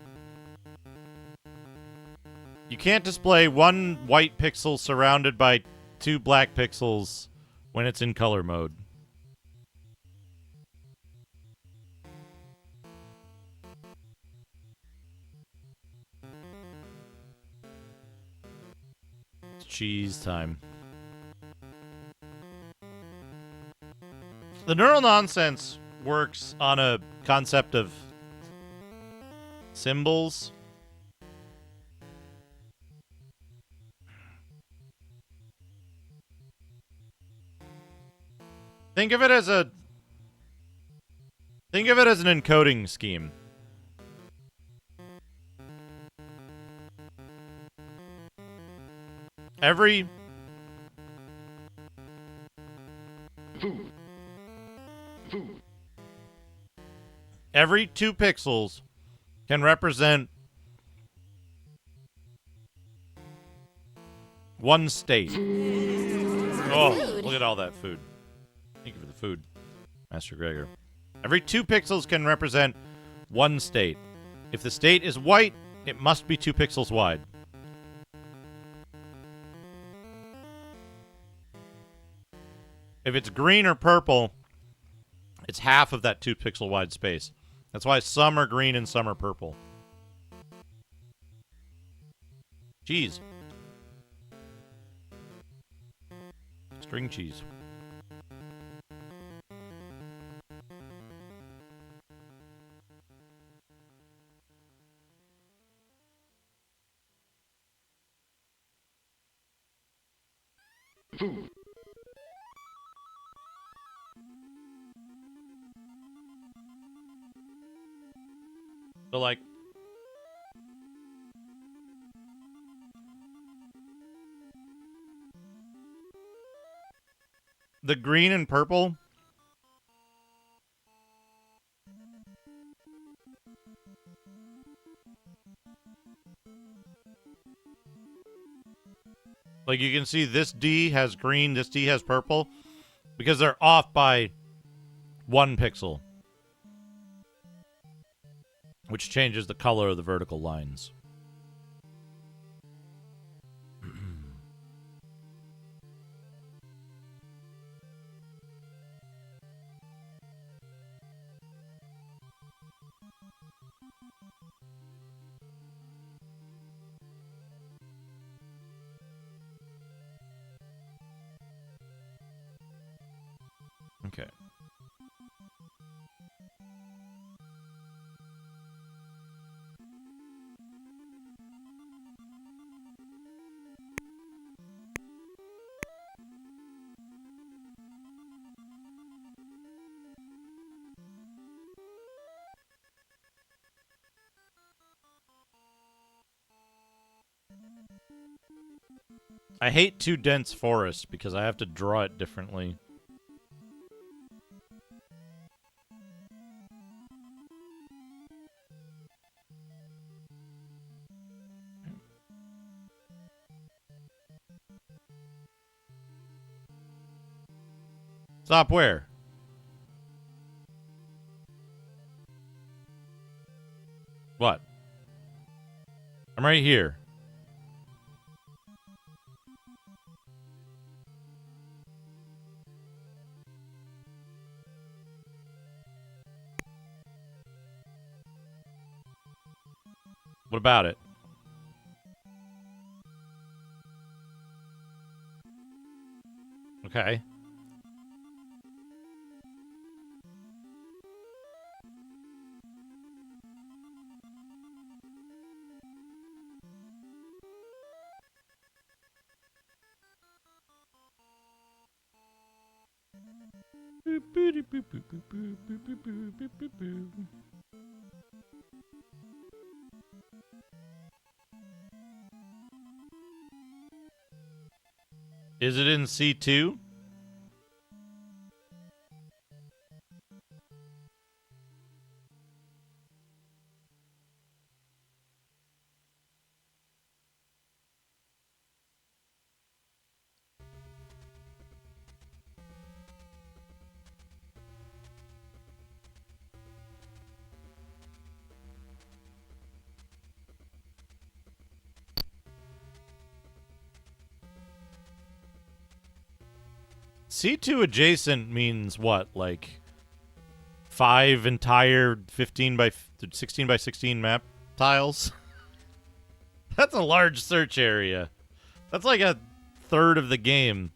you can't display one white pixel surrounded by 2 black pixels when it's in color mode. It's cheese time. The neural nonsense works on a concept of symbols. Think of it as an encoding scheme. Every every 2 pixels can represent 1 state. Oh, look at all that food. Thank you for the food, Master Gregor. Every 2 pixels can represent 1 state. If the state is white, it must be 2 pixels wide. If it's green or purple, it's half of that 2 pixel wide space. That's why some are green and some are purple. Cheese. String cheese. So, like, the green and purple, like, you can see this D has green, this D has purple, because they're off by 1 pixel, which changes the color of the vertical lines. Okay. I hate too dense forests because I have to draw it differently. Stop where? What? I'm right here. What about it? Okay. Is it in C2? C2 adjacent means what? Like 5 entire 15 by 16 by 16 map tiles? That's a large search area. That's like a third of the game.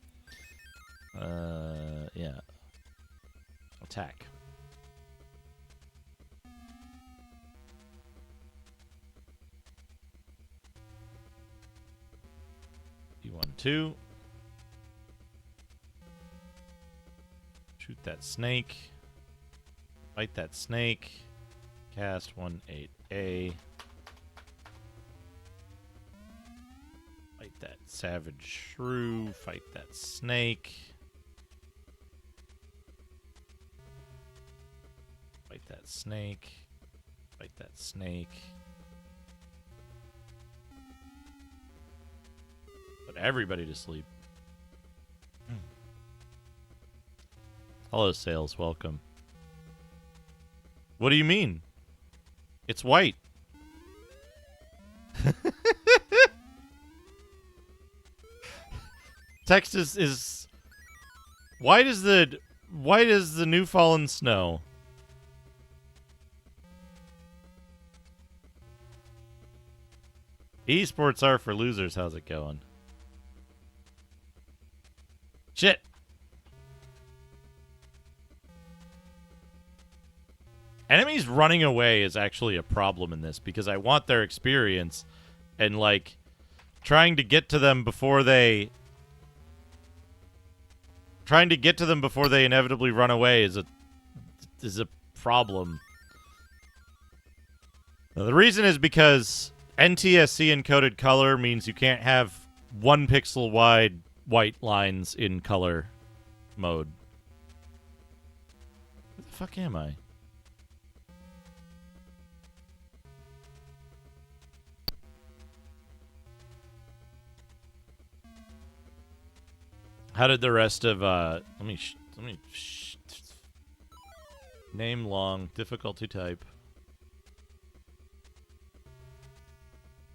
Yeah. Attack. D1-2. Shoot that snake. Fight that snake. Cast 1-8A. Fight that Savage Shrew, fight that snake. Fight that snake. Fight that snake. Put everybody to sleep. Hello, Sales. Welcome. What do you mean? It's white. Text is white as the new fallen snow. Esports are for losers. How's it going? Shit. Enemies running away is actually a problem in this because I want their experience, and like trying to get to them before they inevitably run away is a problem. Now, the reason is because NTSC encoded color means you can't have 1 pixel wide white lines in color mode. Where the fuck am I? How did the rest of name long, difficulty type.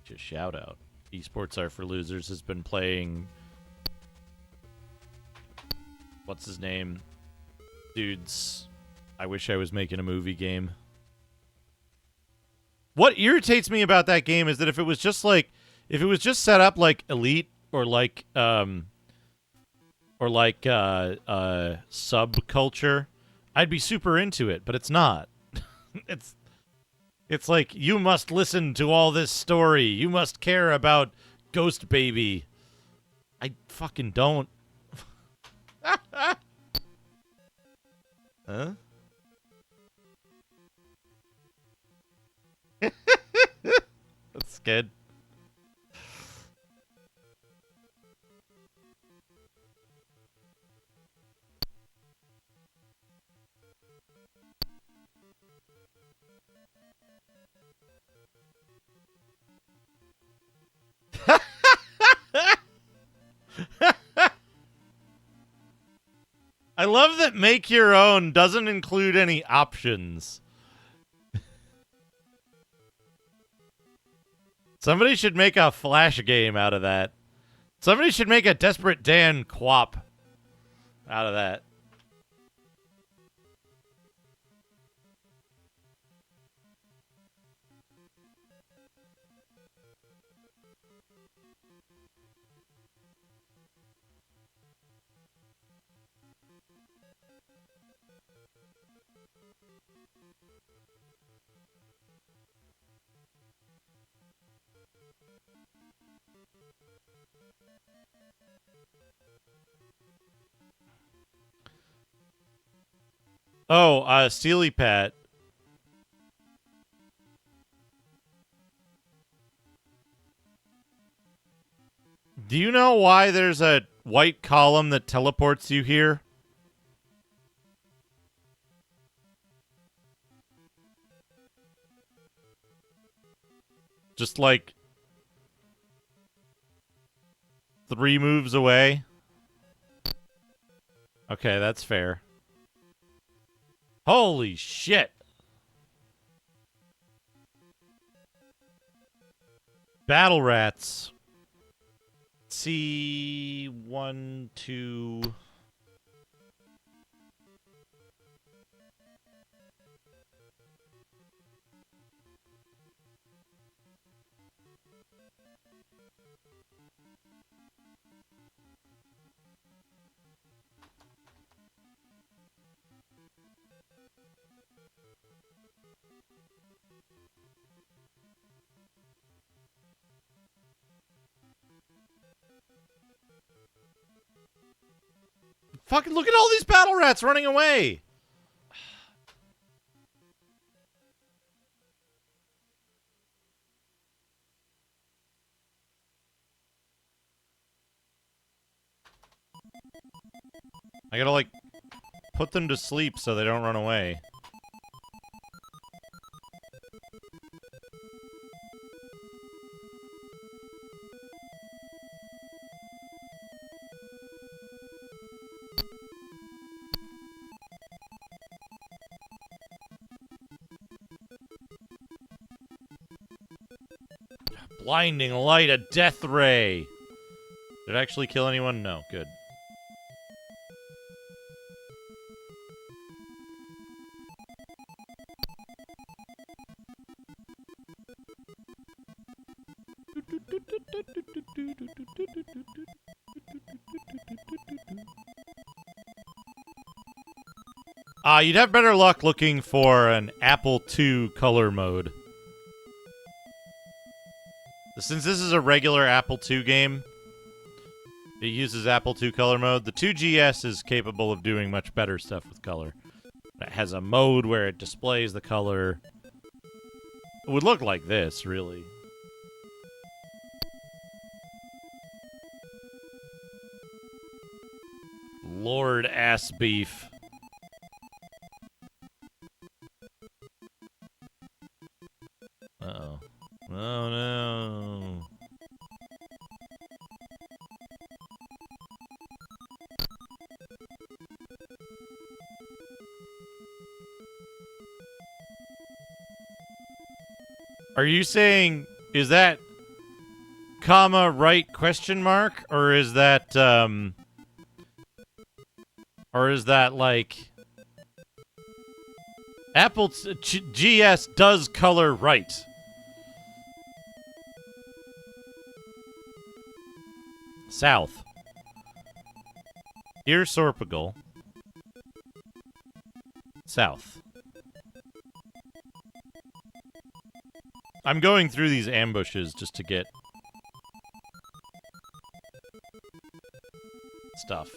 Just shout out. Esports are for losers has been playing, what's his name? Dude's I wish I was making a movie game. What irritates me about that game is that if it was just set up like Elite or like subculture, I'd be super into it, but it's not. It's like, you must listen to all this story. You must care about Ghost Baby. I fucking don't. Huh? That's good. I love that make your own doesn't include any options. Somebody should make a Flash game out of that. Somebody should make a Desperate Dan quap out of that. Oh, Steely Pat. Do you know why there's a white column that teleports you here? Just like 3 moves away? Okay, that's fair. Holy shit. Battle Rats. C1, 2. Fucking look at all these battle rats running away. I gotta, like, put them to sleep so they don't run away. Blinding light, a death ray! Did it actually kill anyone? No, good. You'd have better luck looking for an Apple II color mode. Since this is a regular Apple II game, it uses Apple II color mode. The 2GS is capable of doing much better stuff with color. It has a mode where it displays the color. It would look like this, really. Lord Ass Beef. Uh-oh. Oh, no. Are you saying, is that comma right question mark? Or is that like Apple GS does color right? South. Here, Sorpagal. South. I'm going through these ambushes just to get stuff.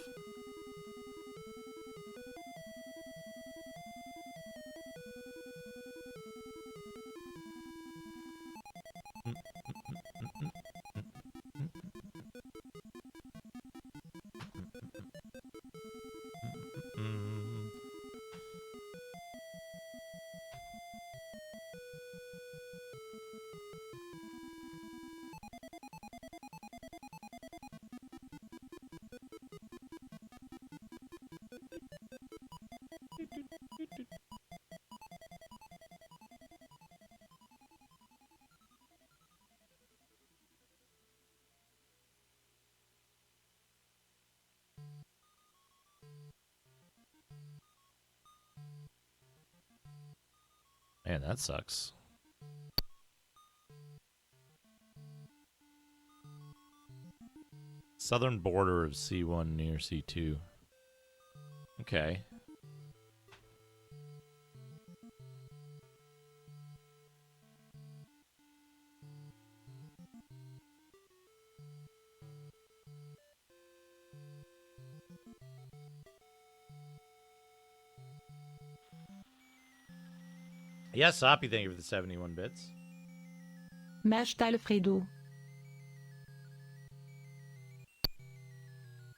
Man, that sucks. Southern border of C1 near C2. Okay. Yes, Soppy, thank you for the 71 bits. Mashed Alfredo.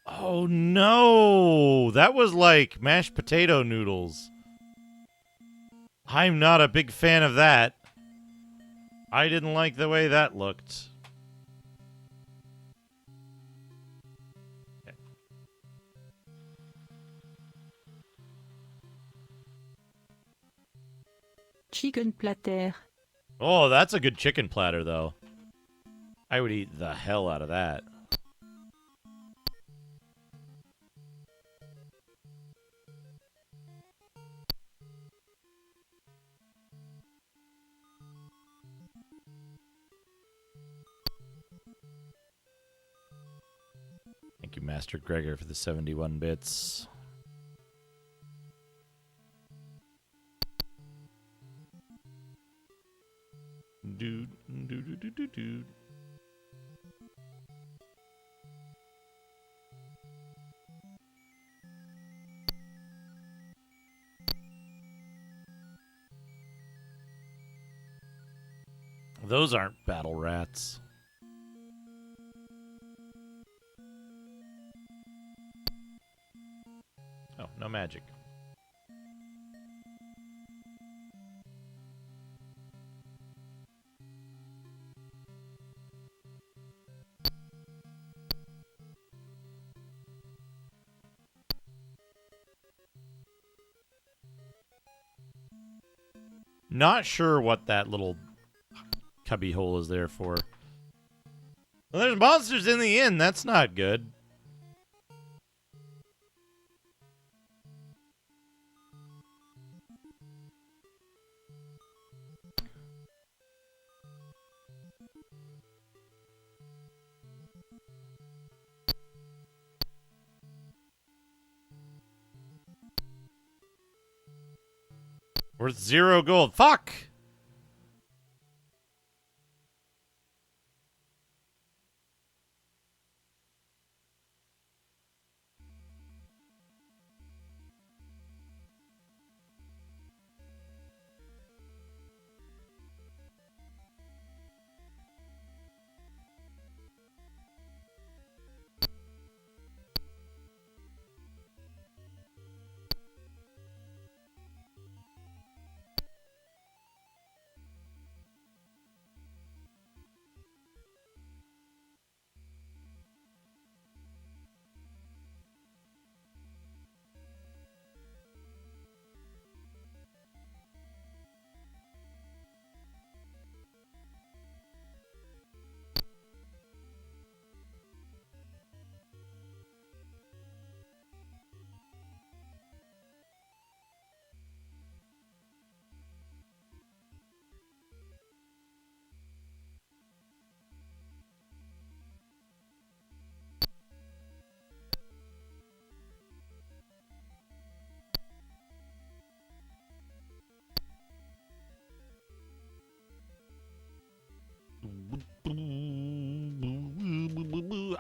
Oh no! That was like mashed potato noodles. I'm not a big fan of that. I didn't like the way that looked. Chicken platter. Oh, that's a good chicken platter, though. I would eat the hell out of that. Thank you, Master Gregor, for the 71 bits. Dude, dude, dude, dude, dude. Those aren't battle rats. no magic. Not sure what that little cubby hole is there for. Well, there's monsters in the inn. That's not good. Worth 0 gold. Fuck!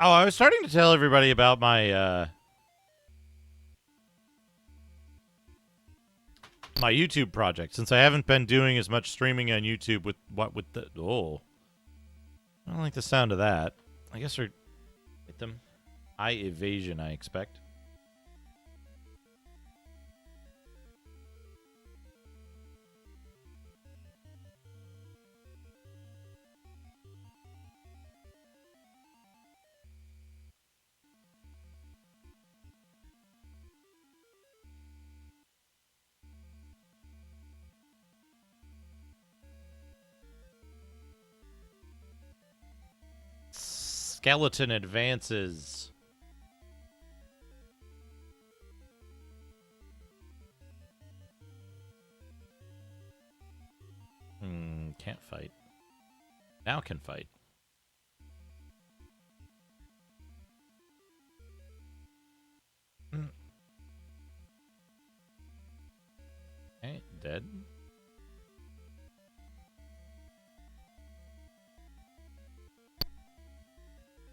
Oh, I was starting to tell everybody about my my YouTube project, since I haven't been doing as much streaming on YouTube with the I don't like the sound of that. I guess we're hit them. Eye evasion, I expect. Skeleton advances. Can't fight. Now can fight. Okay, dead.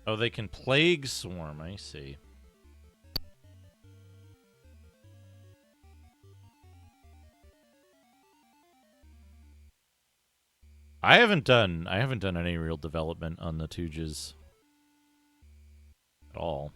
Oh, they can plague swarm, I see. I haven't done any real development on the Tooges at all.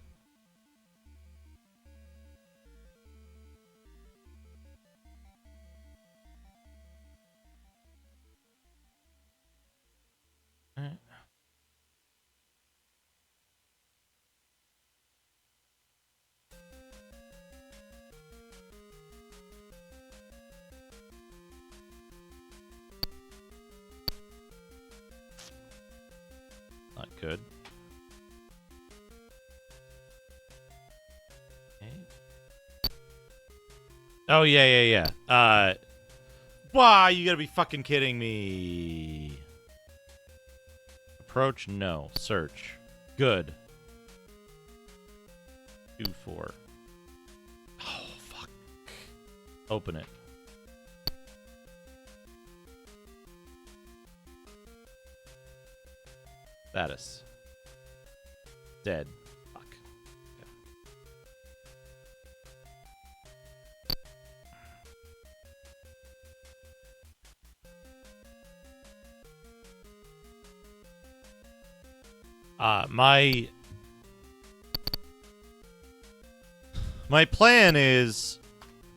Not good. Okay. Oh, yeah. Wow, you gotta be fucking kidding me. Approach, no. Search. Good. 2-4. Oh, fuck. Open it. Status. Dead. Fuck. My plan is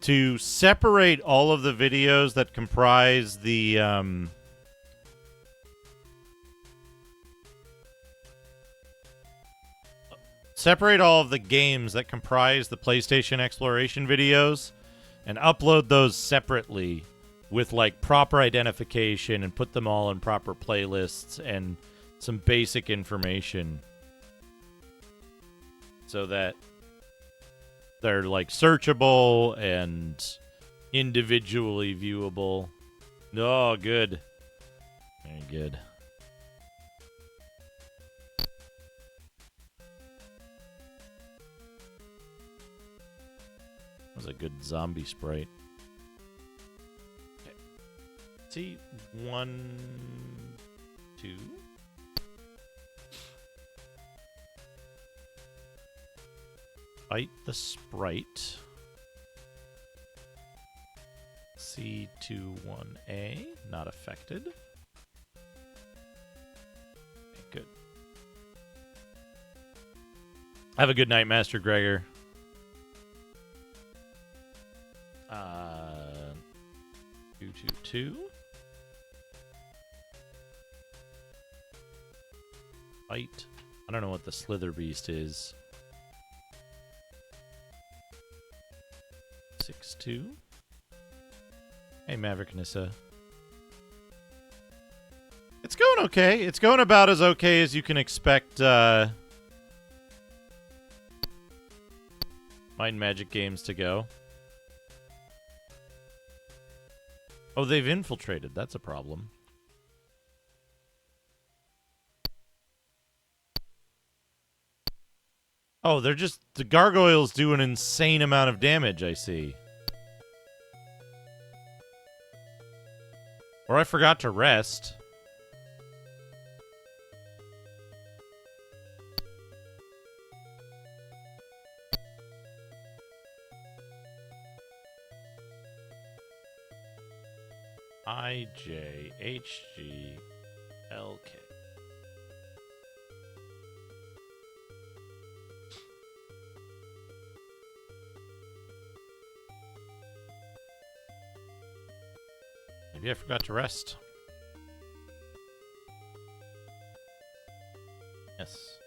to separate all of the videos that comprise the separate all of the games that comprise the PlayStation exploration videos and upload those separately with like proper identification and put them all in proper playlists and some basic information so that they're like searchable and individually viewable. Oh, good. Very good. That was a good zombie sprite. Okay. See, 1, 2. Fight the sprite. C21A, not affected. Okay, good. Have a good night, Master Gregor. 222. Fight. I don't know what the Slither Beast is. 6-2. Hey, Maverick Nissa. It's going okay. It's going about as okay as you can expect Might and Magic games to go. Oh, they've infiltrated. That's a problem. Oh, they're just... The gargoyles do an insane amount of damage, I see. Or I forgot to rest. IJHGLK. Maybe I forgot to rest. Yes.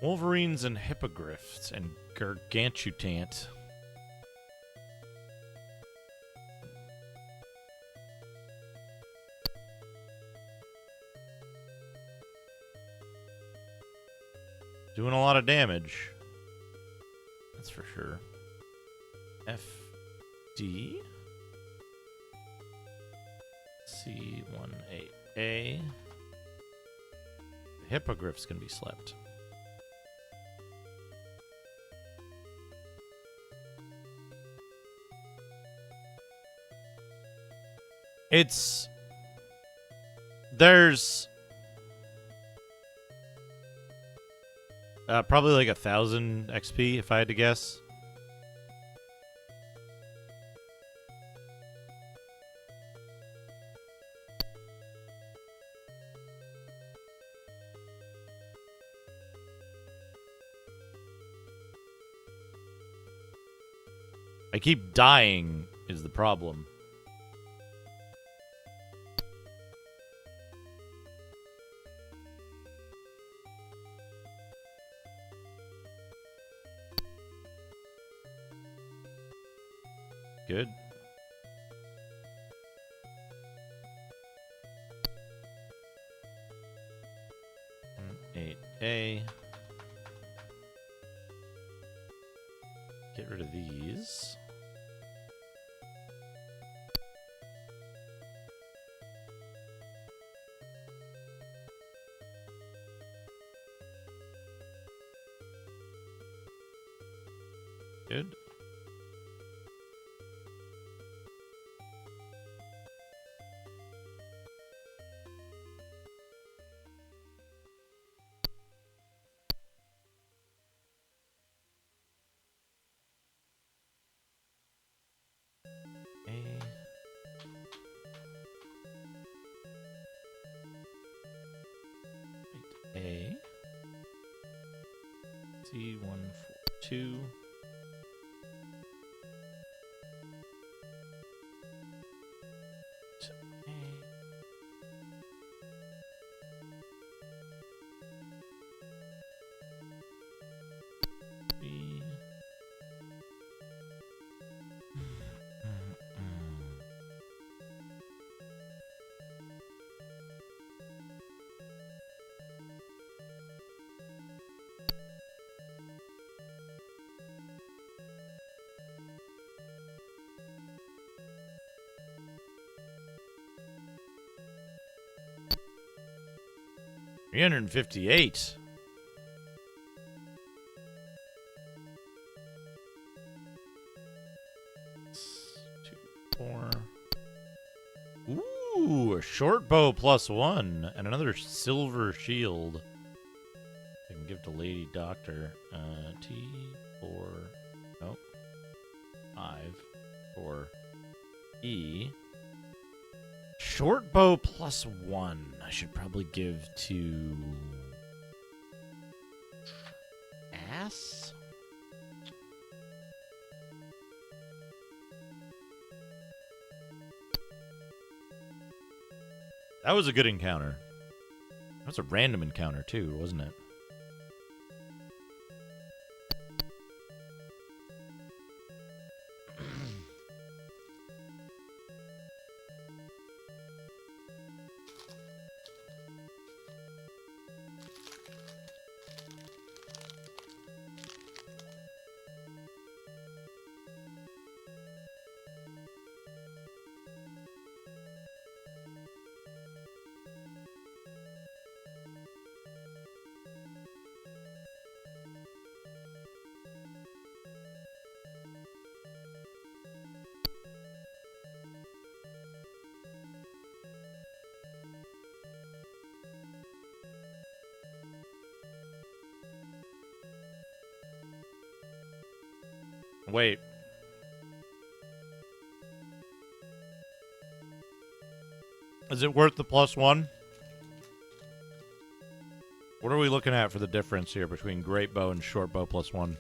Wolverines and hippogriffs and gargantutant. Doing a lot of damage. That's for sure. FD. C18A. The hippogriffs can be slept. There's probably like 1,000 XP if I had to guess. I keep dying is the problem. Good. Eight A. Get rid of these. Good. A. C142. B. 358. Two, four. Ooh, a short bow +1 and another silver shield. I can give to Lady Doctor. T4. Nope. 5. 4. E. Short bow +1. I should probably give to Ass. That was a good encounter. That was a random encounter too, wasn't it? Wait. Is it worth the +1? What are we looking at for the difference here between great bow and short bow +1?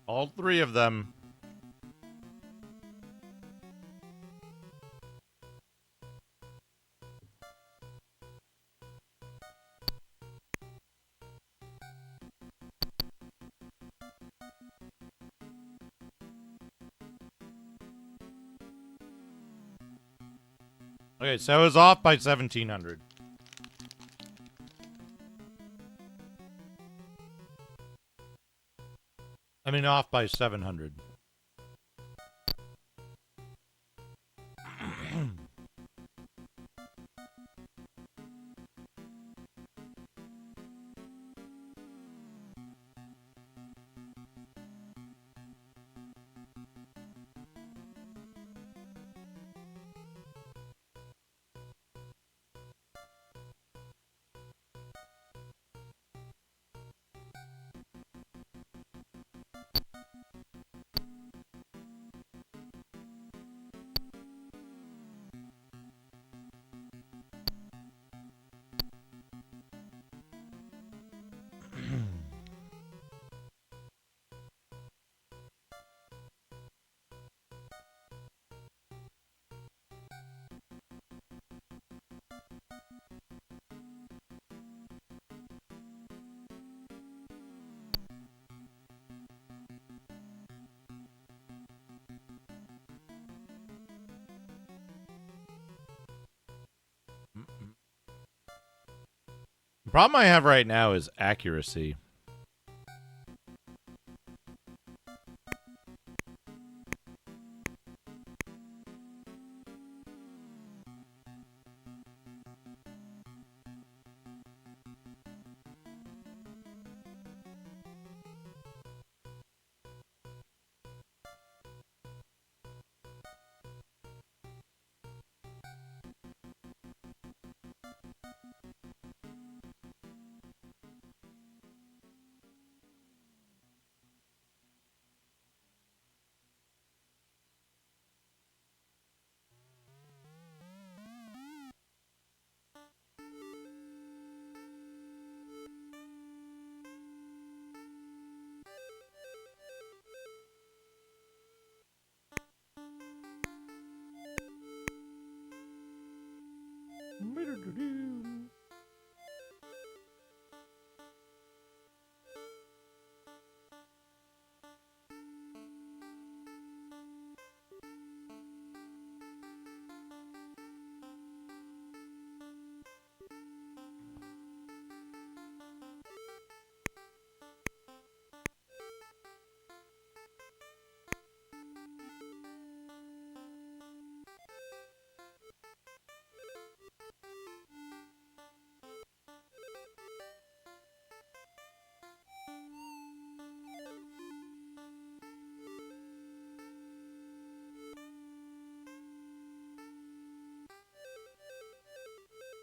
All three of them. Okay, so it was off by 1,700. I mean, off by 700. Problem I have right now is accuracy.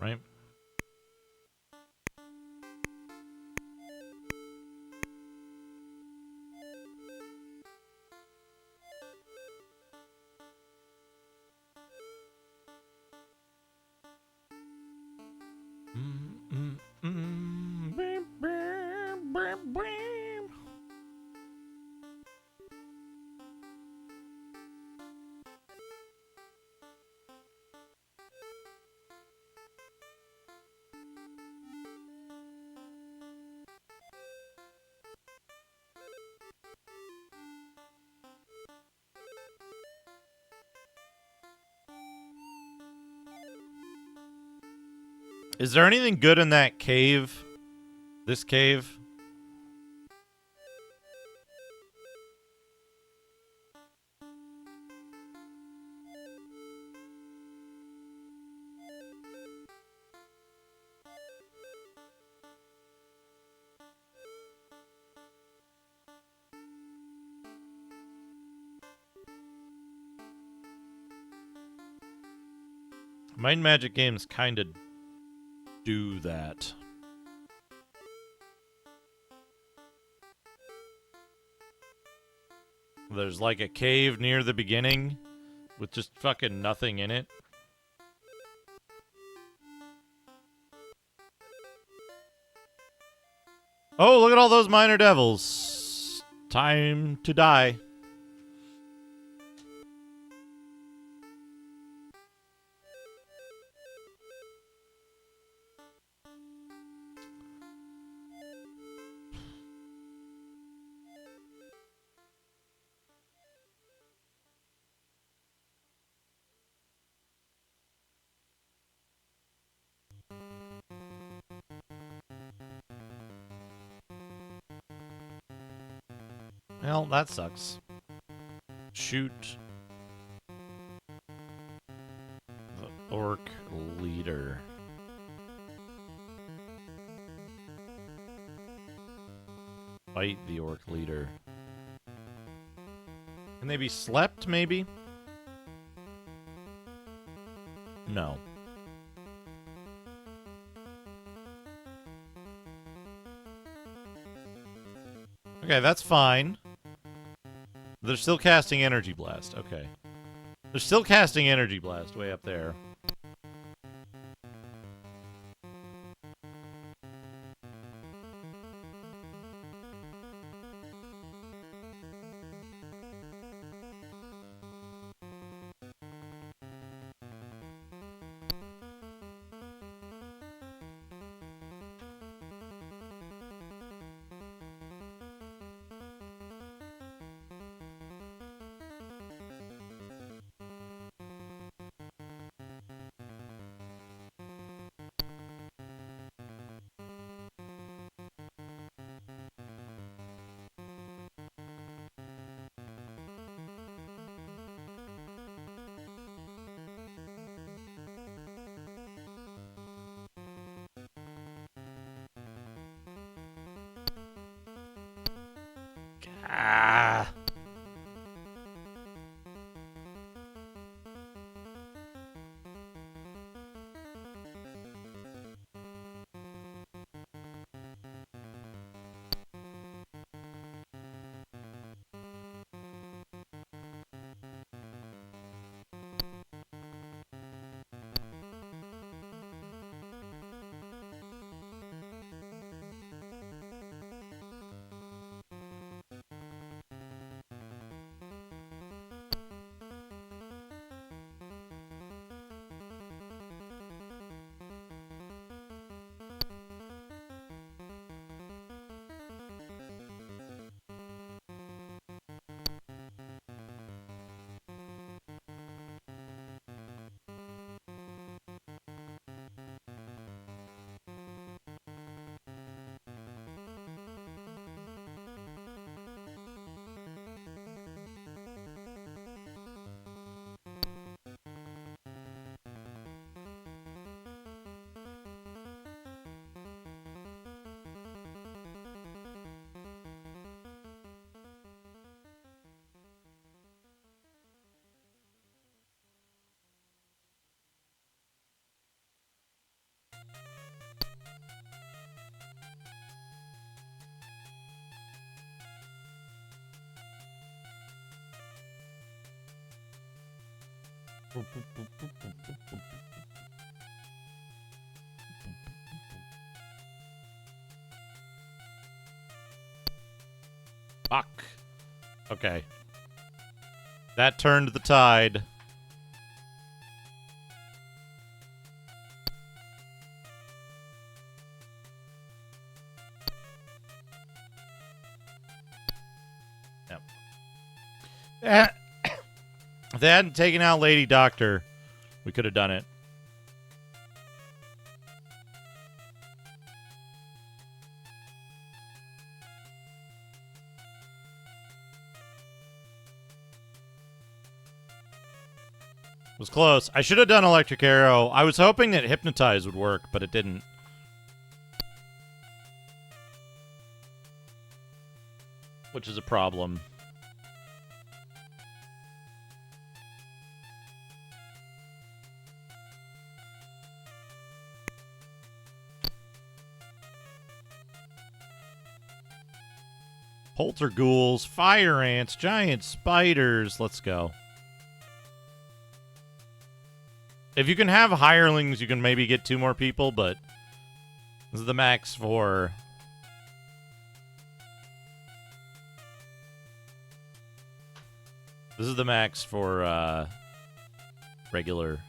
Right? Is there anything good in that cave? This cave? Mind Magic games kind of do that. There's like a cave near the beginning with just fucking nothing in it. Oh, look at all those minor devils. Time to die. Well, that sucks. Shoot the orc leader. Fight the orc leader. Can they be slept, maybe? No. Okay, that's fine. They're still casting Energy Blast. Okay. They're still casting Energy Blast way up there. Ah. Fuck. Okay. That turned the tide. Yep. If they hadn't taken out Lady Doctor, we could have done it. It was close. I should have done Electric Arrow. I was hoping that Hypnotize would work, but it didn't. Which is a problem. Polterghouls, fire ants, giant spiders. Let's go. If you can have hirelings, you can maybe get 2 more people, but this is the max for... This is the max for regular.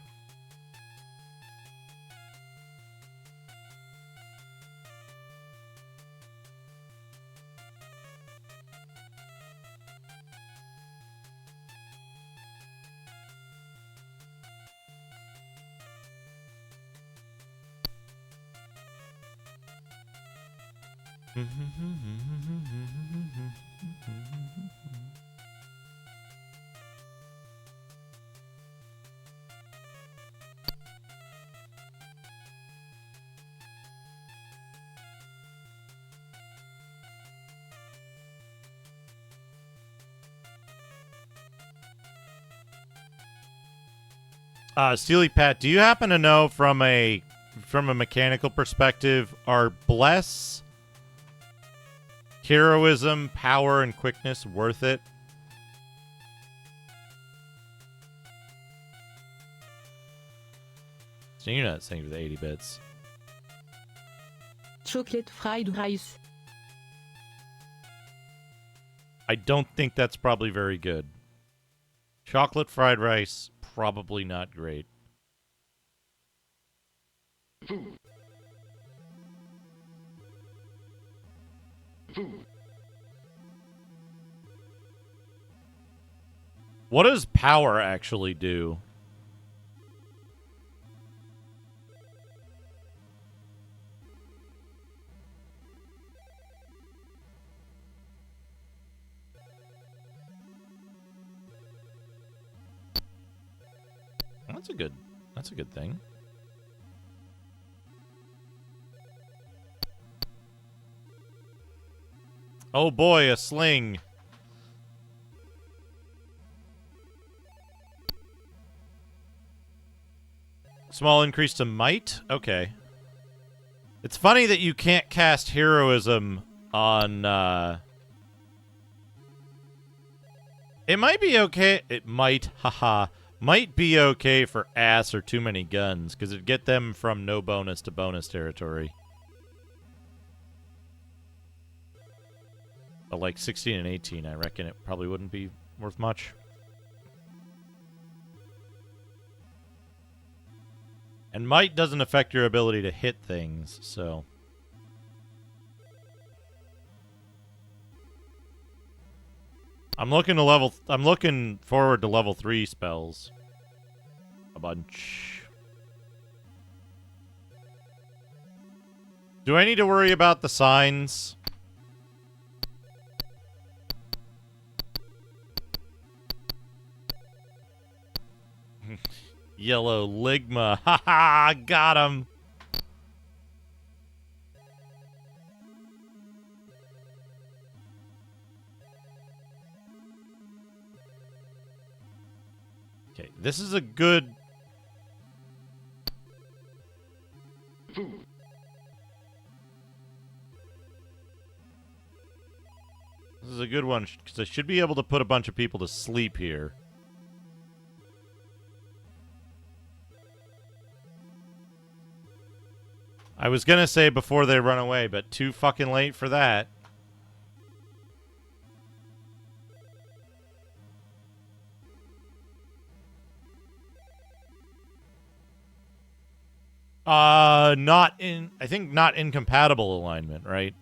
Steely Pat, do you happen to know from a mechanical perspective, are Bless, Heroism, Power, and Quickness worth it? So you're not saying for the 80 bits. Chocolate fried rice. I don't think that's probably very good. Chocolate fried rice, probably not great. Food. Food. What does power actually do? That's a good thing. Oh boy, a sling. Small increase to might? Okay. It's funny that you can't cast heroism on, It might be okay. It might, haha. Might be okay for ass or too many guns, because it'd get them from no bonus to bonus territory. But like 16 and 18, I reckon it probably wouldn't be worth much. And might doesn't affect your ability to hit things, so... I'm looking forward to level 3 spells. A bunch. Do I need to worry about the signs? Yellow Ligma. Haha, got him. Okay, this is a good... This is a good one, because I should be able to put a bunch of people to sleep here. I was gonna say before they run away, but too fucking late for that. Not in... I think not incompatible alignment, right?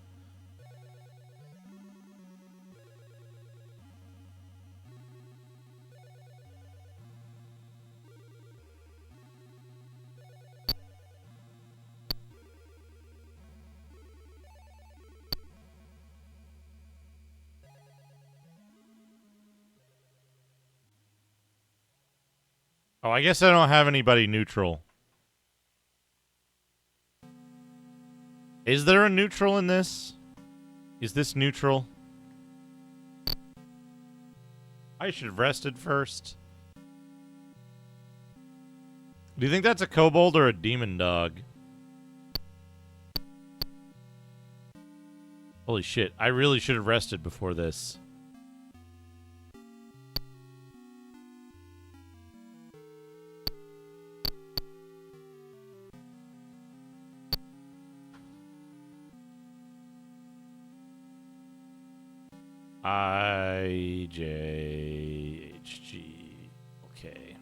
Oh, I guess I don't have anybody neutral. Is there a neutral in this? Is this neutral? I should have rested first. Do you think that's a kobold or a demon dog? Holy shit, I really should have rested before this. IJHG. Okay.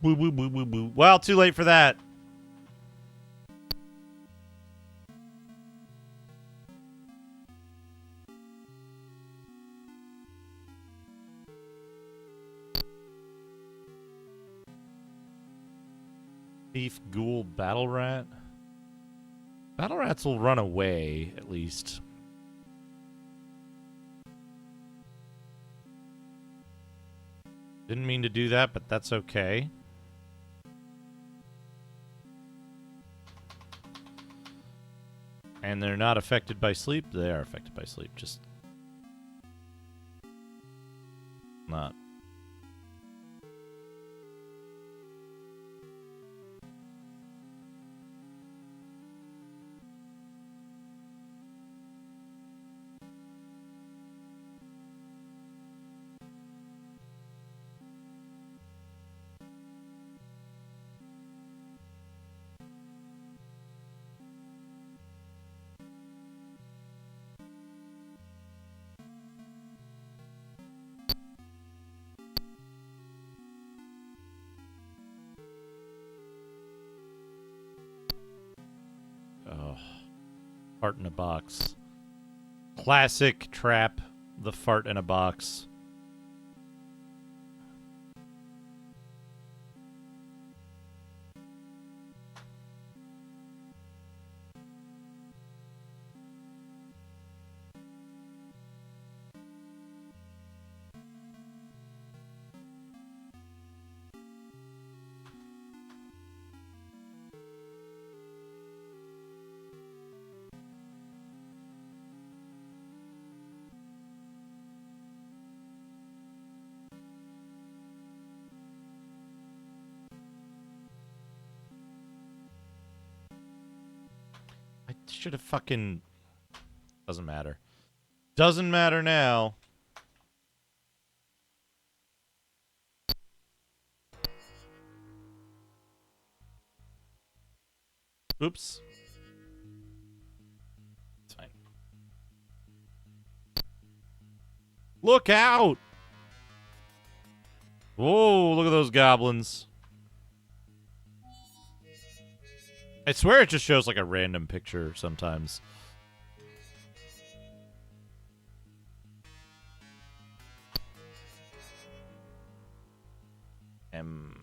Woo woo woo woo woo. Well, too late for that. Thief, ghoul, battle rat. Battle rats will run away, at least. Didn't mean to do that, but that's okay. And they're not affected by sleep? They are affected by sleep, just... not. Oh, fart in a box. Classic trap, the fart in a box. should have fucking... Doesn't matter. Doesn't matter now. Oops. It's fine. Look out! Whoa, look at those goblins. I swear it just shows like a random picture sometimes. M.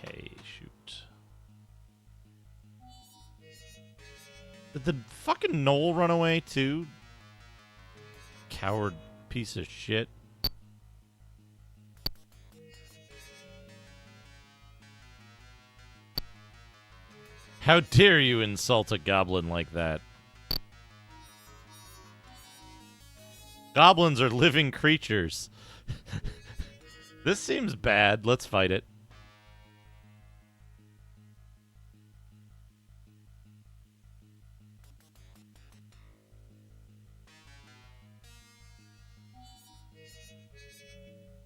Okay, shoot. Did the fucking Knoll run away too? Coward piece of shit. How dare you insult a goblin like that? Goblins are living creatures. This seems bad. Let's fight it.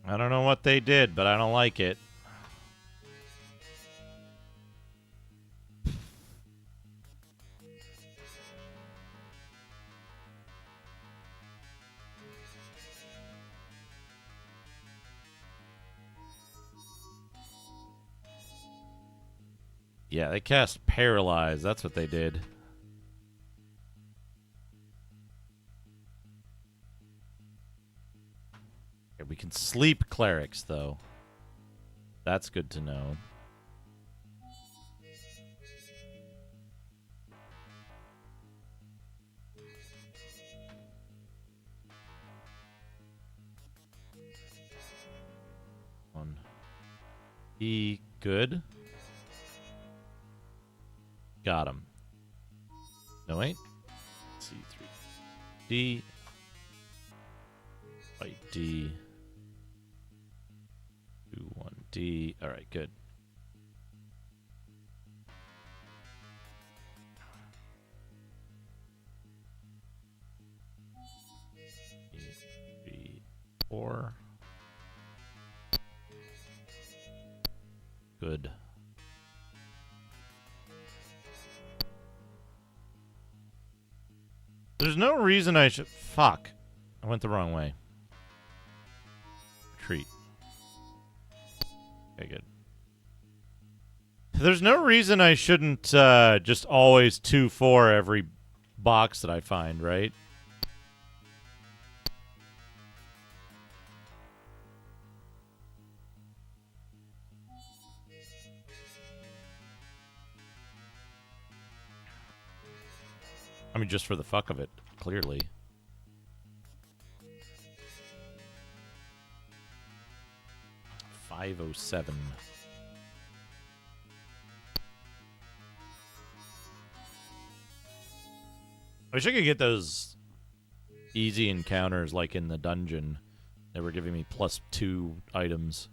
I don't know what they did, but I don't like it. Yeah, they cast Paralyze. That's what they did. Okay, we can sleep clerics, though. That's good to know. One. E. Good. Got him. No, wait. C3. D. Right, D. 2, 1, D. Alright, good. E, 3, 4. Good. There's no reason I should... Fuck. I went the wrong way. Retreat. Okay, good. There's no reason I shouldn't just always 2-4 every box that I find, right? I mean, just for the fuck of it, clearly. $507. I wish I could get those easy encounters like in the dungeon. They were giving me +2 items.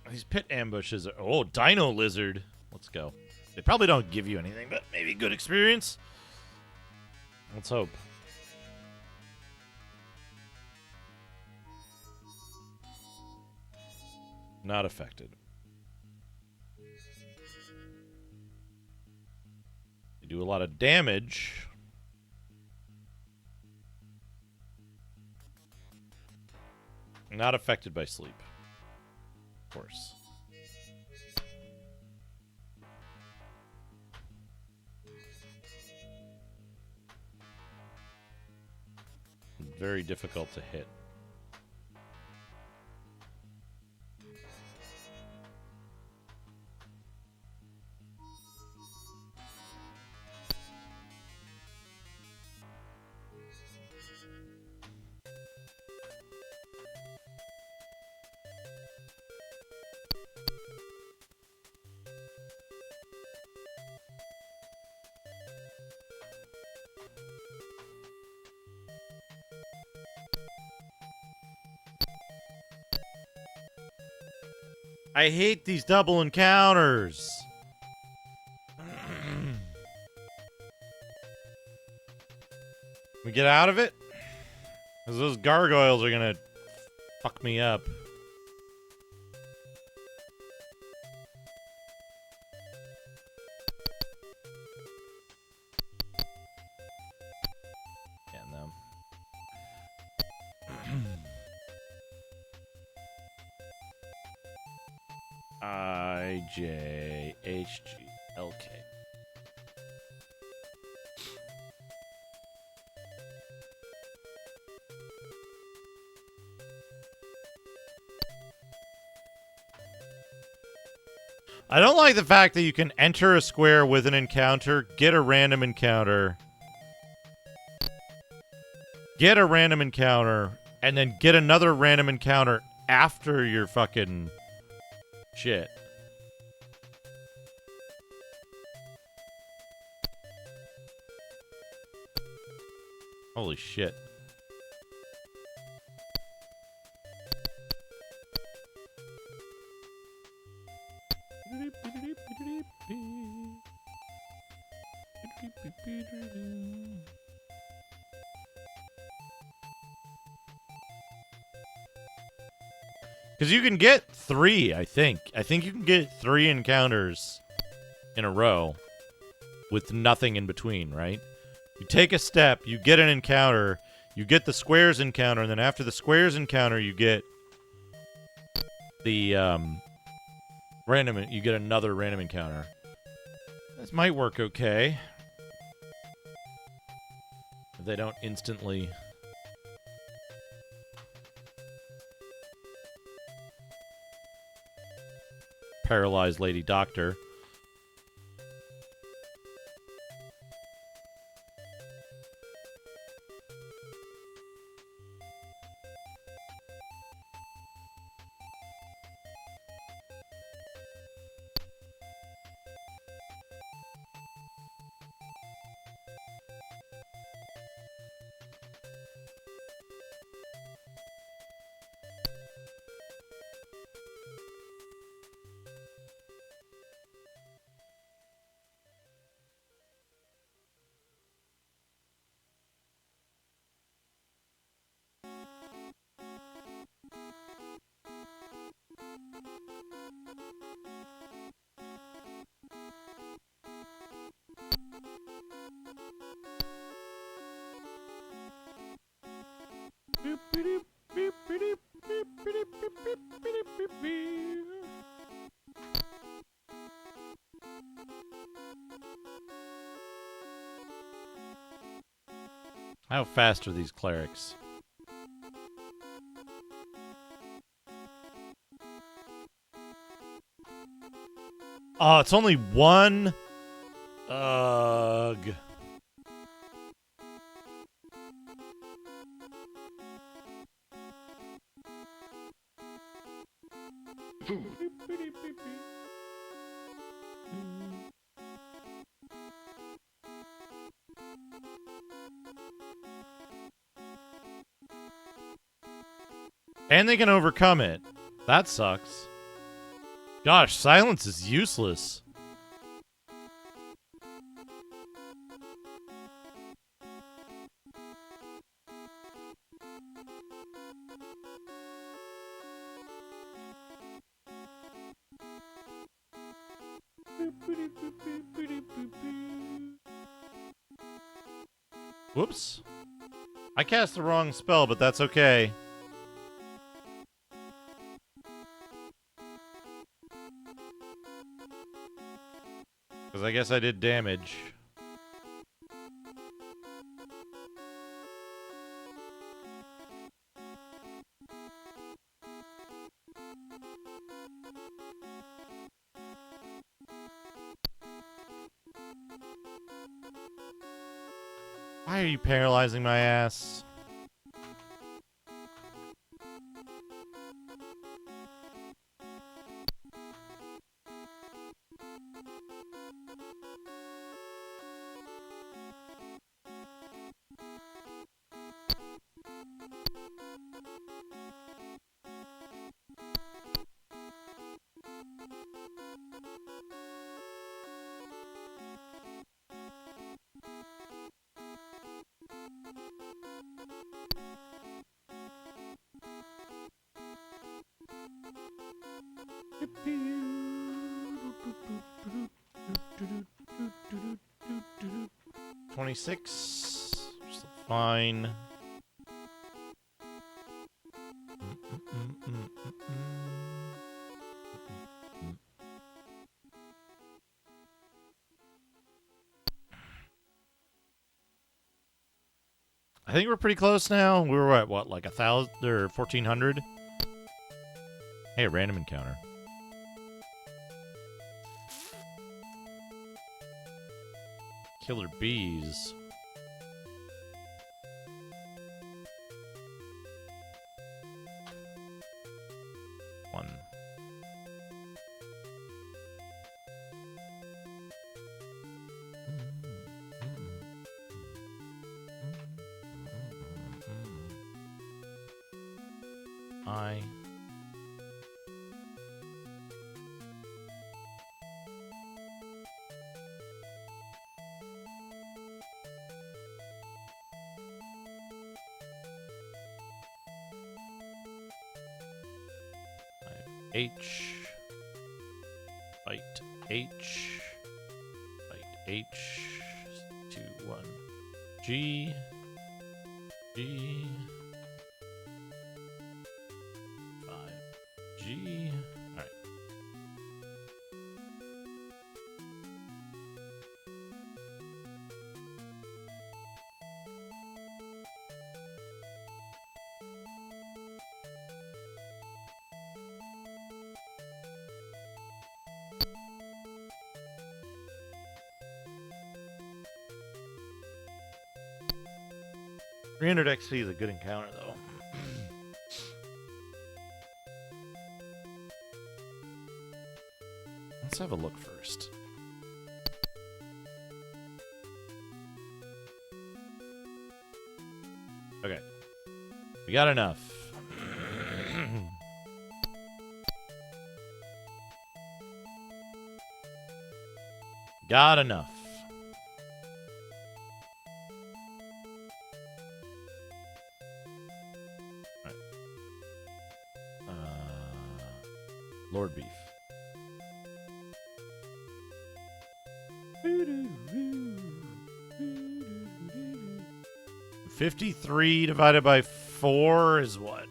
These pit ambushes are... Oh, Dino Lizard. Let's go. They probably don't give you anything, but maybe good experience. Let's hope. Not affected. They do a lot of damage. Not affected by sleep. Of course. Very difficult to hit. I hate these double encounters. We get out of it? Because those gargoyles are gonna fuck me up. Yeah, no. IJHGLK. I don't like the fact that you can enter a square with an encounter, get a random encounter, and then get another random encounter after your fucking shit. Holy shit. Because you can get 3, I think. I think you can get 3 encounters in a row with nothing in between, right? You take a step, you get an encounter, you get the squares encounter, and then after the squares encounter, you get the you get another random encounter. This might work okay. If they don't instantly paralyze Lady Doctor. How fast are these clerics? Oh, it's only one? Ugh. And they can overcome it. That sucks. Gosh, silence is useless. Whoops. I cast the wrong spell, but that's okay. Because I guess I did damage. Why are you paralyzing my ass? $26. Fine. I think we're pretty close now. We were at what, like 1,000 or 1,400? Hey, a random encounter. Killer bees. One. I. H. Fight H. Fight H. 2, 1. G. G. 5. G. Alright. $300 XP is a good encounter, though. Let's have a look first. Okay. We got enough. Got enough. Right. Lord Beef. 53 divided by 4 is what?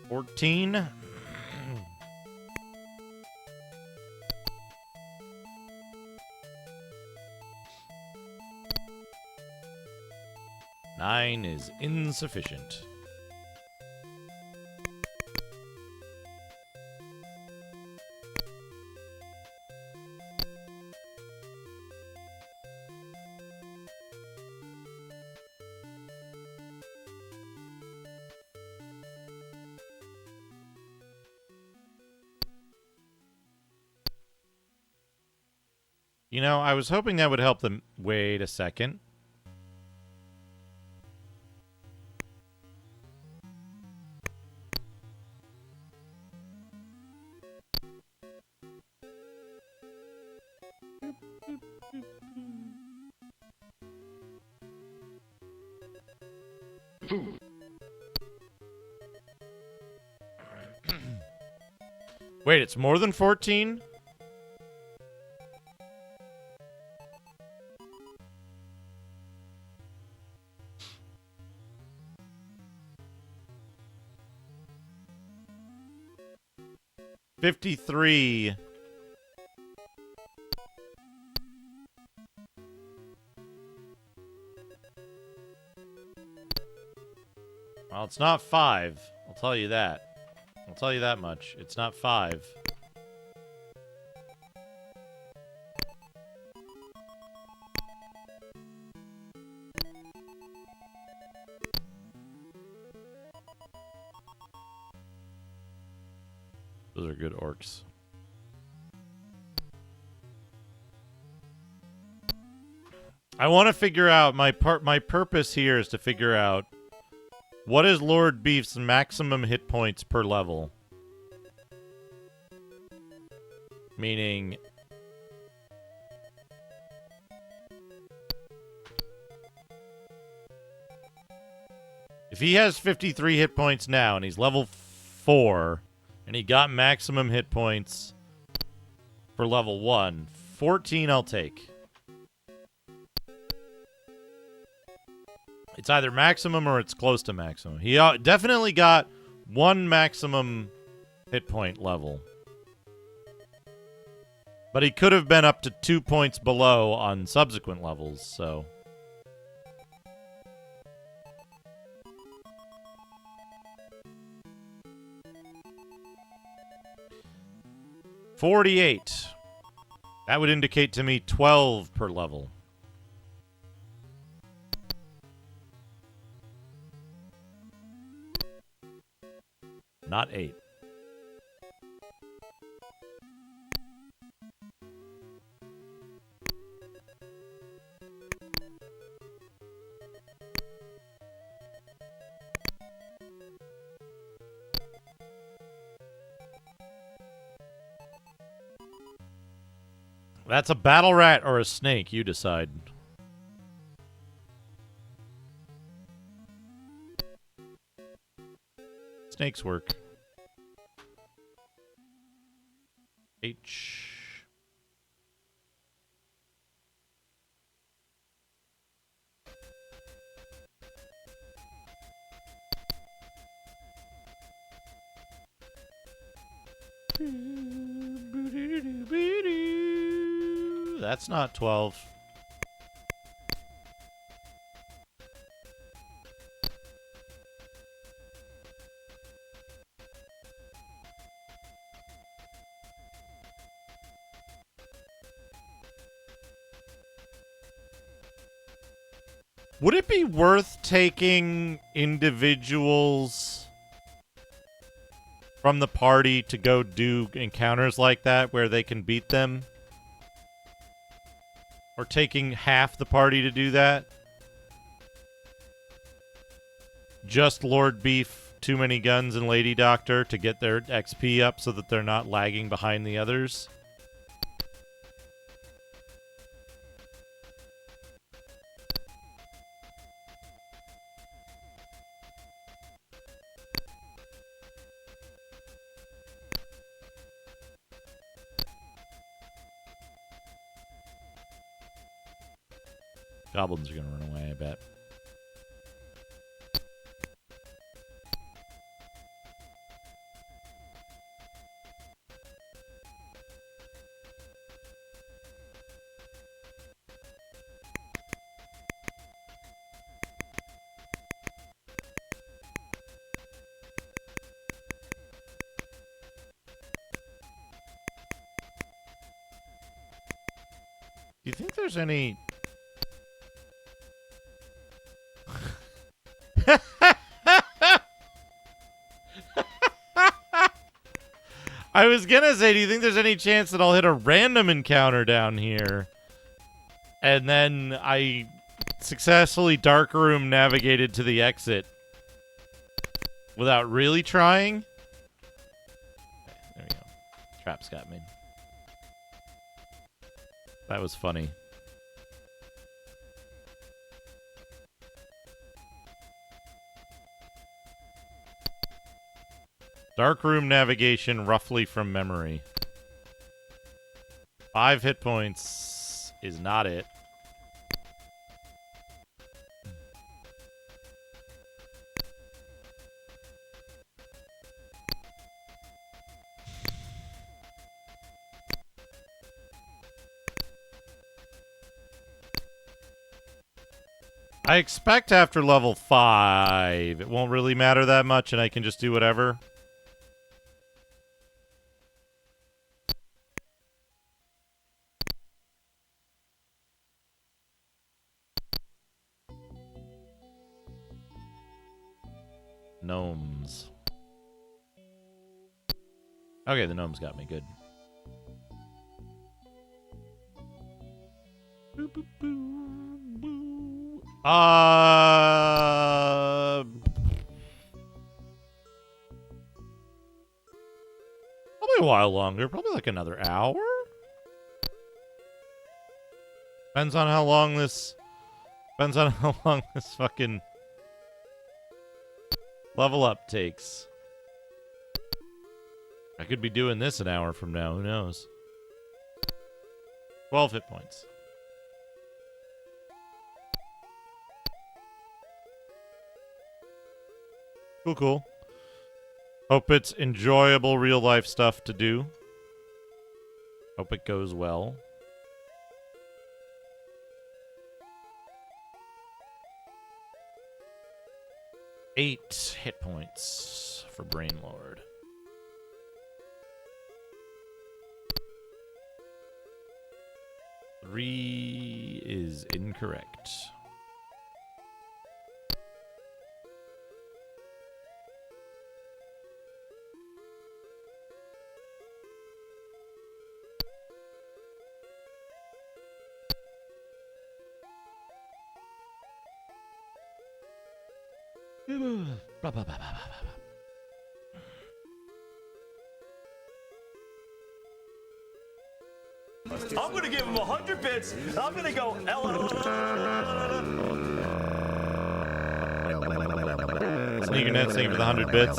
14? Nine is insufficient. You know, I was hoping that would help them. Wait a second. Wait, it's more than 14? $53. Well, it's not 5. I'll tell you that. I'll tell you that much. It's not 5. Those are good orcs. I want to figure out my purpose here is to figure out what is Lord Beef's maximum hit points per level. Meaning If he has 53 hit points now and he's level 4 and he got maximum hit points for level 1, 14 I'll take. It's either maximum or it's close to maximum. He definitely got 1 maximum hit point level. But he could have been up to 2 points below on subsequent levels, so... $48. That would indicate to me 12 per level. Not 8. That's a battle rat or a snake, you decide. Snakes work. H. That's not 12. Would it be worth taking individuals from the party to go do encounters like that where they can beat them? Or taking half the party to do that? Just Lord Beef, Too Many Guns, and Lady Doctor to get their XP up so that they're not lagging behind the others? Goblins are going to run away, I bet. Do you think there's any... I was gonna say, do you think there's any chance that I'll hit a random encounter down here? And then I successfully dark room navigated to the exit without really trying? Okay, there we go. Traps got me. That was funny. Darkroom navigation roughly from memory. 5 hit points is not it. I expect after level 5 it won't really matter that much and I can just do whatever. Gnomes. Okay, the gnomes got me good. Probably a while longer. Probably like another hour? Depends on how long this... Depends on how long this fucking... Level up takes. I could be doing this an hour from now. Who knows? 12 hit points. Cool, cool. Hope it's enjoyable real-life stuff to do. Hope it goes well. Eight hit points for Brain Lord. Three is incorrect. I'm gonna give him 100 bits. I'm gonna go Sneaker Net, thank you for the 100 bits.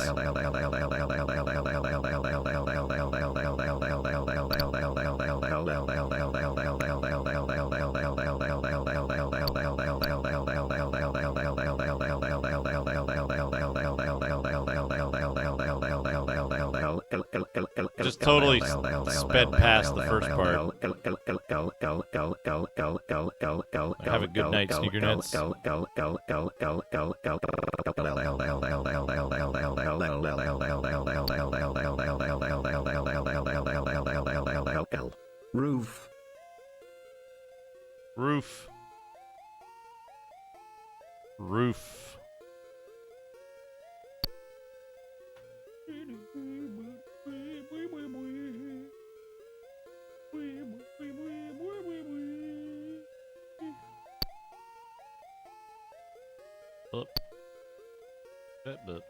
Just totally sped past the first part. Have a good night, Sneaker Nets. Roof. Roof. Roof. Up.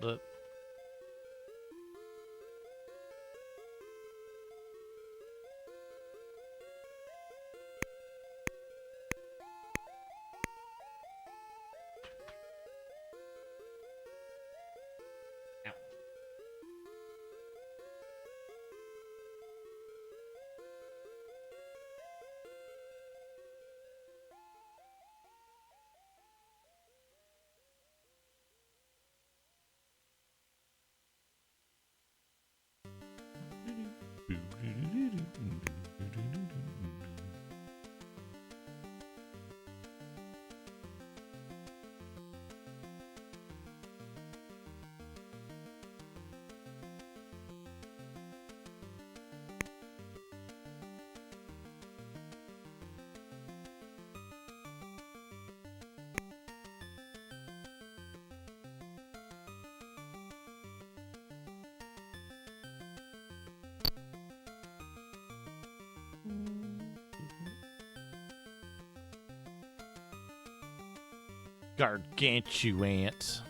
Up. Gargantuant.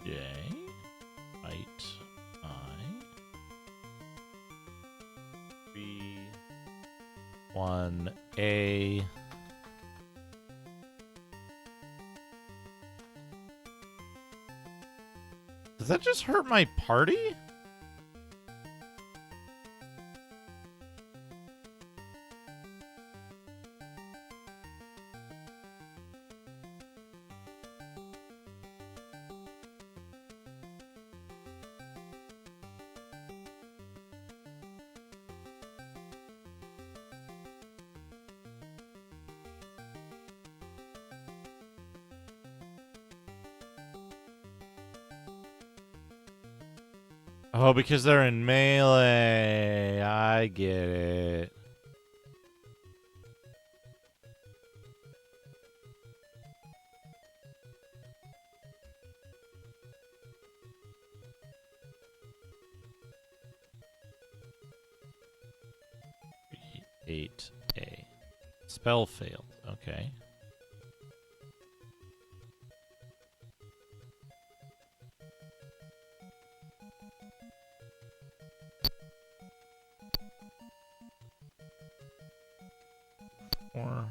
J. Height. I. B. 1A. Does that just hurt my party? Oh, because they're in melee. I get it. B8A. Spell failed. Okay. 4.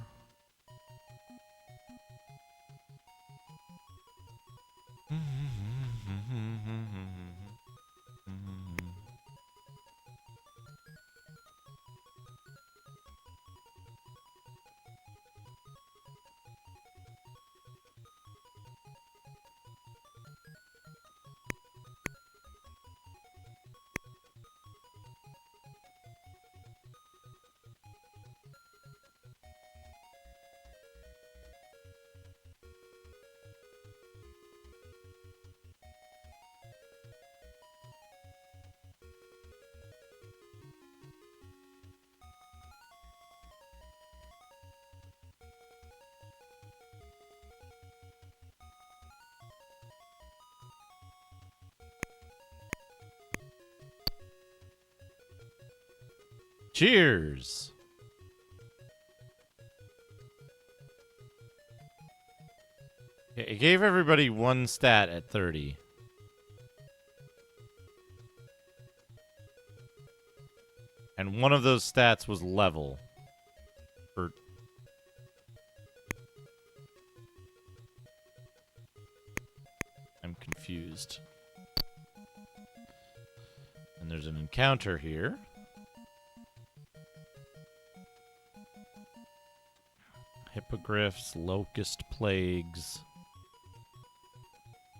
Cheers! It gave everybody one stat at 30. And one of those stats was level. Or I'm confused. And there's an encounter here. Hippogriffs, locust plagues,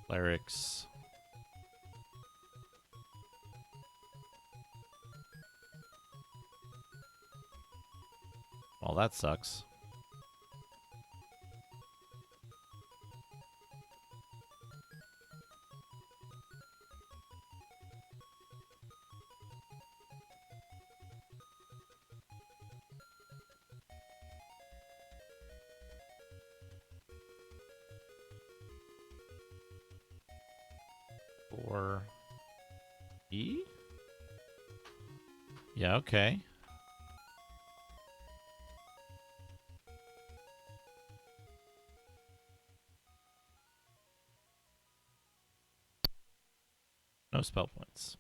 clerics. Well, that sucks. Or E? Yeah, okay. No spell points.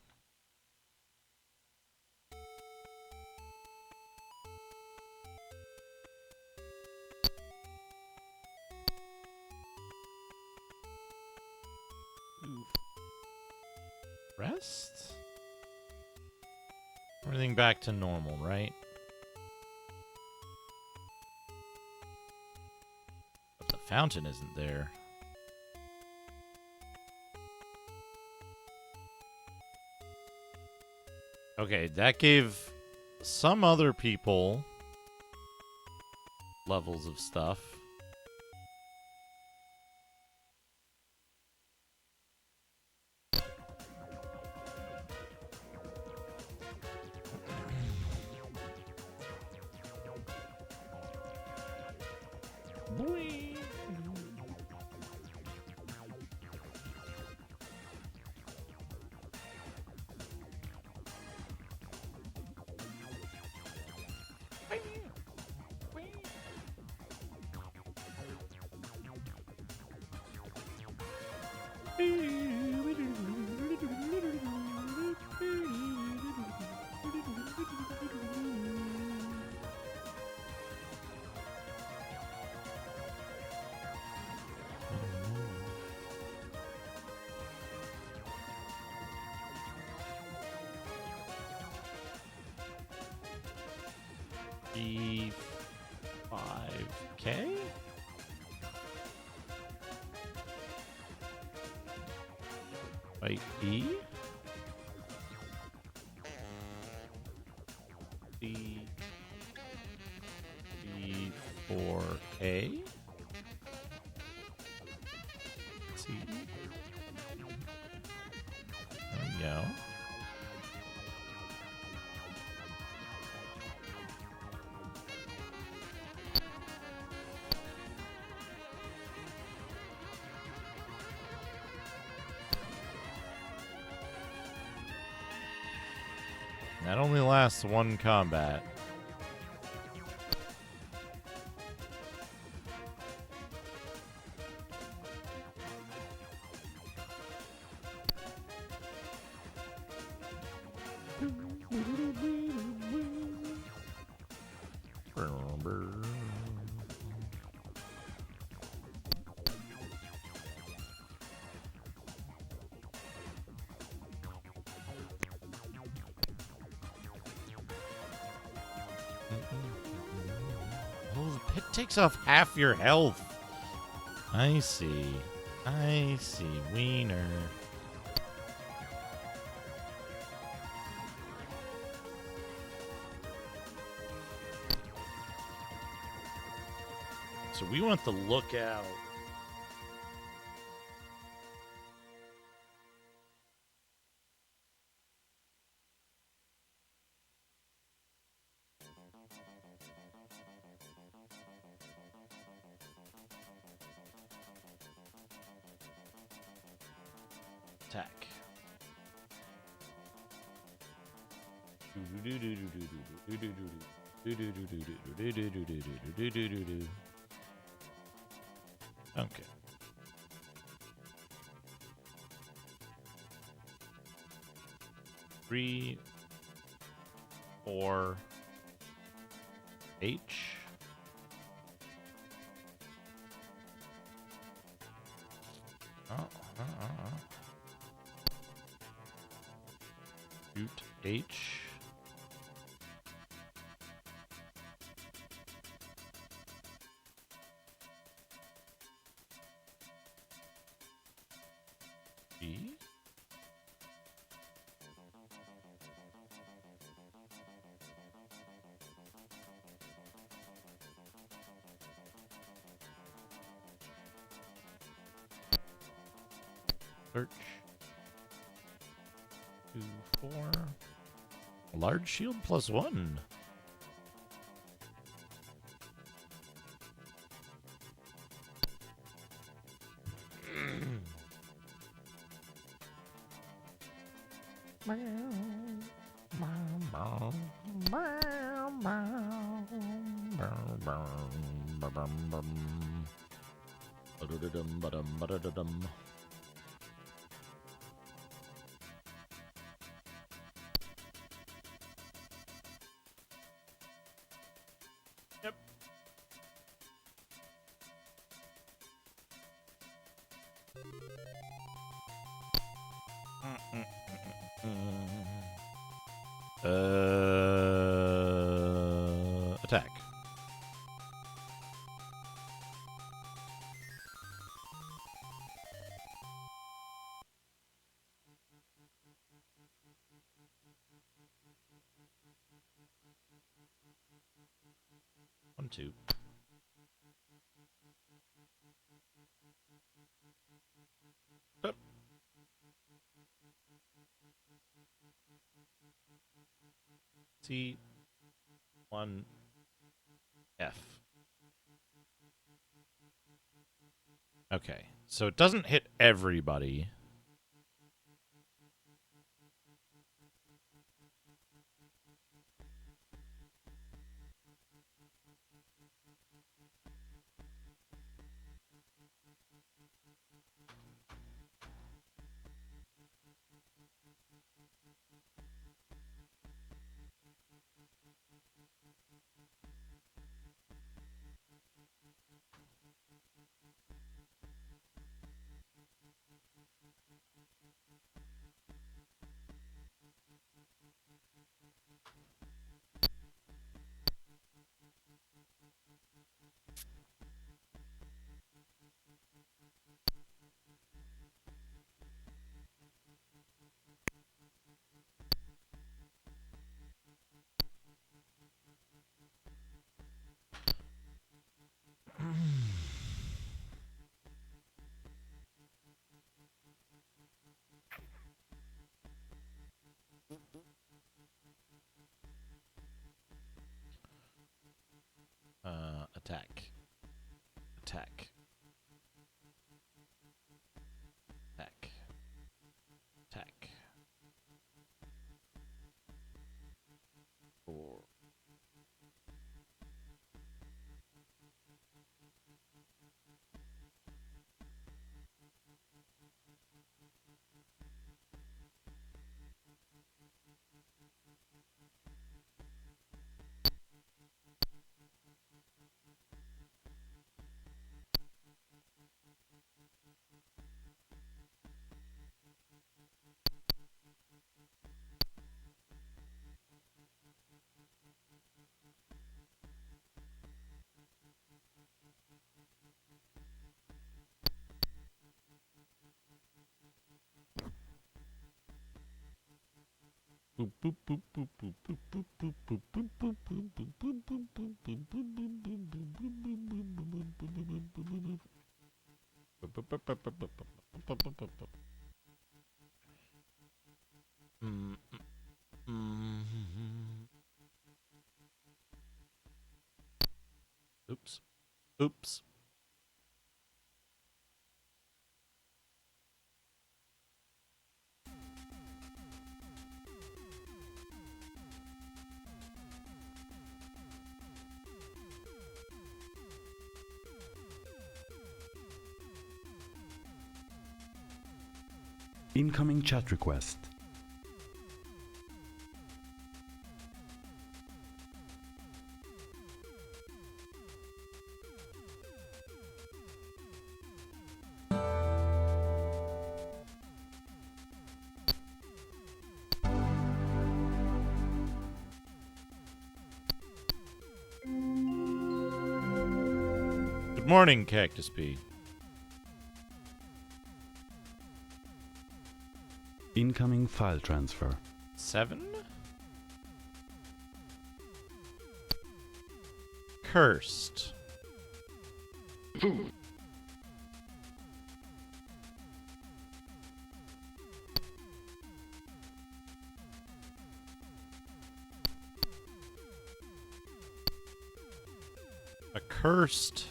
Rest? Everything back to normal, right? But the fountain isn't there. Okay, that gave some other people levels of stuff. E5K? Wait, E? D E4A? C? There we go. That only lasts one combat. takes off half your health. I see. I see. Wiener. So we want the lookout. Attack. Okay. Three, 4, H. Shoot H. E. Search. 2, 4. Large shield +1. Yep. Attack. One, two. Up. C. 1. F. Okay, so it doesn't hit everybody. Attack. Attack. Attack. Attack. 4. Boop, boop, boop, boop, boop, boop, boop, boop, boop, boop, boop, boop, boop, boop, boop, boop, boop, boop. Oops. Oops. Incoming chat request. Good morning, Cactus P. Incoming file transfer. 7? Cursed. Accursed.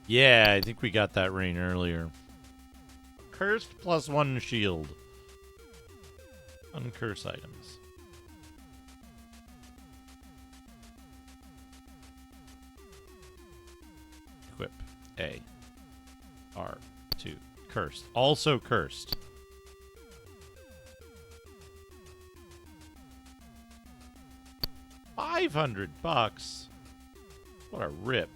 Yeah, I think we got that rain earlier. Cursed plus 1 shield. Uncurse items. Equip. A. R2. Cursed. Also cursed. $500. What a rip.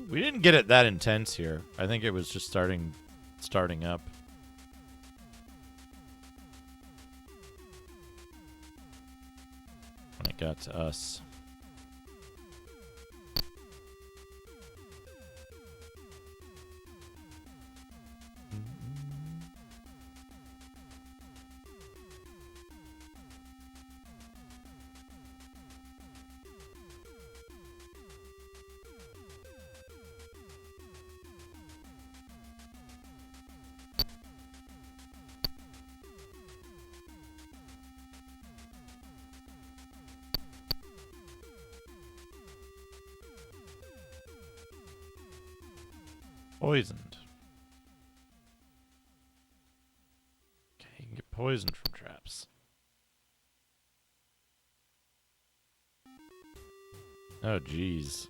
We didn't get it that intense here. I think it was just starting up. When it got to us. Poisoned. Okay, you can get poisoned from traps. Oh, jeez.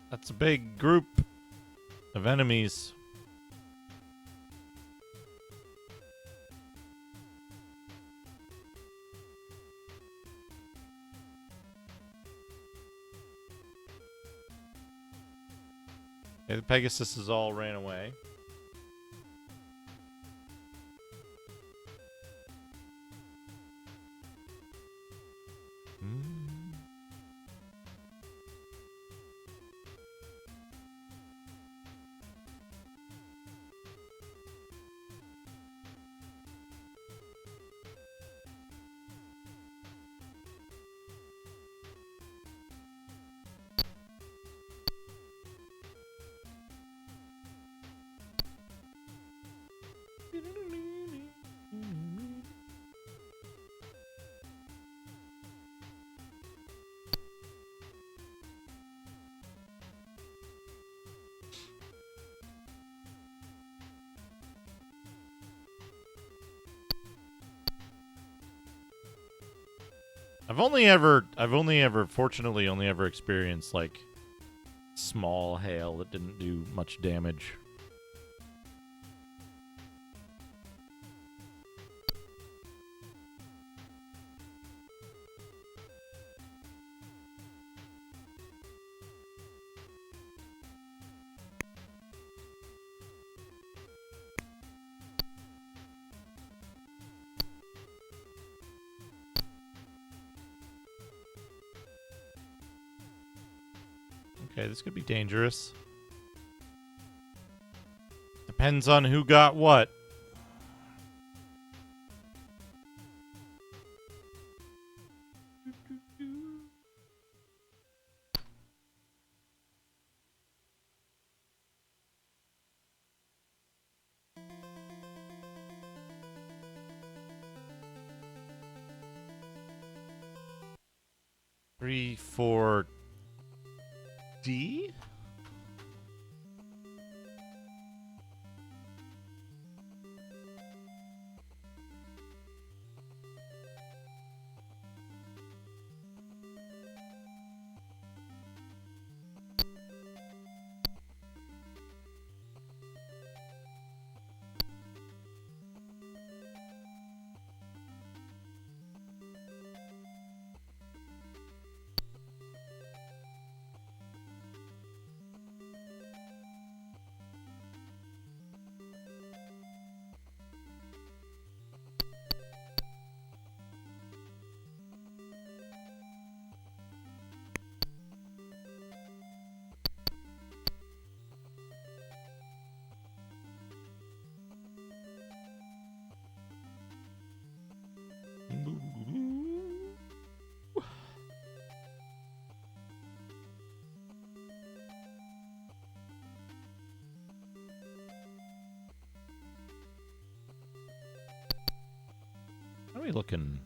That's a big group of enemies. Okay, the Pegasuses all ran away. I've fortunately only ever experienced like small hail that didn't do much damage. Okay, this could be dangerous. Depends on who got what. Three, 4, D? How are we looking?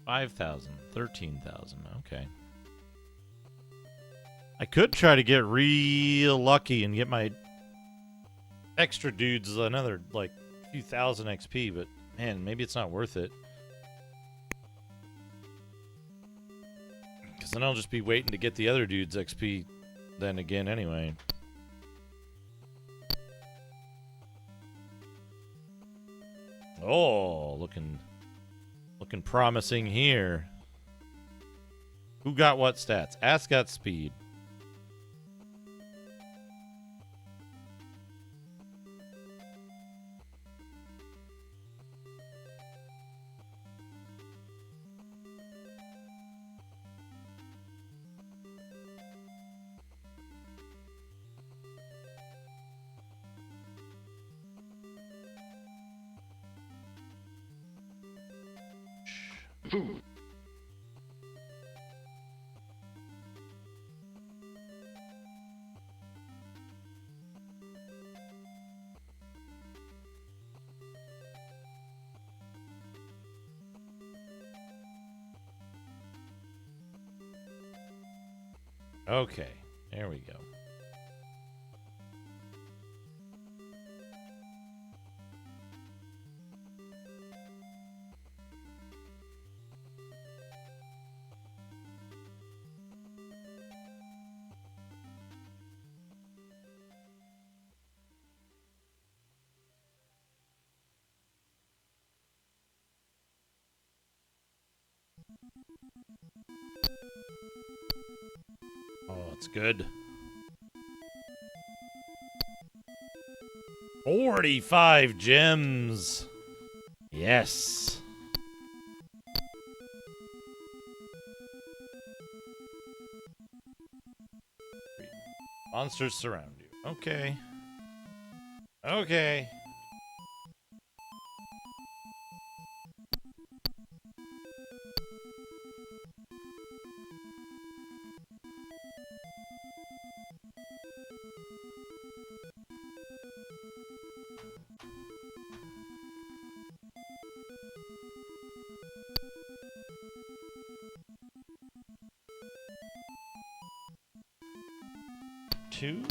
5,000, 13,000. Okay. I could try to get real lucky and get my extra dudes another, like, few thousand XP, but, man, maybe it's not worth it. Because then I'll just be waiting to get the other dudes XP then again anyway. Oh, looking promising here. Who got what stats? Ass got speed. Food. Okay, there we go. Oh, it's good. 45 gems. Yes. Monsters surround you. Okay. Okay. Two.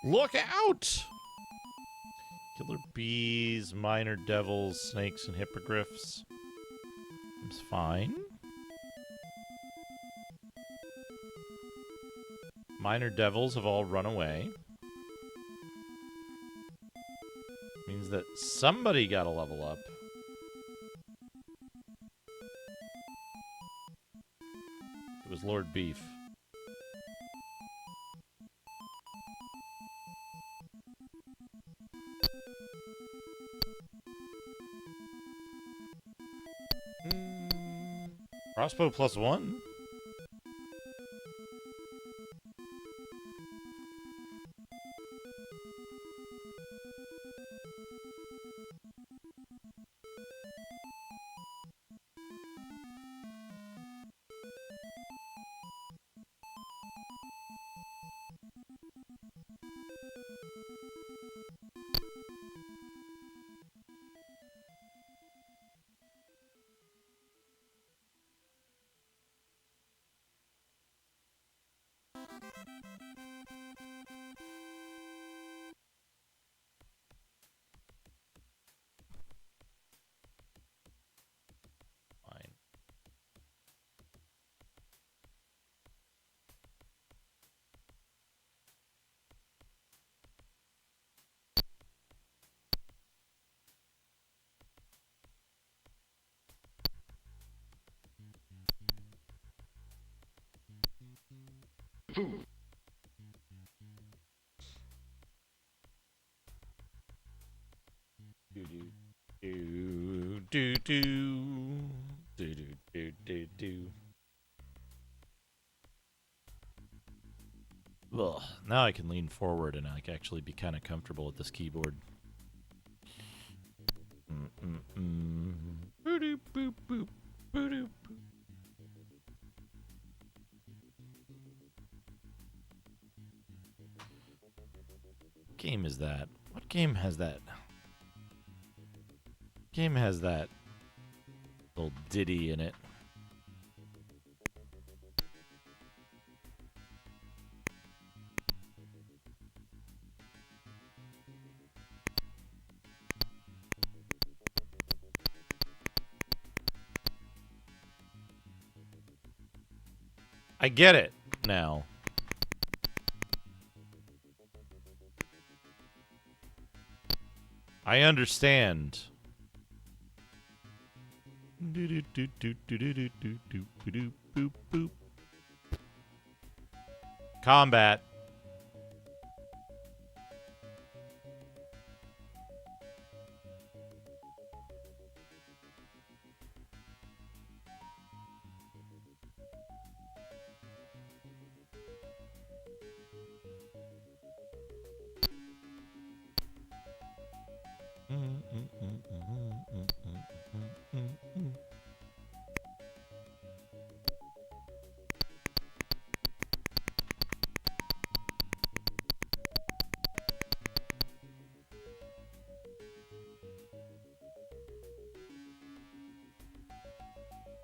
Look out! Killer bees, minor devils, snakes, and hippogriffs. Seems fine. Minor devils have all run away. Means that somebody got a level up. It was Lord Beef. Crossbow +1? Fine. Food. Do. Ugh, now I can lean forward and like actually be kind of comfortable with this keyboard. Boop, boop, boop, boop. What game is that? What game has that? Game has that little ditty in it. I get it now. I understand. Combat.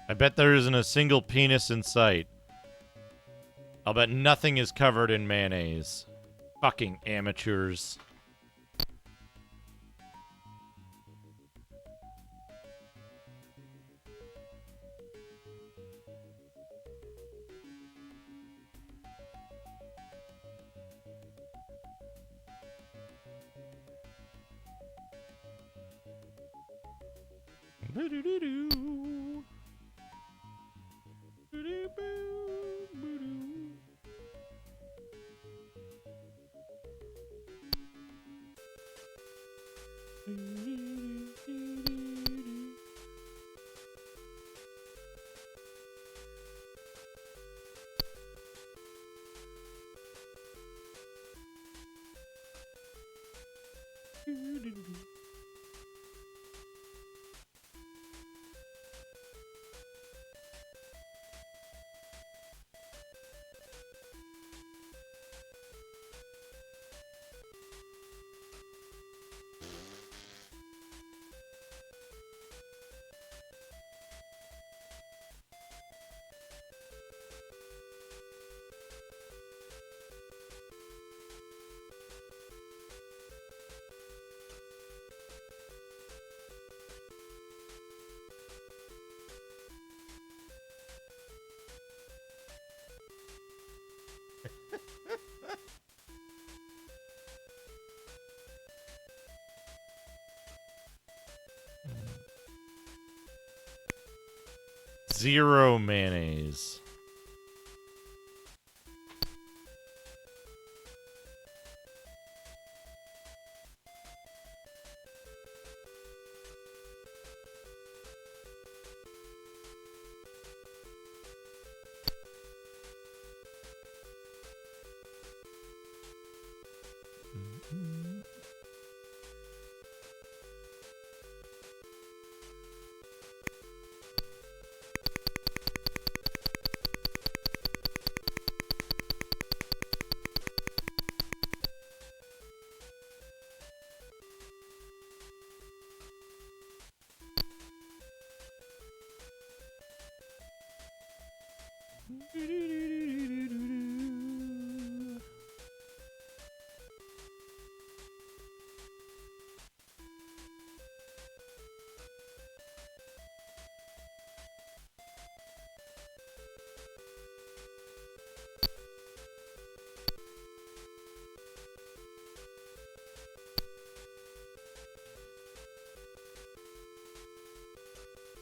I bet there isn't a single penis in sight. I'll bet nothing is covered in mayonnaise. Fucking amateurs. zero mayonnaise.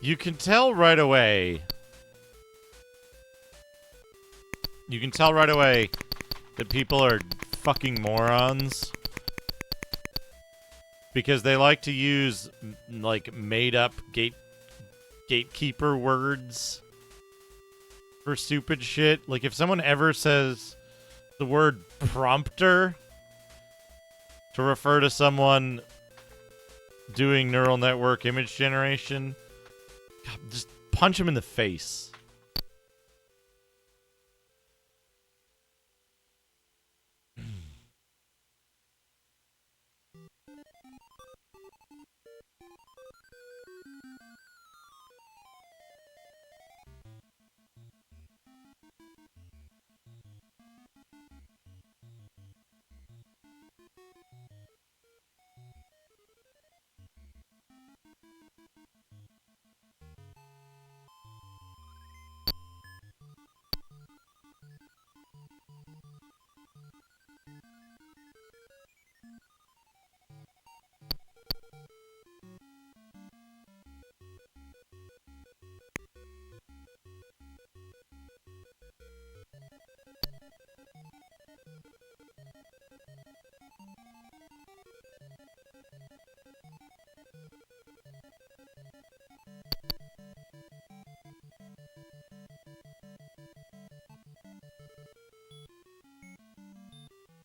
You can tell right away. You can tell right away that people are fucking morons. Because they like to use, like, made-up gatekeeper words for stupid shit. Like, if someone ever says the word prompter to refer to someone doing neural network image generation, God, just punch him in the face.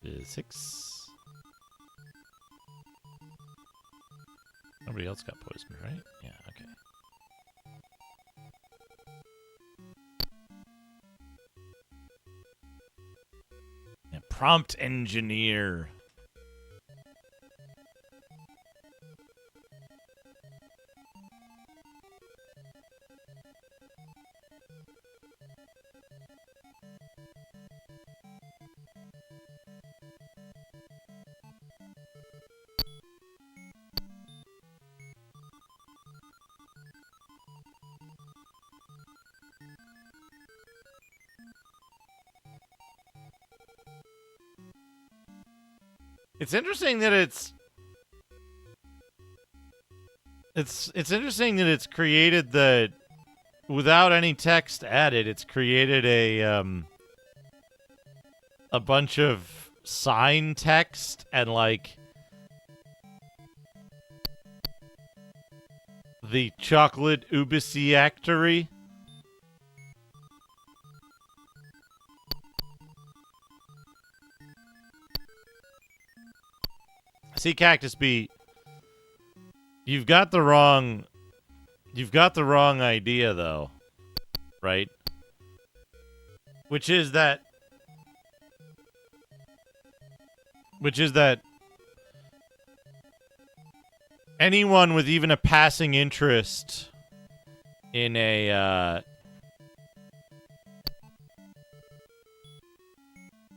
Is 6. Nobody else got poisoned, right? Yeah, okay. Yeah, prompt engineer. It's interesting that it's interesting that it's created the without any text added. It's created a bunch of sign text and like the chocolate ubisiactory. See, Cactus Bee, you've got the wrong idea though, right? Which is that anyone with even a passing interest in a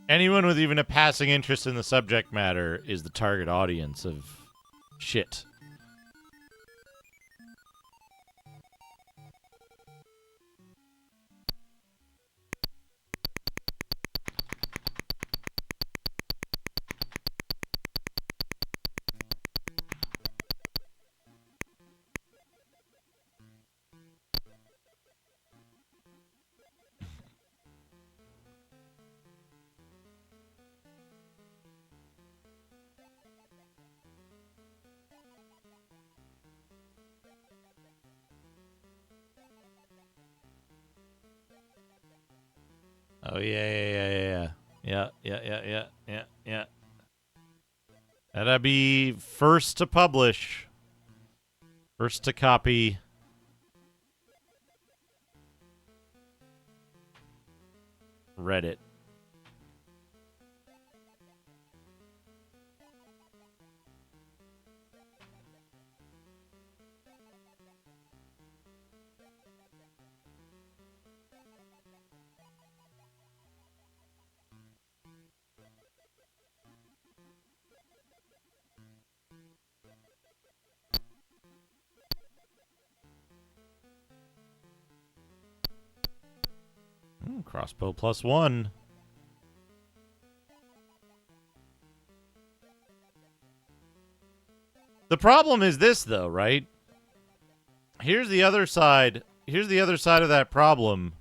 anyone with even a passing interest in the subject matter is the target audience of shit. Oh, yeah. That'd be first to publish. First to copy. Reddit. Crossbow +1. The problem is this, though, right? Here's the other side. Here's the other side of that problem.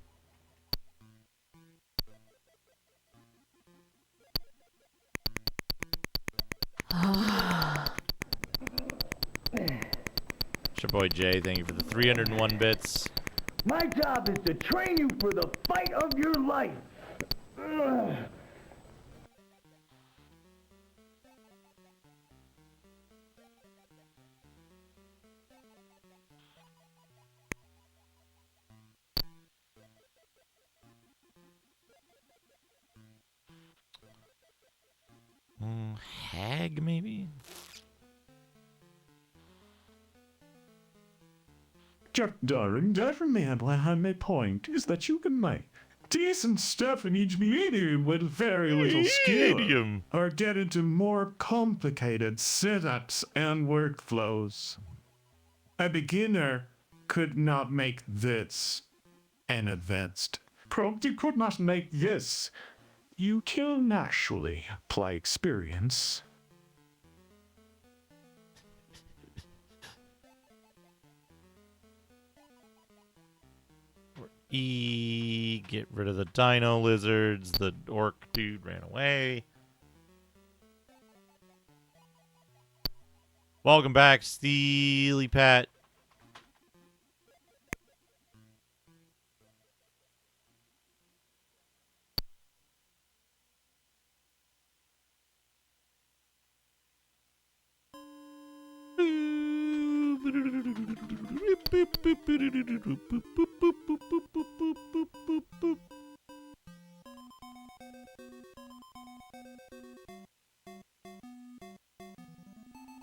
It's your boy Jay. Thank you for the 301 bits. My job is to train you for the fight of your life. Hag, maybe? Jack, darling, that remember my point is that you can make decent stuff in each medium with very little skill, Medium. or get into more complicated setups and workflows. A beginner could not make this. An advanced pro could not make this. You can naturally apply experience. Get rid of the dino lizards. The orc dude ran away. Welcome back, Steely Pat.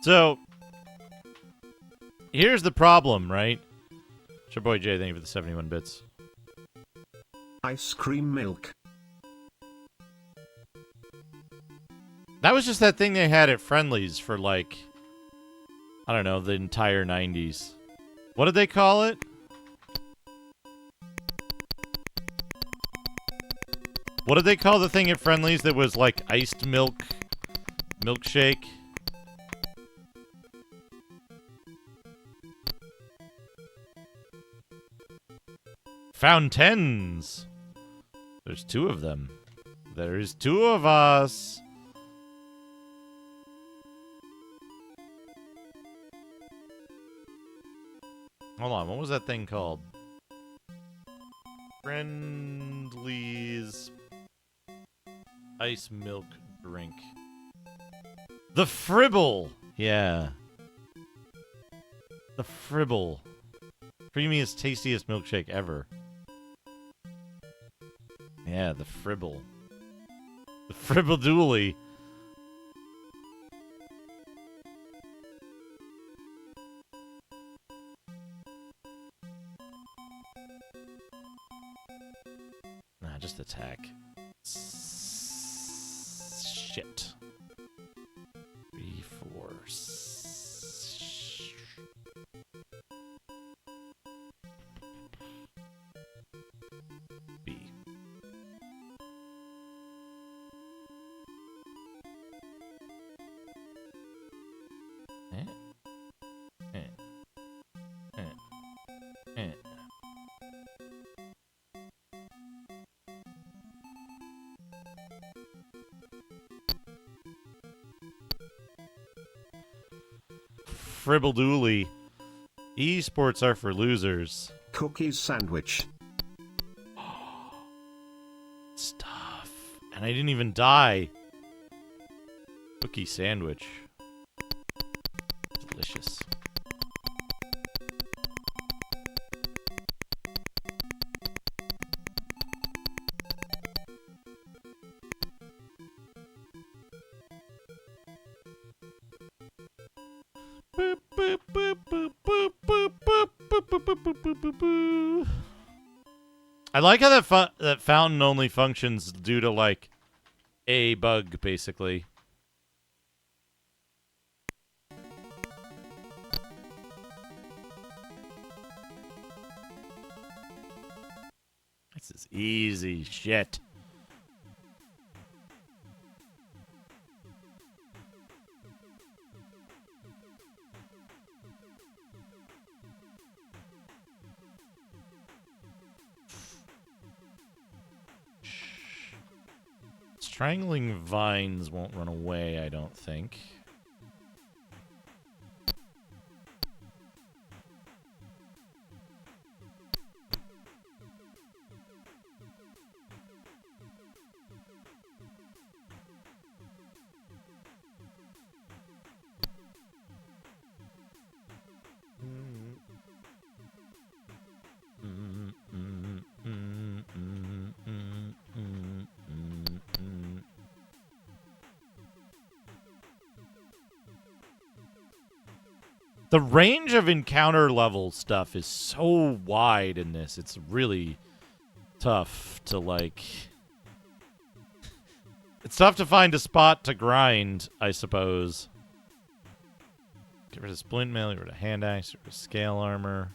So, here's the problem, right? It's your boy Jay, thank you for the 71 bits. Ice cream milk. That was just that thing they had at Friendly's for, like, I don't know, the entire 90s. What did they call it? What did they call the thing at Friendly's that was like iced milkshake? Fountains. There's two of them. There's two of us. Hold on, what was that thing called? Friendly's ice milk drink. The Fribble! Yeah. The Fribble. Creamiest, tastiest milkshake ever. Yeah, the Fribble. The Fribble Dooley. Nah, just attack. Shit. 3, 4, B. Fribble-dooley. Esports are for losers. Cookies sandwich. Stop. And I didn't even die. Cookie sandwich. Delicious. Boop, boop, boop, boop, boop, boop, boop, boop, boop, boop, boop, boop, boop. I like how that fountain only functions due to like a bug, basically. This is easy shit. Strangling vines won't run away, I don't think. The range of encounter level stuff is so wide in this. It's really tough to, like... It's tough to find a spot to grind, I suppose. Get rid of splint mail, get rid of hand axe, get rid of scale armor.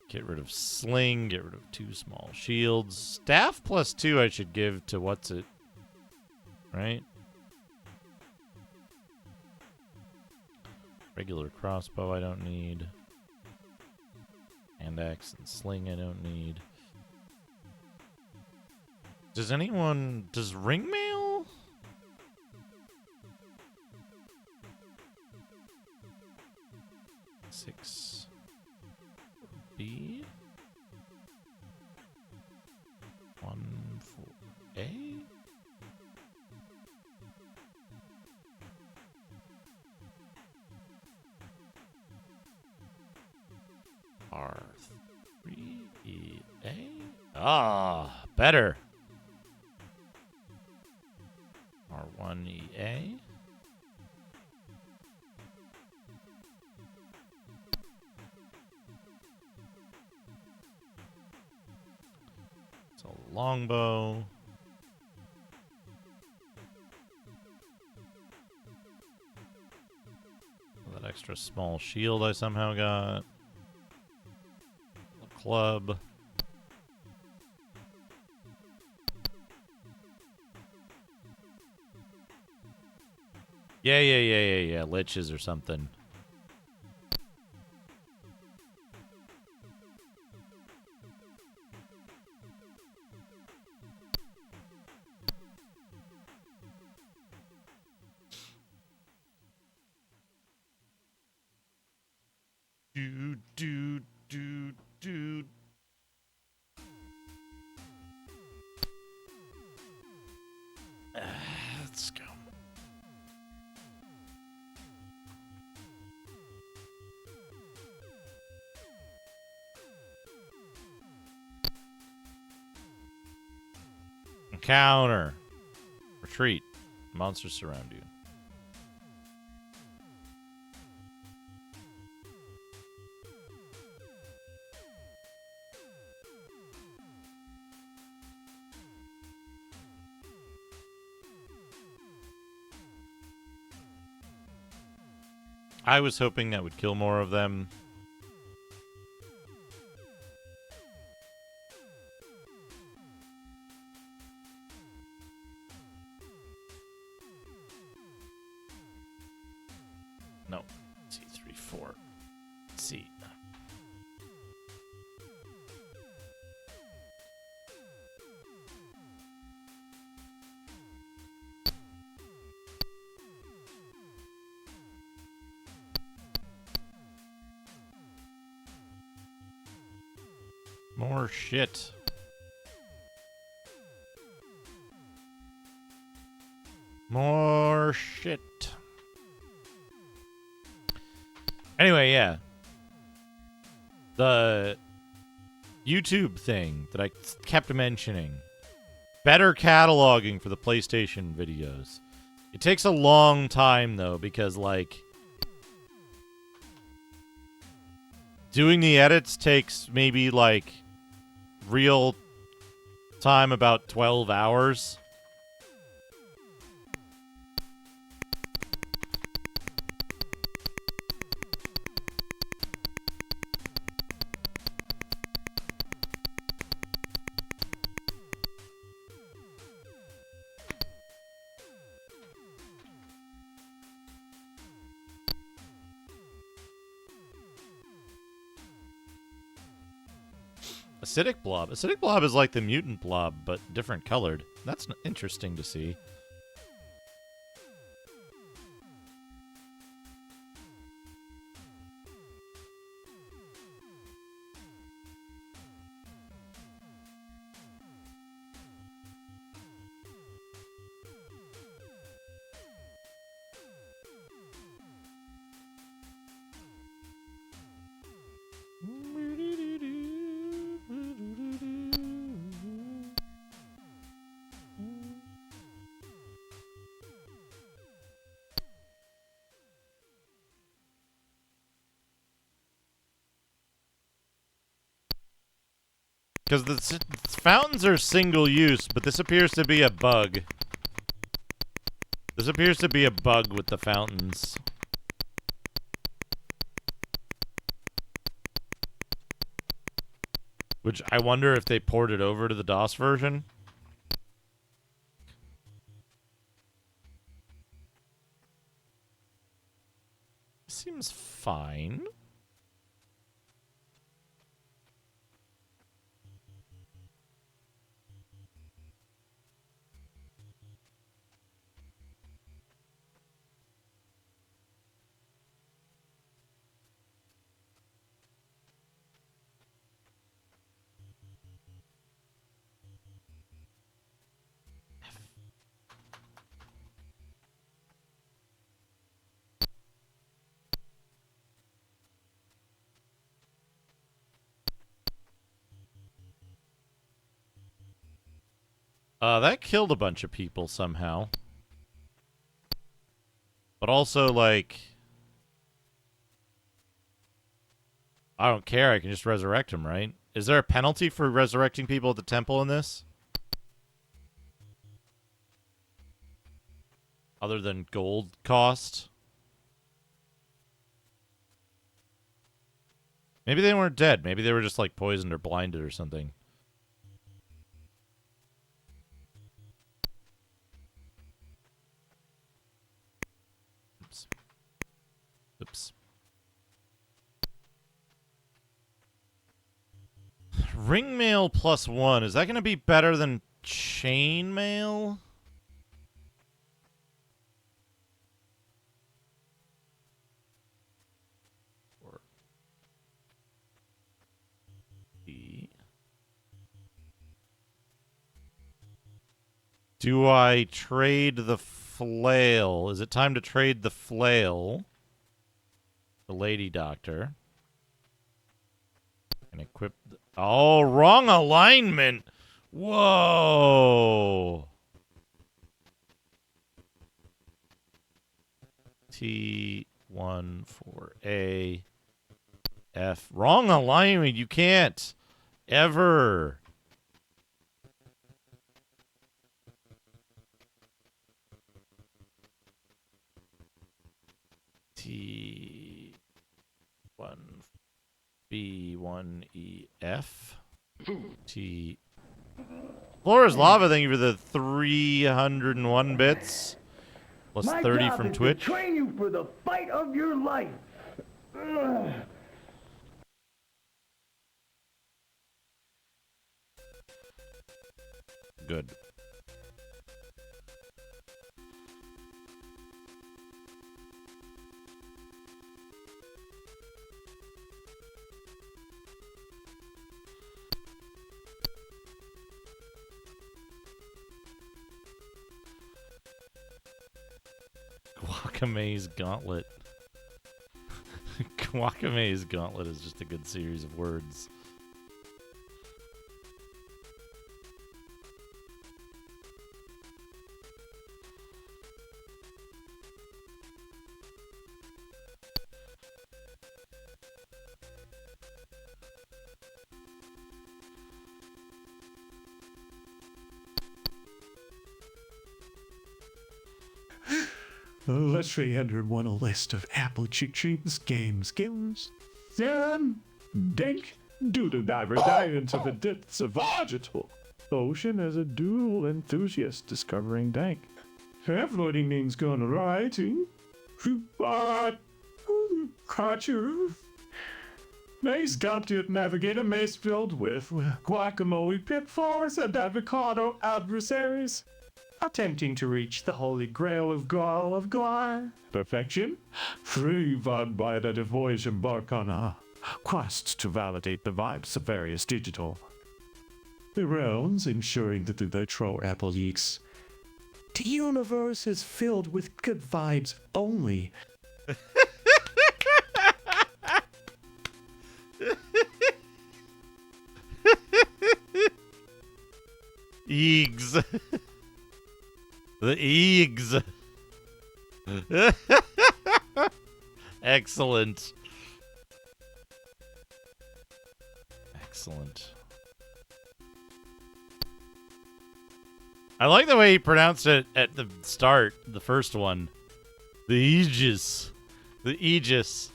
Get rid of sling, get rid of 2 small shields. Staff +2 I should give to what's it? Right? Regular crossbow I don't need. Hand axe and sling I don't need. Does anyone... Does ring mail? Six B 1 for A. R3EA. Ah, better. R1EA. It's a longbow. That extra small shield I somehow got. Club. Yeah. Liches or something. Do. Let's go. Encounter. Retreat. Monsters surround you. I was hoping that would kill more of them. No. C3, 4. C. More shit. More shit. Anyway, yeah. The YouTube thing that I kept mentioning. Better cataloging for the PlayStation videos. It takes a long time, though, because, like, doing the edits takes maybe, like, real time about 12 hours. Acidic blob. Acidic blob is like the mutant blob, but different colored. That's interesting to see. Because the fountains are single use, but this appears to be a bug. This appears to be a bug with the fountains. Which I wonder if they ported over to the DOS version. Seems fine. That killed a bunch of people somehow. But also, like, I don't care. I can just resurrect him, right? Is there a penalty for resurrecting people at the temple in this? Other than gold cost? Maybe they weren't dead. Maybe they were just, like, poisoned or blinded or something. Oops. Oops. Ring mail +1. Is that going to be better than chain mail? Or do I trade the flail? Is it time to trade the flail? The lady doctor. And equip... Oh, wrong alignment! Whoa! T1 for A. F. Wrong alignment! You can't! Ever! T1 B1EF T. Floor is lava. Thank you for the 301 bits. Plus 30 from Twitch. To train you for the fight of your life. Good. Guacame's Gauntlet. Guacame's Gauntlet is just a good series of words. Let's re-enter one a list of Applechick Dreams games. Then, Dank, Doodle Diver dive into the depths of vegetal ocean as a dual enthusiast discovering Dank. Avoiding things gone right. Caught you. Maze got to navigate a maze filled with guacamole pitfalls and avocado adversaries, attempting to reach the holy grail of Guar. Perfection? Free vibe by that the voyage embark on a quest to validate the vibes of various digital realms, ensuring that they throw apple leaks. The universe is filled with good vibes only. Eags. The Eags. Excellent. Excellent. I like the way he pronounced it at the start, the first one. The Aegis. The Aegis.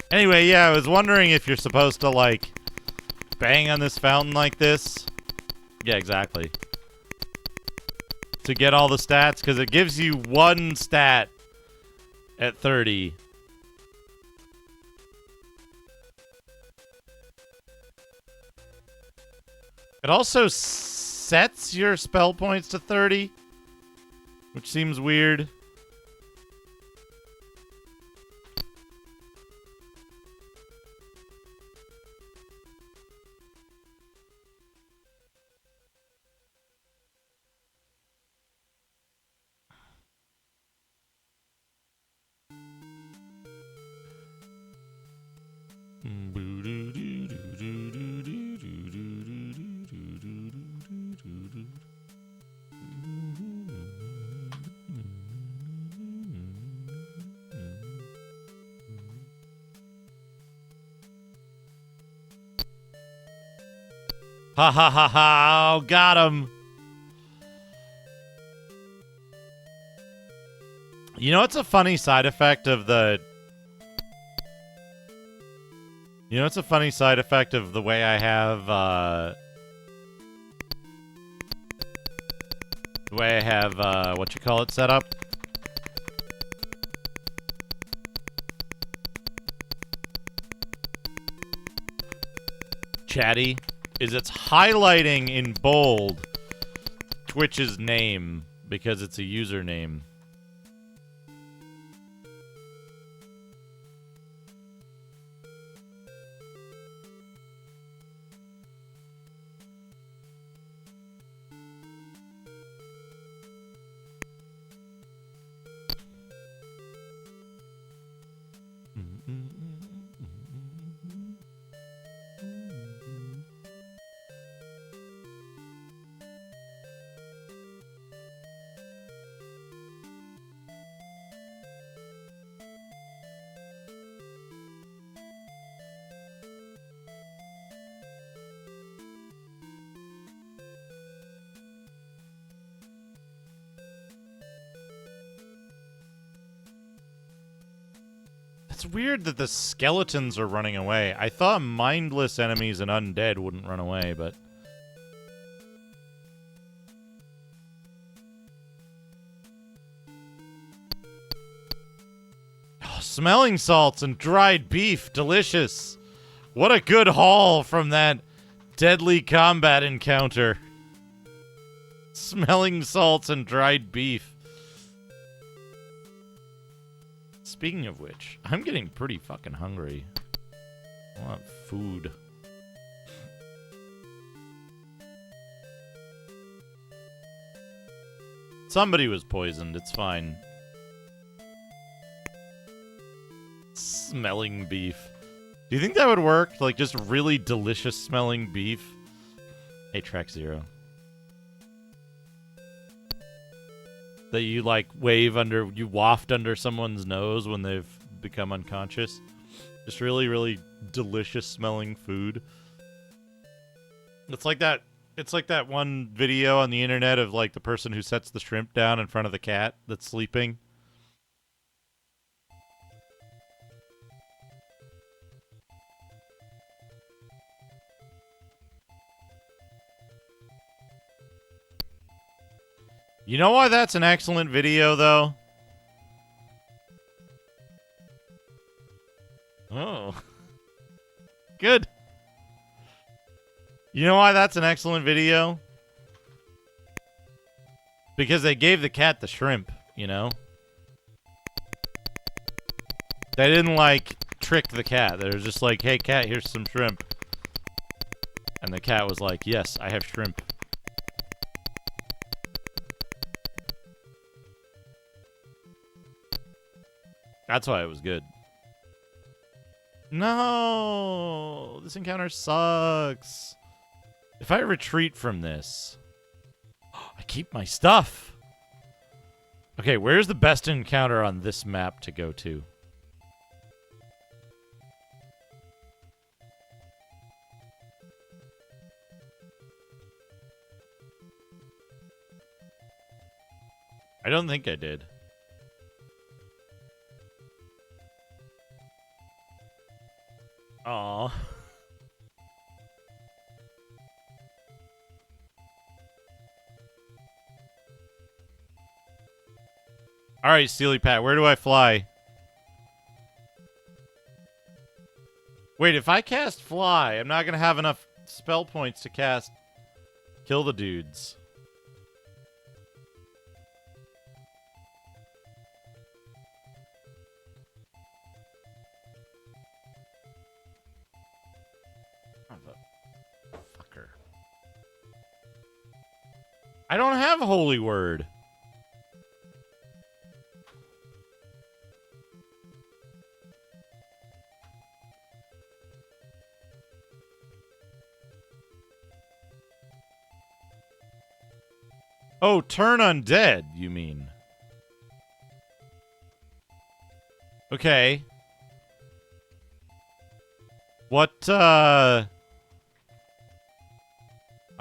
Anyway, yeah, I was wondering if you're supposed to, like, bang on this fountain like this. Yeah, exactly. To get all the stats, because it gives you one stat at 30. It also sets your spell points to 30, which seems weird. Ha ha ha ha! Oh, got him! You know what's a funny side effect of the... You know what's a funny side effect of the way I have, the way I have, whatchamacallit set up? Chatty. Is it's highlighting in bold Twitch's name because it's a username. It's weird that the skeletons are running away. I thought mindless enemies and undead wouldn't run away, but... Oh, smelling salts and dried beef. Delicious. What a good haul from that deadly combat encounter. Smelling salts and dried beef. Speaking of which, I'm getting pretty fucking hungry. I want food. Somebody was poisoned. It's fine. Smelling beef. Do you think that would work? Like, just really delicious smelling beef? Hey, Track Zero. That you, like, you waft under someone's nose when they've become unconscious. Just really, really delicious smelling food. It's like that one video on the internet of, like, the person who sets the shrimp down in front of the cat that's sleeping. You know why that's an excellent video, though? Oh. Good. You know why that's an excellent video? Because they gave the cat the shrimp, you know? They didn't, like, trick the cat. They were just like, hey, cat, here's some shrimp. And the cat was like, yes, I have shrimp. That's why it was good. No! This encounter sucks. If I retreat from this, I keep my stuff. Okay, where's the best encounter on this map to go to? I don't think I did. Aw. Alright, Steely Pat, where do I fly? Wait, if I cast Fly, I'm not gonna have enough spell points to cast Kill the Dudes. Fucker. I don't have Holy Word. Oh, turn undead, you mean? Okay. What, I'm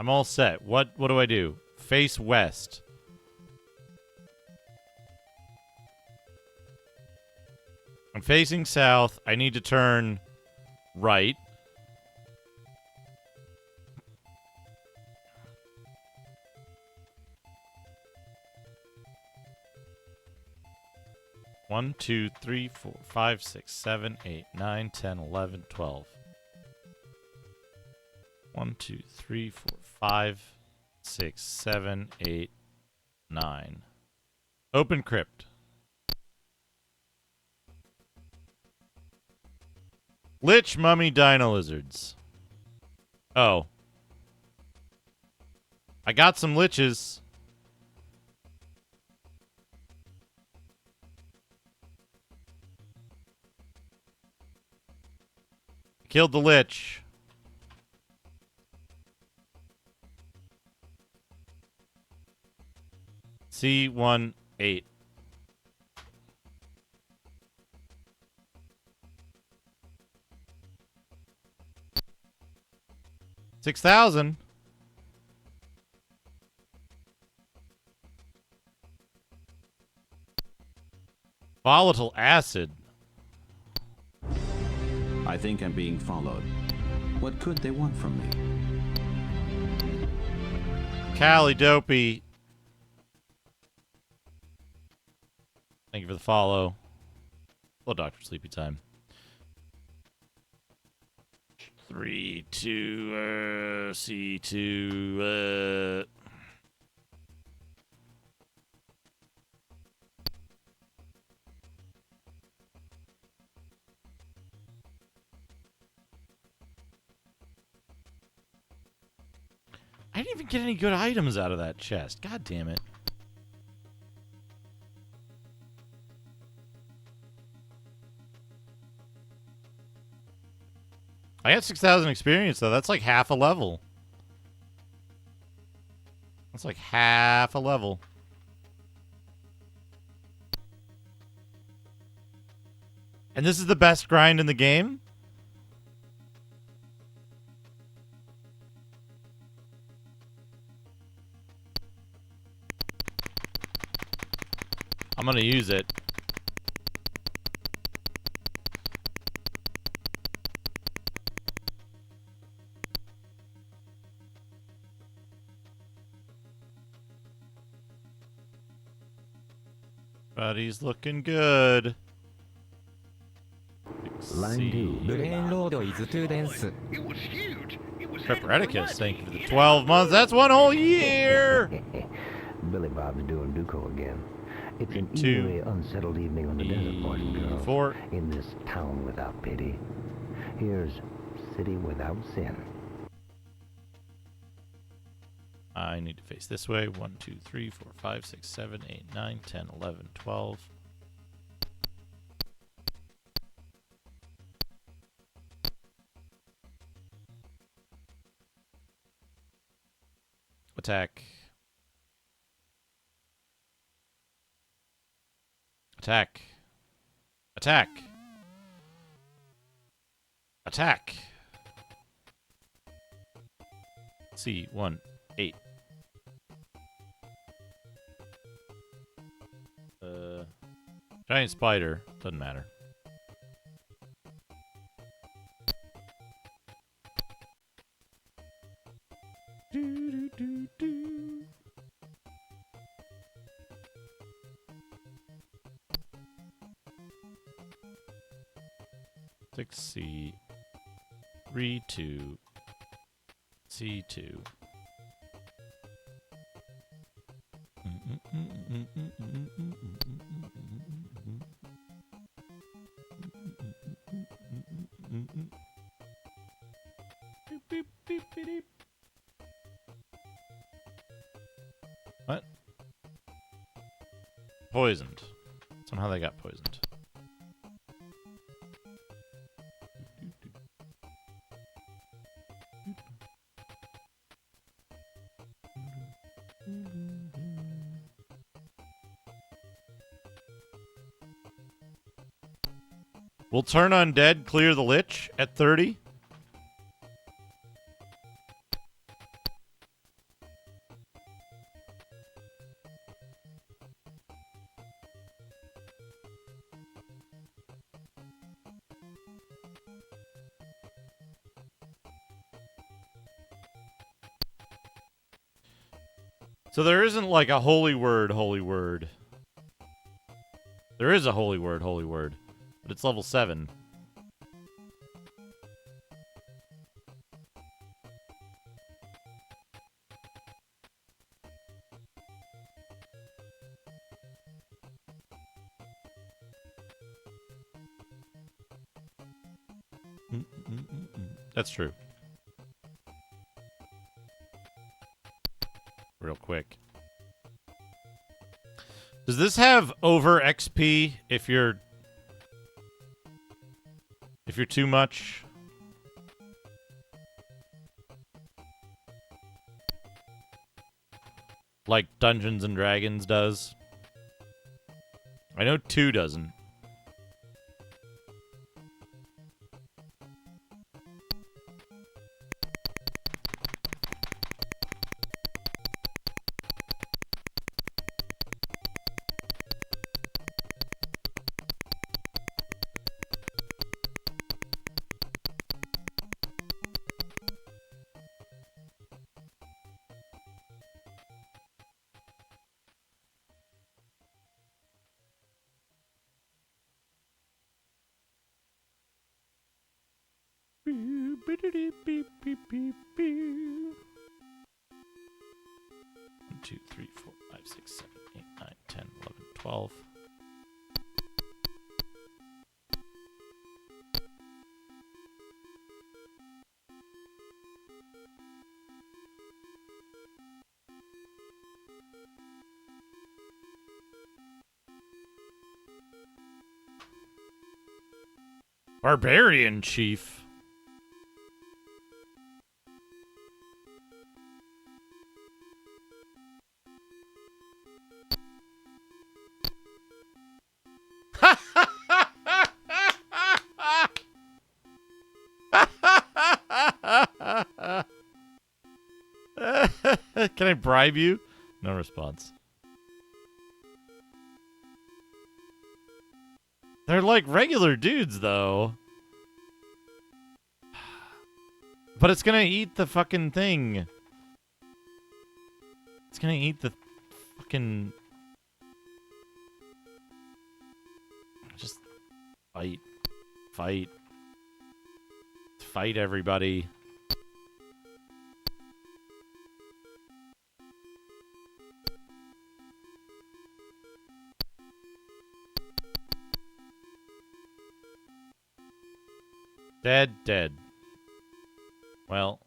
all set. What do I do? Face west. I'm facing south. I need to turn right. One, 2, 3, 4, 5, 6, 7, 8, 9, 10, 11, 12. 1, 2, 3, 4, 5, 6, 7, 8, 9. Open crypt. Lich, mummy, dino lizards. Oh. I got some liches. Killed the lich. C18. 6,000. Volatile acid. I think I'm being followed. What could they want from me? Cali Dopey. Thank you for the follow. Hello, Dr. Sleepy Time. 3, 2, C2, I didn't even get any good items out of that chest. God damn it. I got 6,000 experience, though. That's like half a level. That's like half a level. And this is the best grind in the game? I'm gonna use it. But he's looking good. Line 2. Preparedicus, thank you for the 12 months. That's one whole year! Billy Bob's doing Duco again. It's an 2, eerie, unsettled evening on the desert, boys and girls. 4. In this town without pity. Here's City Without Sin. I need to face this way. 1, 2, 3, 4, 5, 6, 7, 8, 9, 10, 11, 12. Attack. Attack. Attack. Attack. C1, 8. Giant spider. Doesn't matter. Six C, 3 2, C2. What? Poisoned. Somehow they got poisoned. Will turn undead clear the lich at 30? So there isn't like a holy word, holy word. There is a holy word, but it's level 7. That's true. Real quick. Does this have over XP if you're too much? Like Dungeons and Dragons does? I know 2 doesn't. One, 2, 3, 4, 5, 6, 7, 8, 9, 10, 11, 12. Barbarian Chief. Can I bribe you? No response. They're like regular dudes, though. But it's gonna eat the fucking thing. It's gonna eat the fucking... Just fight. Fight. Fight, everybody. Dead, dead. Well.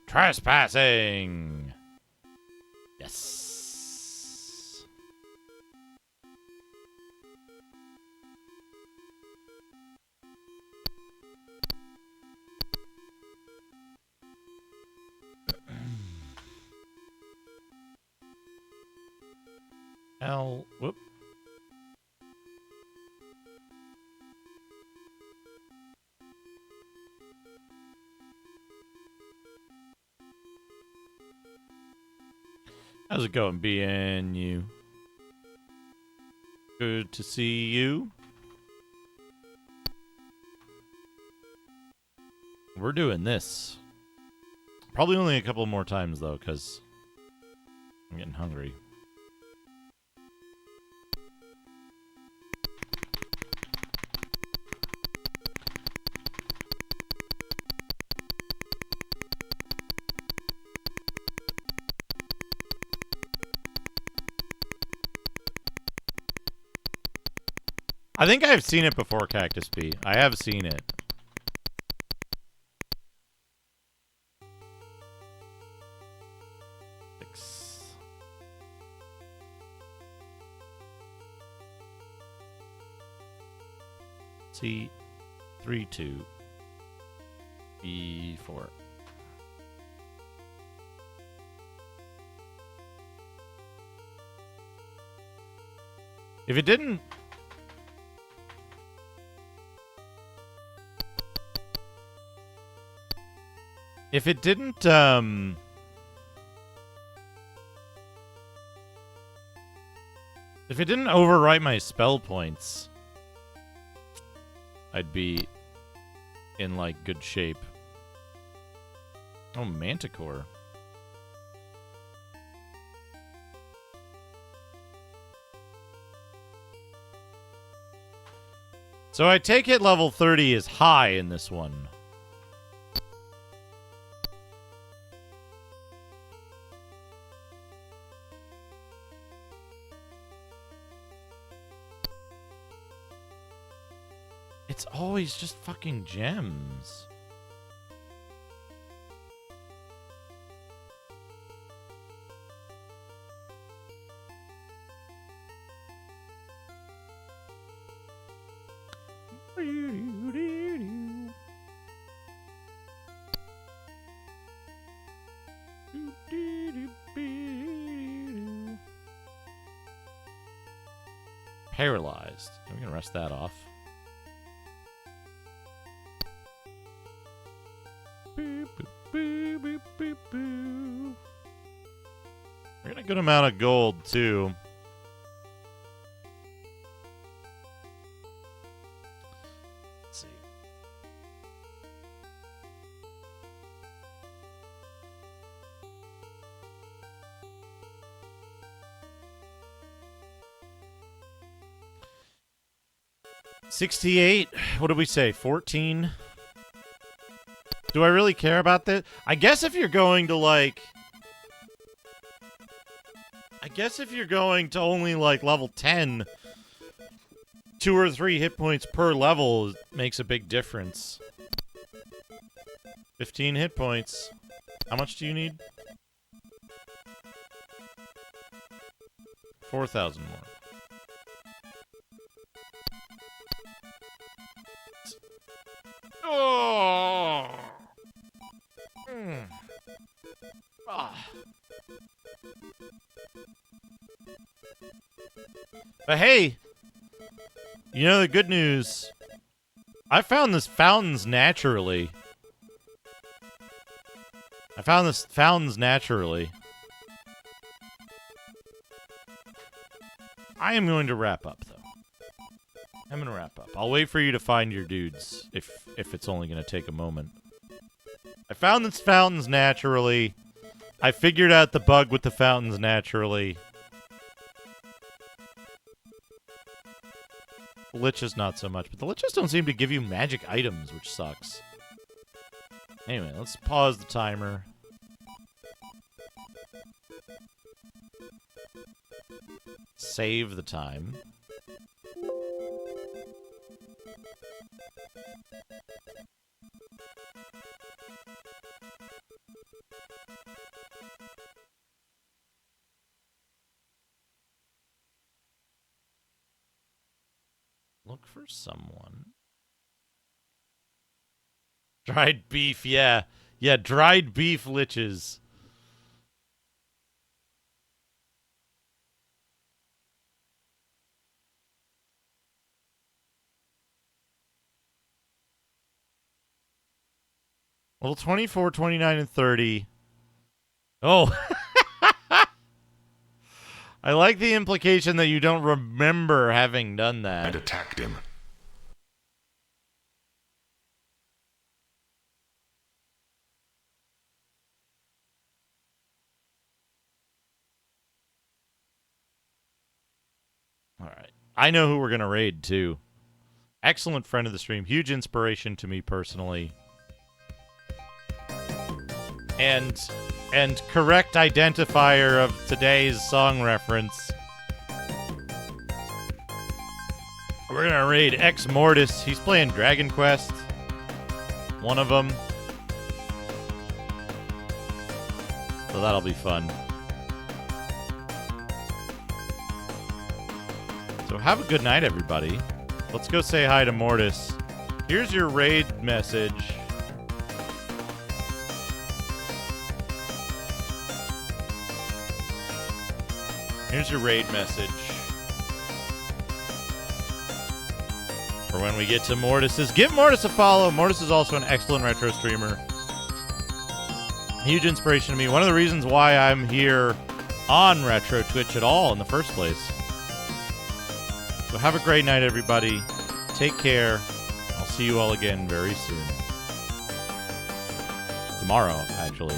Trespassing! Yes. Whoop. How's it going, BNU? Good to see you. We're doing this. Probably only a couple more times, though, because I'm getting hungry. I think I've seen it before, Cactus P. I have seen it. C 3 2 B4. If it didn't If it didn't overwrite my spell points, I'd be in, like, good shape. Oh, Manticore. So I take it level 30 is high in this one. It's always just fucking gems. Paralyzed. I'm gonna rest that off. We're getting a good amount of gold, too. Let's see. $68. What did we say? 14? Do I really care about this? I guess if you're going to, like... I guess if you're going to only, like, level 10, 2 or 3 hit points per level makes a big difference. 15 hit points. How much do you need? 4,000 more. Oh! Ah. But hey, you know the good news? I found this fountains naturally. I am going to wrap up, though. I'm going to wrap up. I'll wait for you to find your dudes, if it's only going to take a moment. I found this fountains naturally. I figured out the bug with the fountains naturally. Liches not so much, but the liches don't seem to give you magic items, which sucks. Anyway, let's pause the timer. Save the time. Look for someone. Dried beef, yeah. Yeah, dried beef liches. Well, 24, 29, and 30. Oh. I like the implication that you don't remember having done that. And attacked him. All right. I know who we're going to raid, too. Excellent friend of the stream. Huge inspiration to me personally. And correct identifier of today's song reference. We're going to raid Ex Mortis. He's playing Dragon Quest. One of them. So that'll be fun. So have a good night, everybody. Let's go say hi to Mortis. Here's your raid message. Here's your raid message. For when we get to Mortis's. Give Mortis a follow. Mortis is also an excellent retro streamer. Huge inspiration to me. One of the reasons why I'm here on Retro Twitch at all in the first place. So have a great night, everybody. Take care. I'll see you all again very soon. Tomorrow, actually.